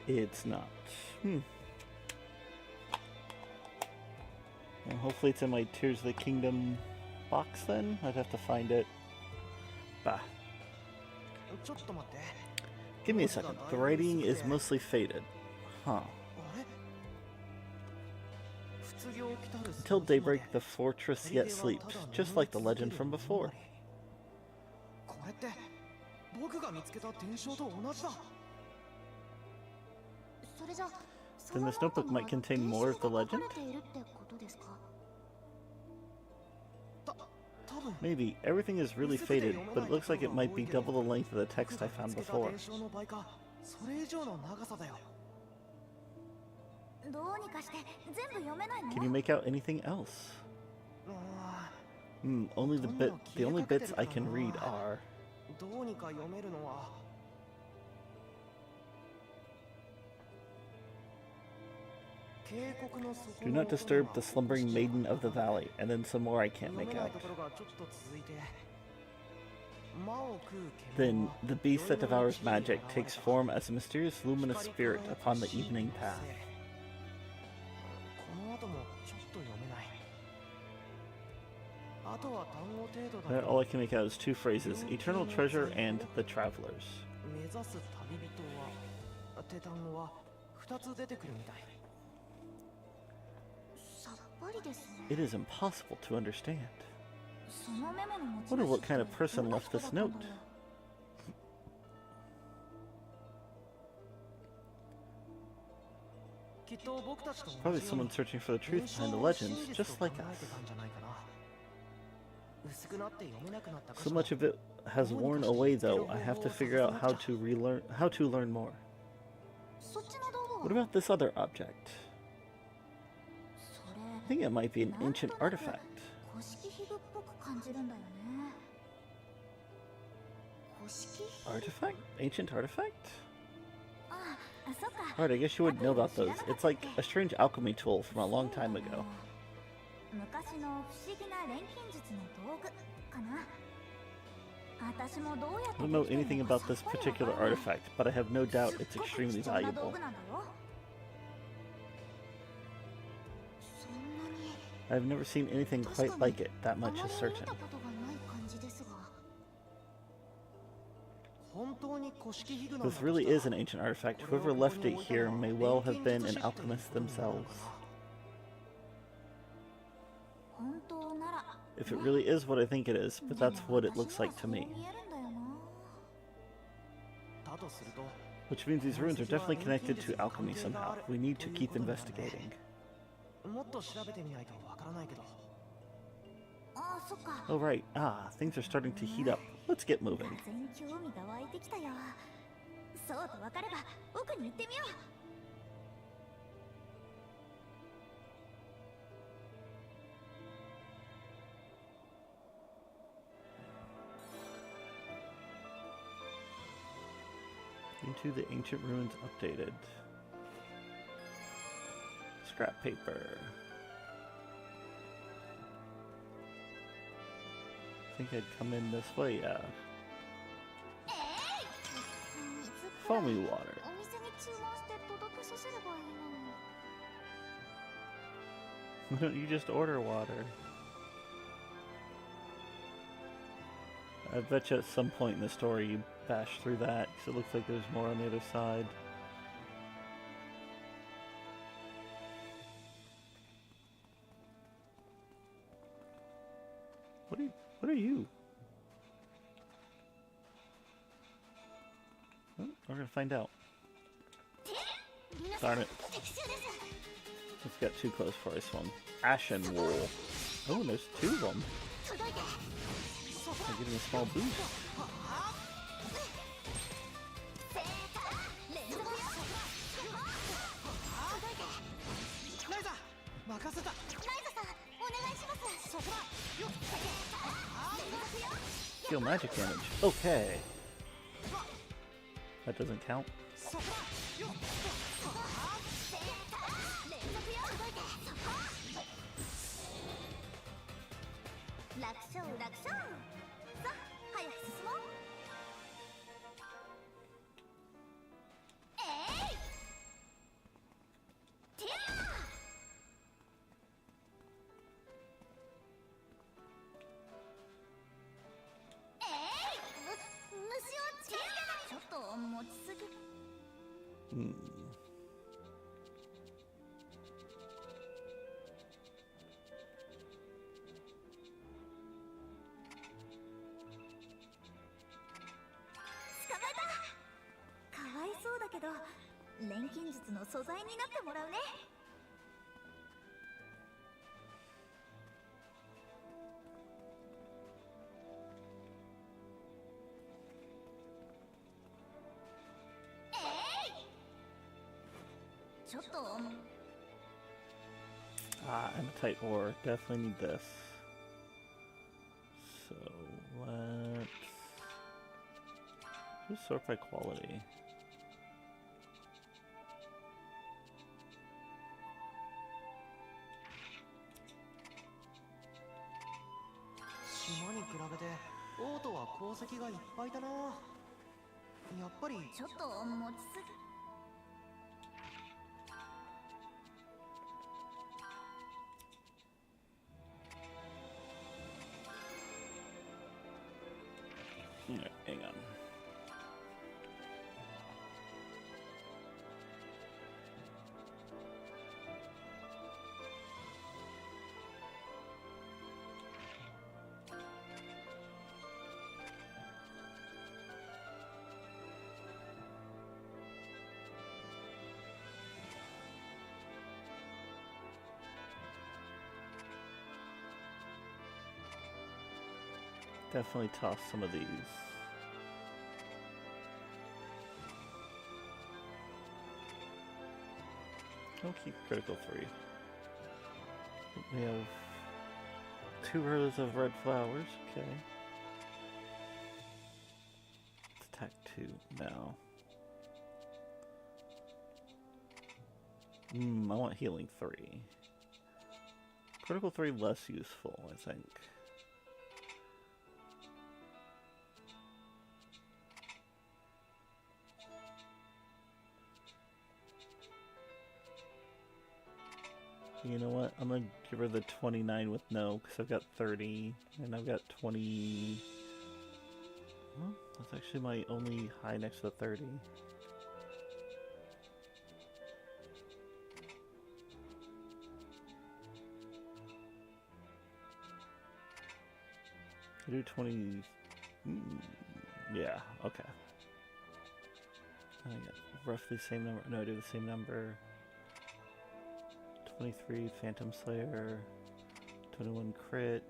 It's not. Well, hopefully it's in my Tears of the Kingdom box then. I'd have to find it. Bah. Give me a second. The writing is mostly faded. Huh. Until daybreak, the fortress yet sleeps, just like the legend from before. Then this notebook might contain more of the legend? Maybe. Everything is really faded, but it looks like it might be double the length of the text I found before. Can you make out anything else? The only bits I can read are... Do not disturb the slumbering maiden of the valley, and then some more I can't make out. Then, the beast that devours magic takes form as a mysterious luminous spirit upon the evening path. あとは単語程度だけ All ど I can make out is two phrases: eternal treasure and the travelers. 目指す旅人はって単語は2つ出てくるみたい。さっぱりですね。 It is impossible to understand. そのメモの持ち Wonder 主 what kind of って person どんな left 人 this だったん note. だろう。きっと僕たちと同 Probably じように someone searching for the truth 現 behind 象 the を legends, 真実 just と like 考 us. えてたんじゃないかな。薄くなって読めなくなった箇 So 所も much of it has worn away, though. I have to figure out how to learn more. そっちの道具 What は about this other object? そ I think れ it might be an なんと ancient なく artifact. 古式皮具っぽく感じるんだよね。古式皮具 Artifact? Ancient artifact? ああ、そっか。 Alright, I guess you would know about those. It's like a strange alchemy tool from a long time ago. 昔の不思議な錬金術の道具かな。私もどうやっ I て don't で know きてる anything のか about さっ this ぱりわから particular ない。 artifact, but I have no doubt すっ it's ごく extremely 貴重な道 valuable. 具なんだよ。そんなに I've never seen anything 確 quite か like に it, that あま much り is 見 certain. たことがない感じですが。本当に古式皮具なんだ This と really したら is an ancient artifact. Whoever left it here may well have been an alchemist themselves. 本当なら If it really is what I think it is, but that's what it looks like to me. でも私にはそう見えるんだよな。だとすると Which means these ruins are definitely connected to alchemy somehow. We need to keep investigating. もっと調べてみないとわからないけど。ああ、そっか。 Oh right, things are starting to heat up. Let's get moving. 完全に興味が湧いてきたよ。そうと分かれば奥に行ってみよう。Into the ancient ruins updated. Scrap paper. I think I'd come in this way, yeah. 水くらい Foamy water. お店に注文して届けさせればいいのに。 Why don't you just order water? I bet you at some point in the story you bash through that, because it looks like there's more on the other side. What are you? Oh, we're gonna find out. Darn it. It's got too close for this one. Ashen wool. Oh, and there's two of them. They're getting a small boost. ライザ任せた。ライザさん、お願いします。そこだ。 Deal magic damage. Okay. That doesn't count. 楽勝楽勝。さあ、早く進もう。えい。てや虫をつけちょっと持ちすぎ。 Hmm. 捕まえた。かわいそうだけど錬金術の素材になってもらうね。ちょっと Ametite ore. Definitely need this. So let's sort by quality. 島に比べてオートは鉱石がいっぱいだな。やっぱりちょっと持ちすぎ。Definitely toss some of these. I'll keep critical 3. We have 2 rows of red flowers, okay. Let's attack 2 now. I want healing 3. Critical 3 less useful, I think. You know what? I'm gonna give her the 29 with no, because I've got 30, and I've got 20... Well, that's actually my only high next to the 30. I do 20... yeah, okay. I got roughly the same number. No, I do the same number. 23 Phantom Slayer, 21 crit.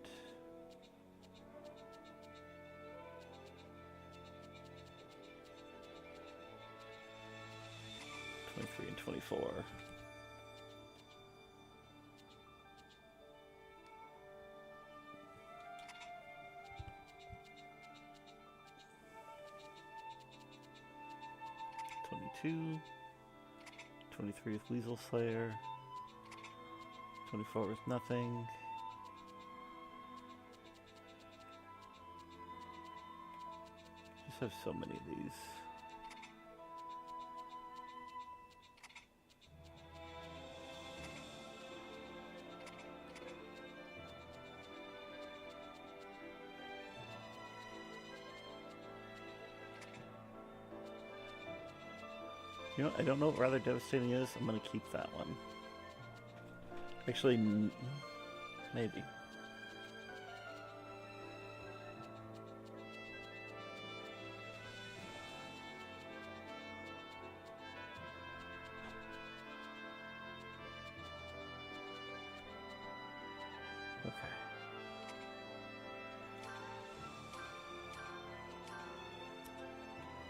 And 24. $22. 23 with Weasel Slayer. 24 with nothing. Just have so many of these. You know, I don't know what Rather Devastating is. I'm gonna keep that one. Actually, maybe. Okay.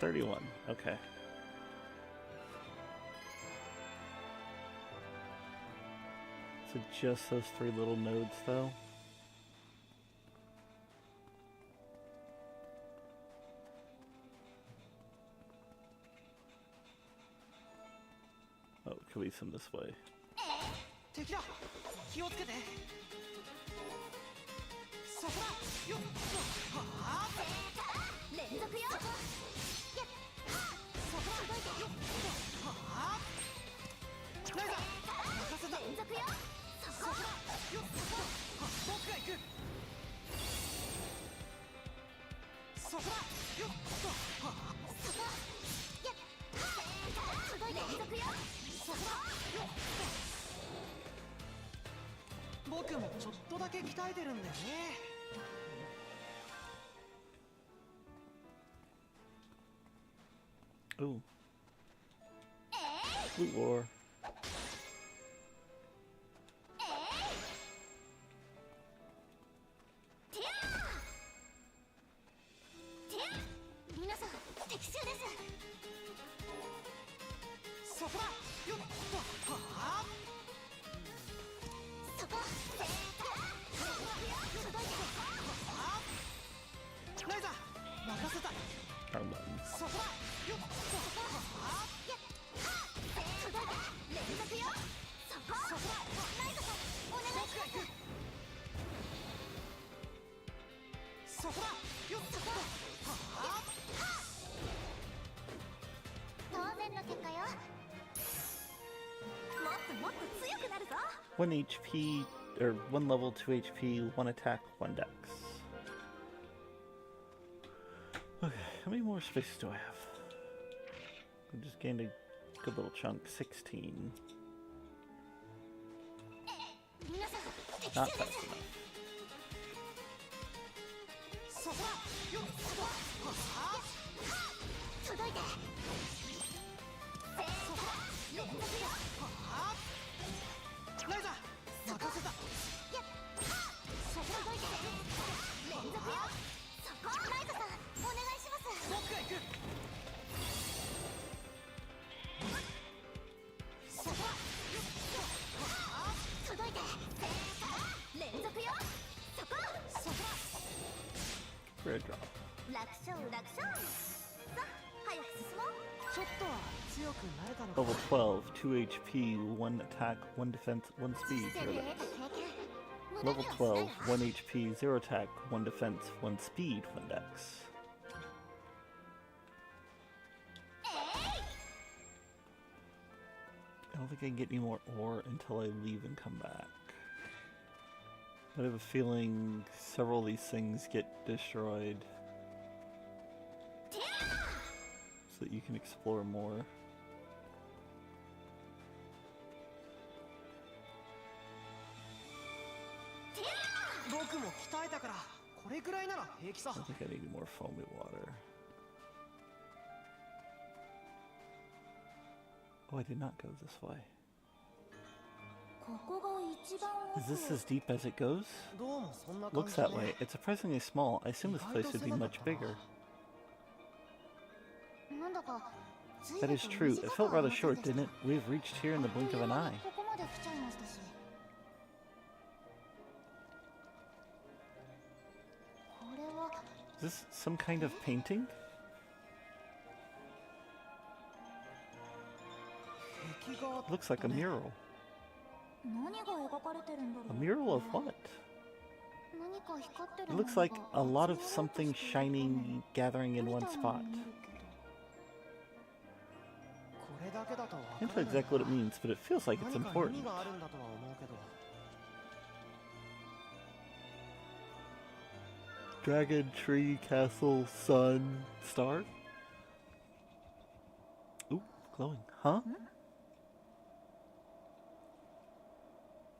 $31. Okay. So just those 3 little nodes, though. Oh, could be some this way. 敵だ気をつけてそこだよっはあ連続よそこだよっはあライザ任せた連続よそこだよっ僕が行くそこだよっはあそこ連続よそこだよっ僕もちょっとだけ鍛えてるんだよね Ooh. Blue War. 皆さん敵襲ですそこだよっはあそこライザ任せた Wrong button. そこだよっはあ連続よそこライトさんお願いしますそこだよっはあ当然の結果よもっともっと強くなるぞ 1 HP, or 1 level, 2 HP, 1 attack, 1 dex. Okay, how many more spaces do I have? I just gained a good little chunk, 16. 皆さん敵 Not 襲 fast です enough. そこだよっはあ届いて連続よライザ任せたそこ届いて連続よそライザさんお願いします。僕が行く。届いて連続よ。そこそこ Red drop. 楽勝楽勝。さあ早く進もう。ちょっとは強くなれたのか。 Level 12, 2 HP, 1 attack, 1 defense, 1 speed. 手 Zero で dex. 得た経験 Level 12, 1 HP, 0 attack, 1 defense, 1 speed, 1 dex. I don't think I can get any more ore until I leave and come back. But I have a feeling several of these things get destroyed so that you can explore more. 僕も鍛えたからこれくらいなら平気さ。 I think I need more foamy water. Oh, I did not go this way. ここが一番 Is this as deep as it goes? どうもそんな感 Looks じだ that way. ね。 It's surprisingly small. I assume this place would be much bigger. なんだか That is true. It felt rather short, didn't it? We've reached here in the blink of an eye. ここまで来ちゃいましたし。これは Is this some kind of painting? 壁画 It looks like a mural. 何が描かれてるんだろ A う。 mural of what? 何か光ってる It もの looks が like a lot of 集まろうと something している shining gathering in み one たいに spot. 見えるけど。これだけだとわ I から can't ない tell exactly what it means, but it feels like it's 何か意 important. 味があるんだとは思うけど。 Dragon, tree, castle, sun, star? Ooh, glowing. Huh?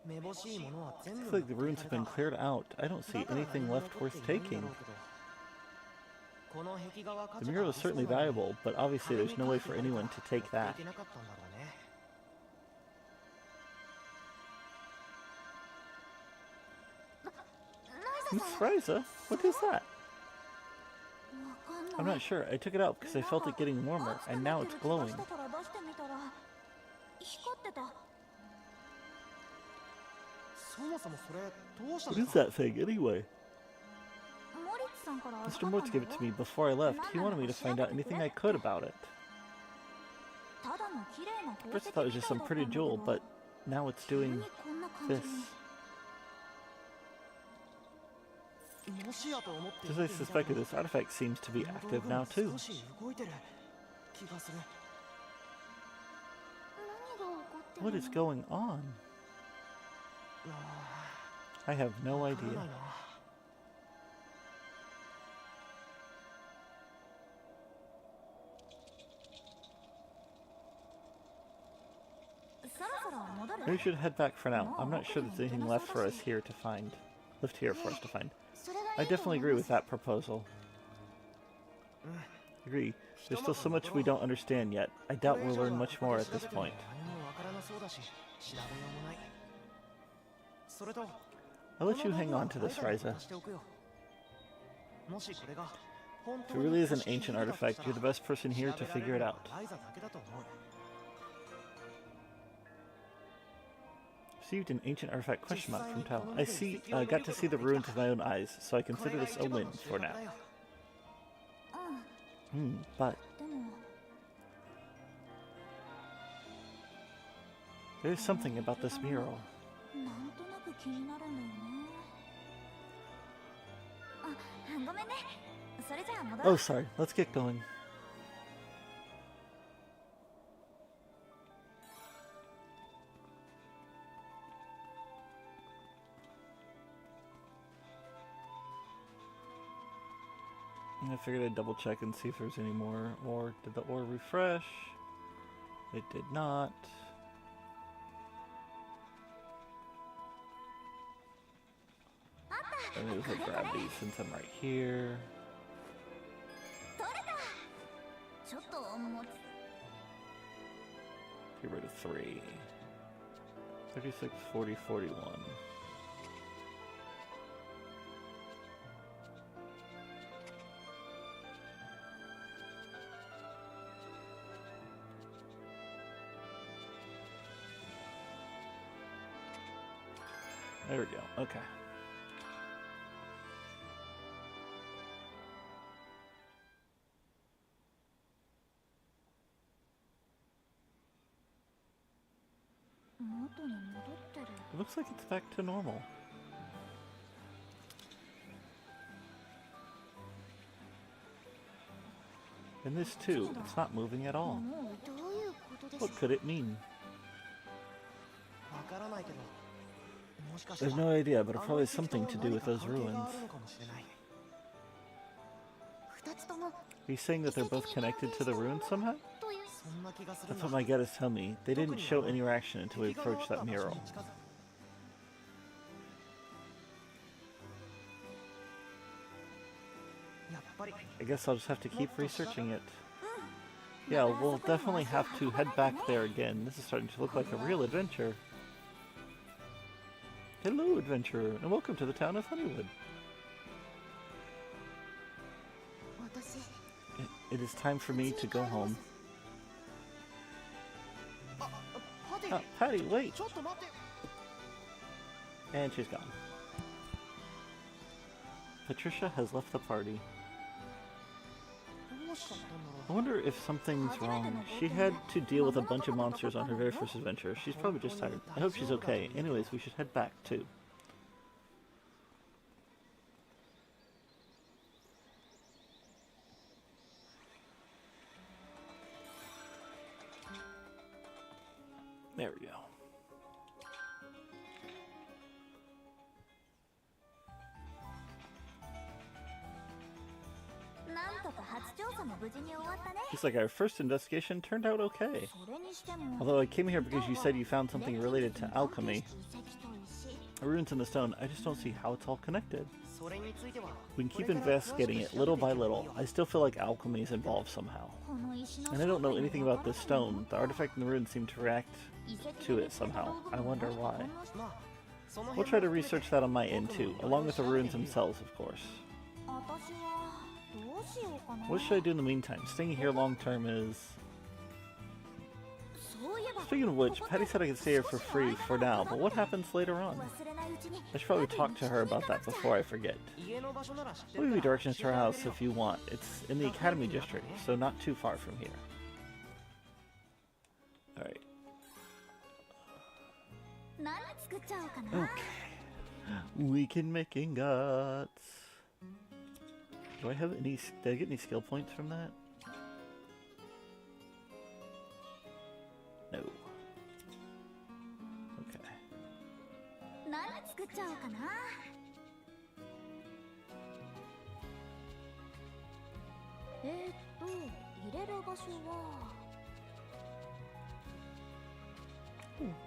めぼしいものは全部 Looks like the runes have been cleared out. I don't see だから anything 何も left 残 worth っていないんだ taking. ろうけどこの壁画が価 The 値が mural あ is りそう certainly なのに valuable, but obviously there's no way for anyone to take 持って that. いけなかったんだろうね。 Miss Ryza? What is that? わかんない。 I'm not sure. I took it out because I felt it getting warmer, and now it's glowing. 熱くなってる気がしたから出してみたら光ってた。そもそもそれどうした What の is that thing, anyway? モリッツさんから預 Mr. かった Mortz んだ gave よ it to me before I left. He wanted me to find out anything I could about it. ただの綺麗な宝 First 石 I thought it was just some pretty jewel, but now it's 急 doing にこんな感じ this. にもしやと思って Just as I suspected, this artifact seems to be この active 道具も now too. 少し動いてる気がする。何が起こってる What is going on? あ I have ー no わから idea. ないな。 そろそろ戻る Maybe we should head back for now. I'm not sure there's anything left for us here to find. Left here for us to find. それが I いいと definitely 思い agree ま with す that proposal. Agree. There's still so much we don't understand yet. I doubt we'll learn much more at this point. 何もわからなそうだし調べようもない。それと I'll let you hang on to this, Ryza. もしこれが本 If 当 it に really is an 公式 ancient だとしたら artifact, you're the best person here to 調べ figure られ it るの out. はライザだけだと思う。 Received an ancient artifact question mark from Tal. I see, got to see the ruins with my own eyes, so I こ consider れが this 一 a 番 win の収 for 穫 now. だよ。うん But でも there's something about this mural. なんとなく気になるんだよね。あ、ごめんね。それじゃあ戻ろ Oh, う。 sorry. Let's get going. I figured I'd double check and see if there's any more ore. Did the ore refresh? It did not. Let me just grab these since I'm right here. 取れた。ちょっと持つ。 Get rid of 3. 36, 40, 41. There we go. Okay. It looks like it's back to normal. And this too, it's not moving at all. What could it mean? I have no idea, but it probably has something to do with those ruins. He's saying that they're both connected to the ruins somehow? That's what my gut is telling me. They didn't show any reaction until we approached that mural. I guess I'll just have to keep researching it. Yeah, we'll definitely have to head back there again. This is starting to look like a real adventure. Hello, adventurer, and welcome to the town of Honeywood. It is time for me to go home. Patty, wait! And she's gone. Patricia has left the party. I wonder if something's wrong. She had to deal with a bunch of monsters on her very first adventure. She's probably just tired. I hope she's okay. Anyways, we should head back, too. There we go. Looks like our first investigation turned out okay. Although I came here because you said you found something related to alchemy. Runes in the stone, I just don't see how it's all connected. We can keep investigating it little by little. I still feel like alchemy is involved somehow. And I don't know anything about this stone. The artifact in the runes seemed to react to it somehow. I wonder why. We'll try to research that on my end too, along with the runes themselves, of course. What should I do in the meantime? Staying here long term is... Speaking of which, Patty said I could stay here for free for now, but what happens later on? I should probably talk to her about that before I forget. I'll give you directions to her house if you want. It's in the Academy District, so not too far from here. Alright. Okay. We can make ingots. Do I have any... Did I get any skill points from that? No. Okay.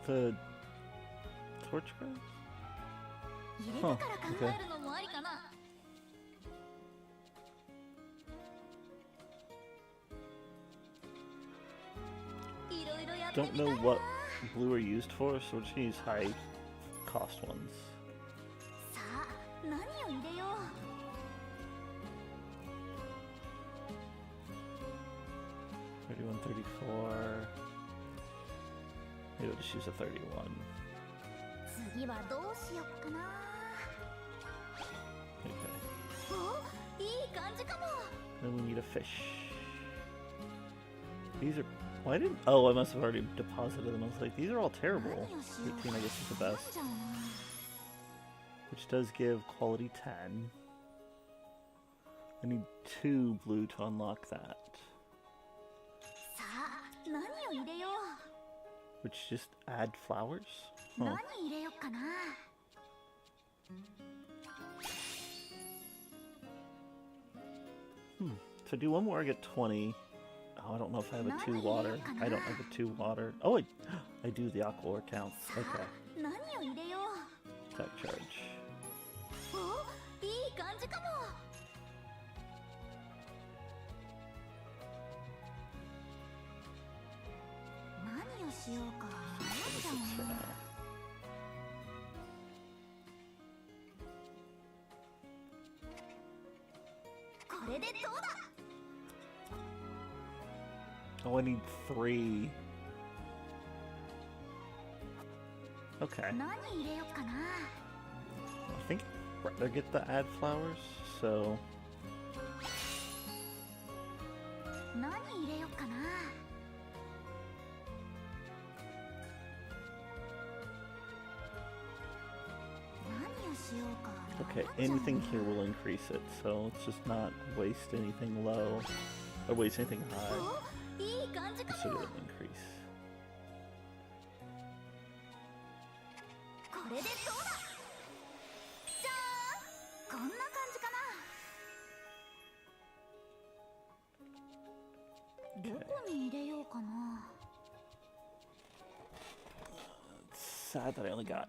The torch guys? Huh, okay. Don't know what blue are used for, so we're just gonna use high cost ones. 31, 34. Maybe we'll just use a 31. Okay. Then we need a fish. These are... Why didn't... Oh, I must have already deposited them. I was like, these are all terrible. 18, I guess, is the best. Which does give quality 10. I need 2 blue to unlock that. Which just add flowers? Huh. So do one more, I get 20. Oh, I don't know if I have a 2 water. I don't have a 2 water. Oh, I do. The aqua ore counts. Okay. Attack charge. For now. Oh, I need 3. think I'd rather get the ad flowers, so 何入れよっかな。何をしようか。 okay, anything here will increase it, so let's just not waste anything low, or waste anything high, お、いい感じか so も。 it'll increase. これでどうだ。じゃーん、こんな感じかな。 Okay. どこに入れようかな。 It's sad that I only got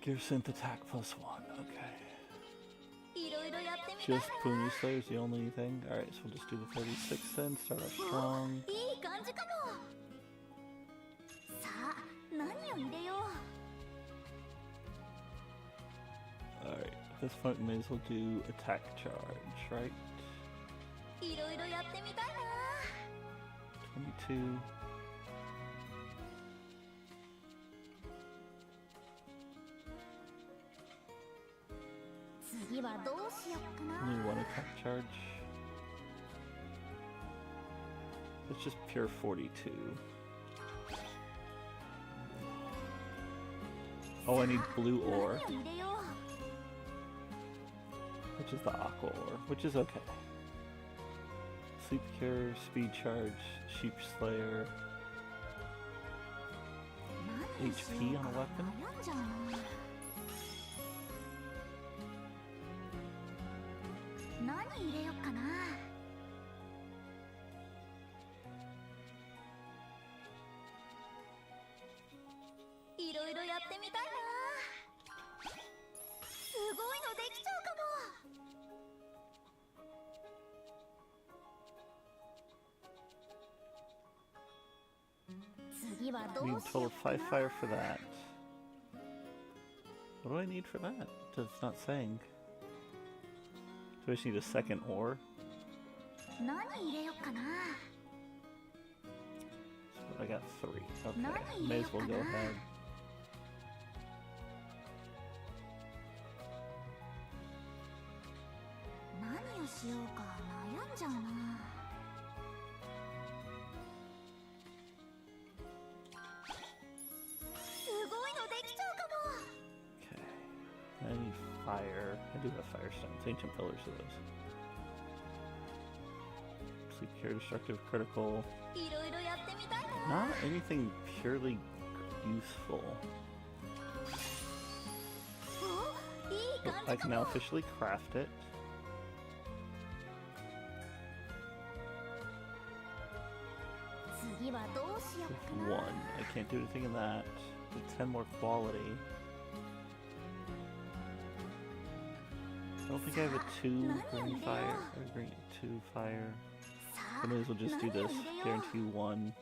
Gear Synth attack +1, okay. いろいろやってみたい Just Pony Slayer is the only thing. Alright, so we'll just do the 36 then, start off な。 strong. いい感じかも。さあ、何を入れよう。 Alright, at this point we may as well do attack charge, right? いろいろやってみたいな。 22. 次はどうしよっかな。 Only one attack charge. It's just pure 42. Oh, I need blue ore, 何を入れよ which is the aqua ore, which is okay. Sleep cure, speed charge, sheep slayer, う。何をしよう HP か on a weapon? 悩んじゃうな。何入れよっかな。いろいろやってみたいな。すごいのできちゃうかも。次はど I う need しよ total うか 5 な。 fire for that. What do I need for that? It's not saying. Do I just need a second ore? 何入れよっかな。 So I got 3. Okay, Nani may as well go ka na? ahead. 何をしようか悩んじゃうな。すごいのできちゃうかも。 Okay. I need fire. I do have fire stones. Ancient pillars of those. Sleep cure, destructive, critical. いろいろやってみたいな。 Not anything purely useful. お、いい But 感 I じ can か now も。 officially craft it. 次はどうしよ With うか 1. な。 I can't do anything in that. With 10 more quality. I don't think I have a 2 green fire. Or green 2 fire. さ I あ、 may as well just do 何を this. 入れよう。 Guarantee 1.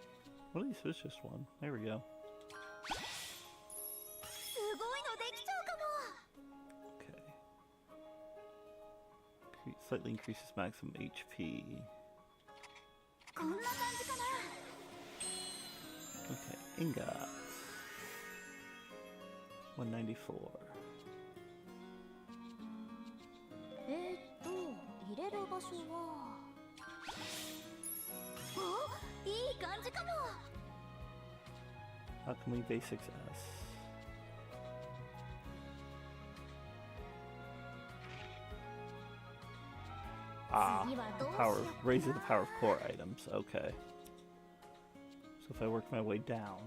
Well, at least it's just 1. There we go. すごいのできちゃうかも。 Okay. Slightly increases maximum HP. こんな感じかな。 Okay, ingots. 194. 入れる場所は。お、いい感じかも。 Alchemy Basics S. Ah, 次は the どうし power よ of, うか raises the な。 power of core items. Okay. So if I work my way down.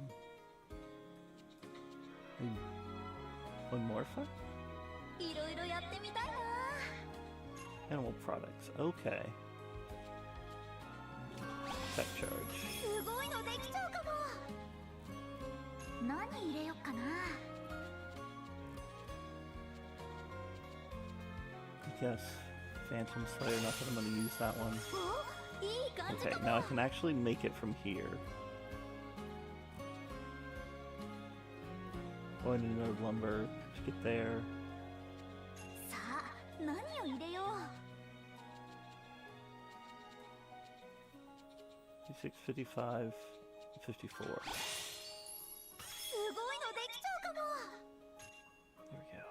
One more fire? いろいろやってみたいな。 Animal products. Okay. Tech charge. すごいのできちゃうかも。何入れよっかな。 I guess Phantom Slayer. Not that I'm going to use that one. お、いい感じ Okay, か now I も。 can actually make it from here. Going to another lumber to get there. さあ、何を入れよう。 56, 55, 54. すごいのできちゃうかも。 There we go.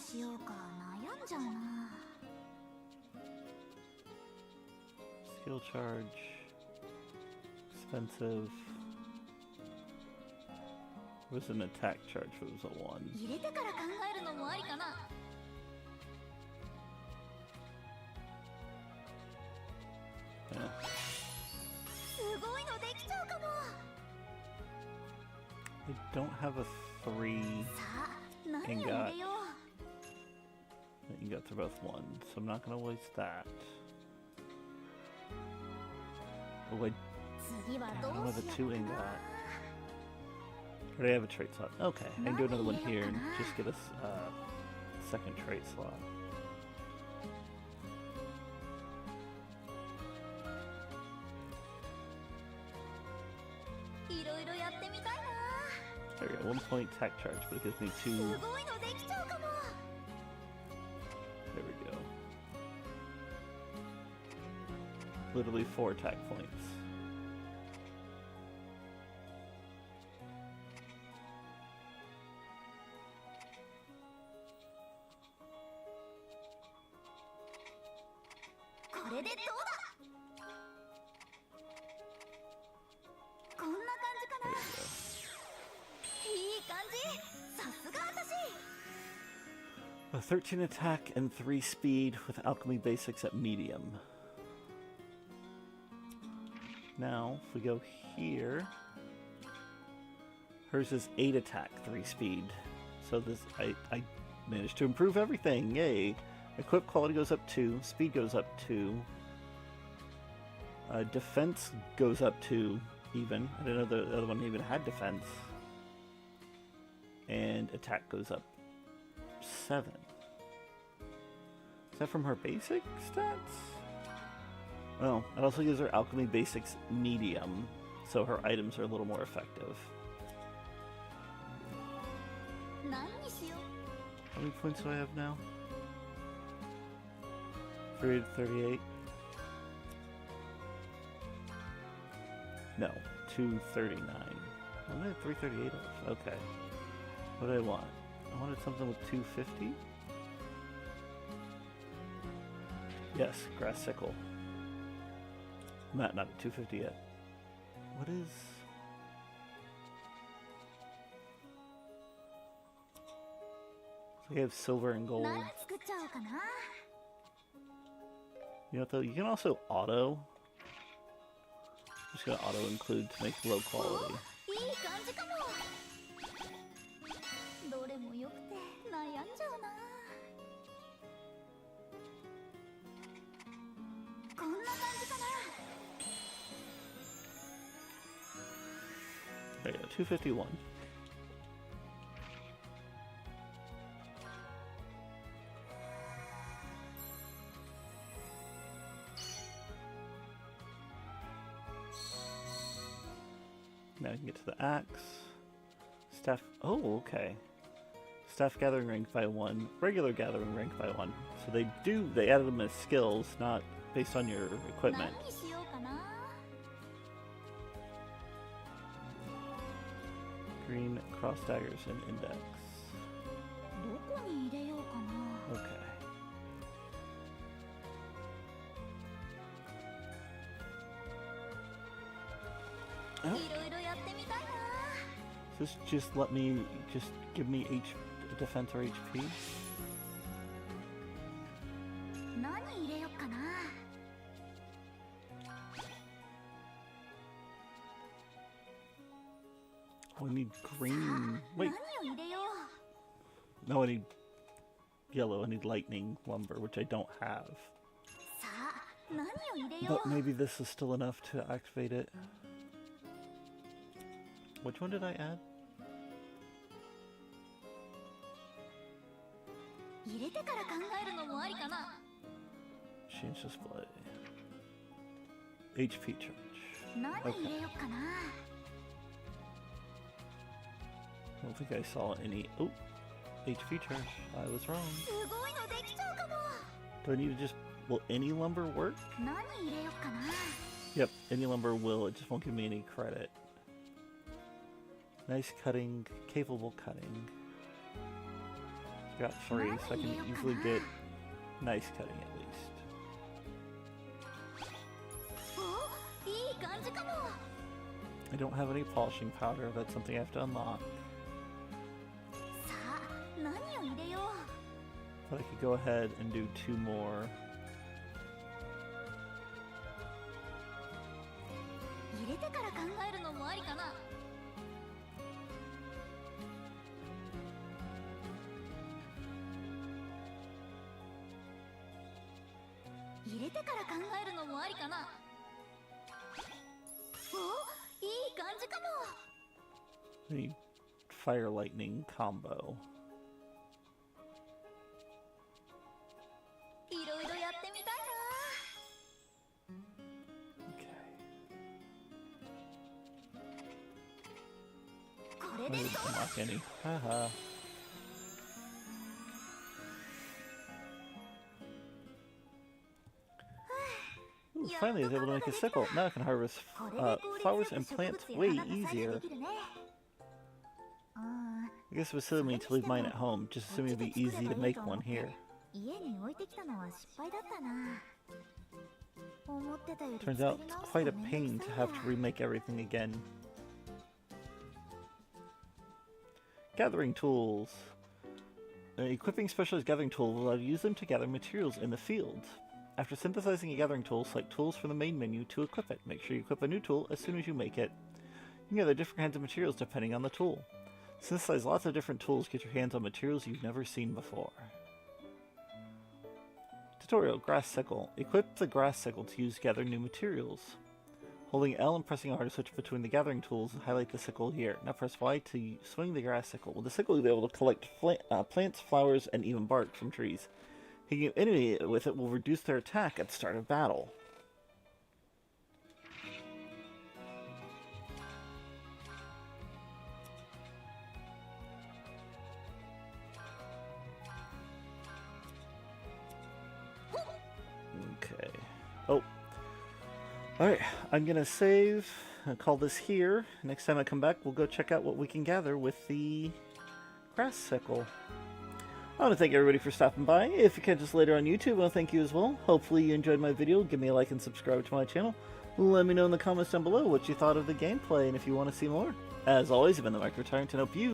しようか悩んじゃうな。 Skill charge. Expensive. It was an attack charge, it was a 1. 入れてから考えるのもありかな。 Yeah. すごいのできちゃうかも。 I don't have a 3さあ何を入 ingot. れよう。 Ingots are both 1, so I'm not gonna waste that. Oh, I 次はど don't う have し a 2ようか ingot. な。 Or I have a trait slot. Okay, I can do another one here and just get a second trait slot. いろいろやってみたいな。 There we go, 1 point attack charge, but it gives me 2. すごいのできちゃうかも。 There we go. Literally 4 attack points. これでどうだ。こんな感じか There な。 we go. いい感じ。さすが私。 A 13 attack and 3 speed with alchemy basics at medium. Now, if we go here, hers is 8 attack, 3 speed. So this, I managed to improve everything. Yay! Equip quality goes up 2, speed goes up 2, defense goes up 2 even. I didn't know the other one even had defense. And attack goes up 7. Is that from her basic stats? Oh, it also gives her alchemy basics medium, so her items are a little more effective. 何にしよう。 How many points do I have now? 338? No, 239. I only had 338 of. Okay. What did I want? I wanted something with 250? Yes, grass sickle. Not at 250 yet. What is... So we have silver and gold. 何作っちゃおうかな。 You know what though? You can also auto. Just gonna auto include to make low quality. いい感じかも。どれも良くて悩んじゃうな。こんな感じかな。 There you go, 251. Now I can get to the axe. Staff. Oh, okay. Staff gathering rank by 1. Regular gathering rank by 1. So they added them as skills, not based on your 何 equipment. にしようかな。 Green cross daggers and index. どこに入れようかな。 Okay. Oh. いろいろやってみたいな。 Does this just let me, just give me defense or HP? 何入れようかな。 Oh, I need green. Wait, 何を入れよう。 no, I need yellow. I need lightning lumber, which I don't have. さあ何を入れよ But う。 maybe this is still enough to activate it. Which one did I add? 入れてから考えるのもありかな。 Change display. HP charge. 何入れようかな。 I don't think I saw any. Oh, HP charge. I was wrong. すごいのできちゃうかも。 Do I need to just... Will any lumber work? 何入れようかな。 Yep, any lumber will. It just won't give me any credit. Nice cutting. Capable cutting. Got 3, so I can easily get nice cutting at least. お、いい感じかも。 I don't have any polishing powder. That's something I have to unlock. さあ、何を入れよう。 But I could go ahead and do 2 more. 入れてから考えるのもありかな。入れてから考えるのもありかな。お、いい感じかも。 The fire lightning combo. いろいろやってみたい Okay. な。これ I で didn't どう unlock any. Haha. Ooh, finally I was able to make a sickle. Now I can harvest これで効率 flowers よく and 植 plants 物や way 花が採取 easier. できるね。I guess it was silly of me to leave mine at home, just assuming it'd be easy to make one here. 家に置いてきたのは失敗だったな。思ってたより Turns 作 out り it's 直す quite a のめ pain ん to どくさい have や。 to remake everything again. Gathering tools. Equipping specialized gathering tools will allow you to use them to gather materials in the field. After synthesizing a gathering tool, select tools from the main menu to equip it. Make sure you equip a new tool as soon as you make it. You can gather different kinds of materials depending on the tool. Synthesize lots of different tools, get your hands on materials you've never seen before. Tutorial, grass sickle. Equip the grass sickle to use to gather new materials. Holding L and pressing R to switch between the gathering tools, highlight the sickle here. Now press Y to swing the grass sickle. With the sickle, you'll be able to collect plants, flowers, and even bark from trees. Hitting an enemy with it will reduce their attack at the start of battle. Okay. Oh. Alright, I'm gonna save and call this here. Next time I come back, we'll go check out what we can gather with the grass sickle. I want to thank everybody for stopping by. If you catch us later on YouTube, I want to thank you as well. Hopefully you enjoyed my video. Give me a like and subscribe to my channel. Let me know in the comments down below what you thought of the gameplay and if you want to see more. As always, I've been the Micro Tyrant, and hope you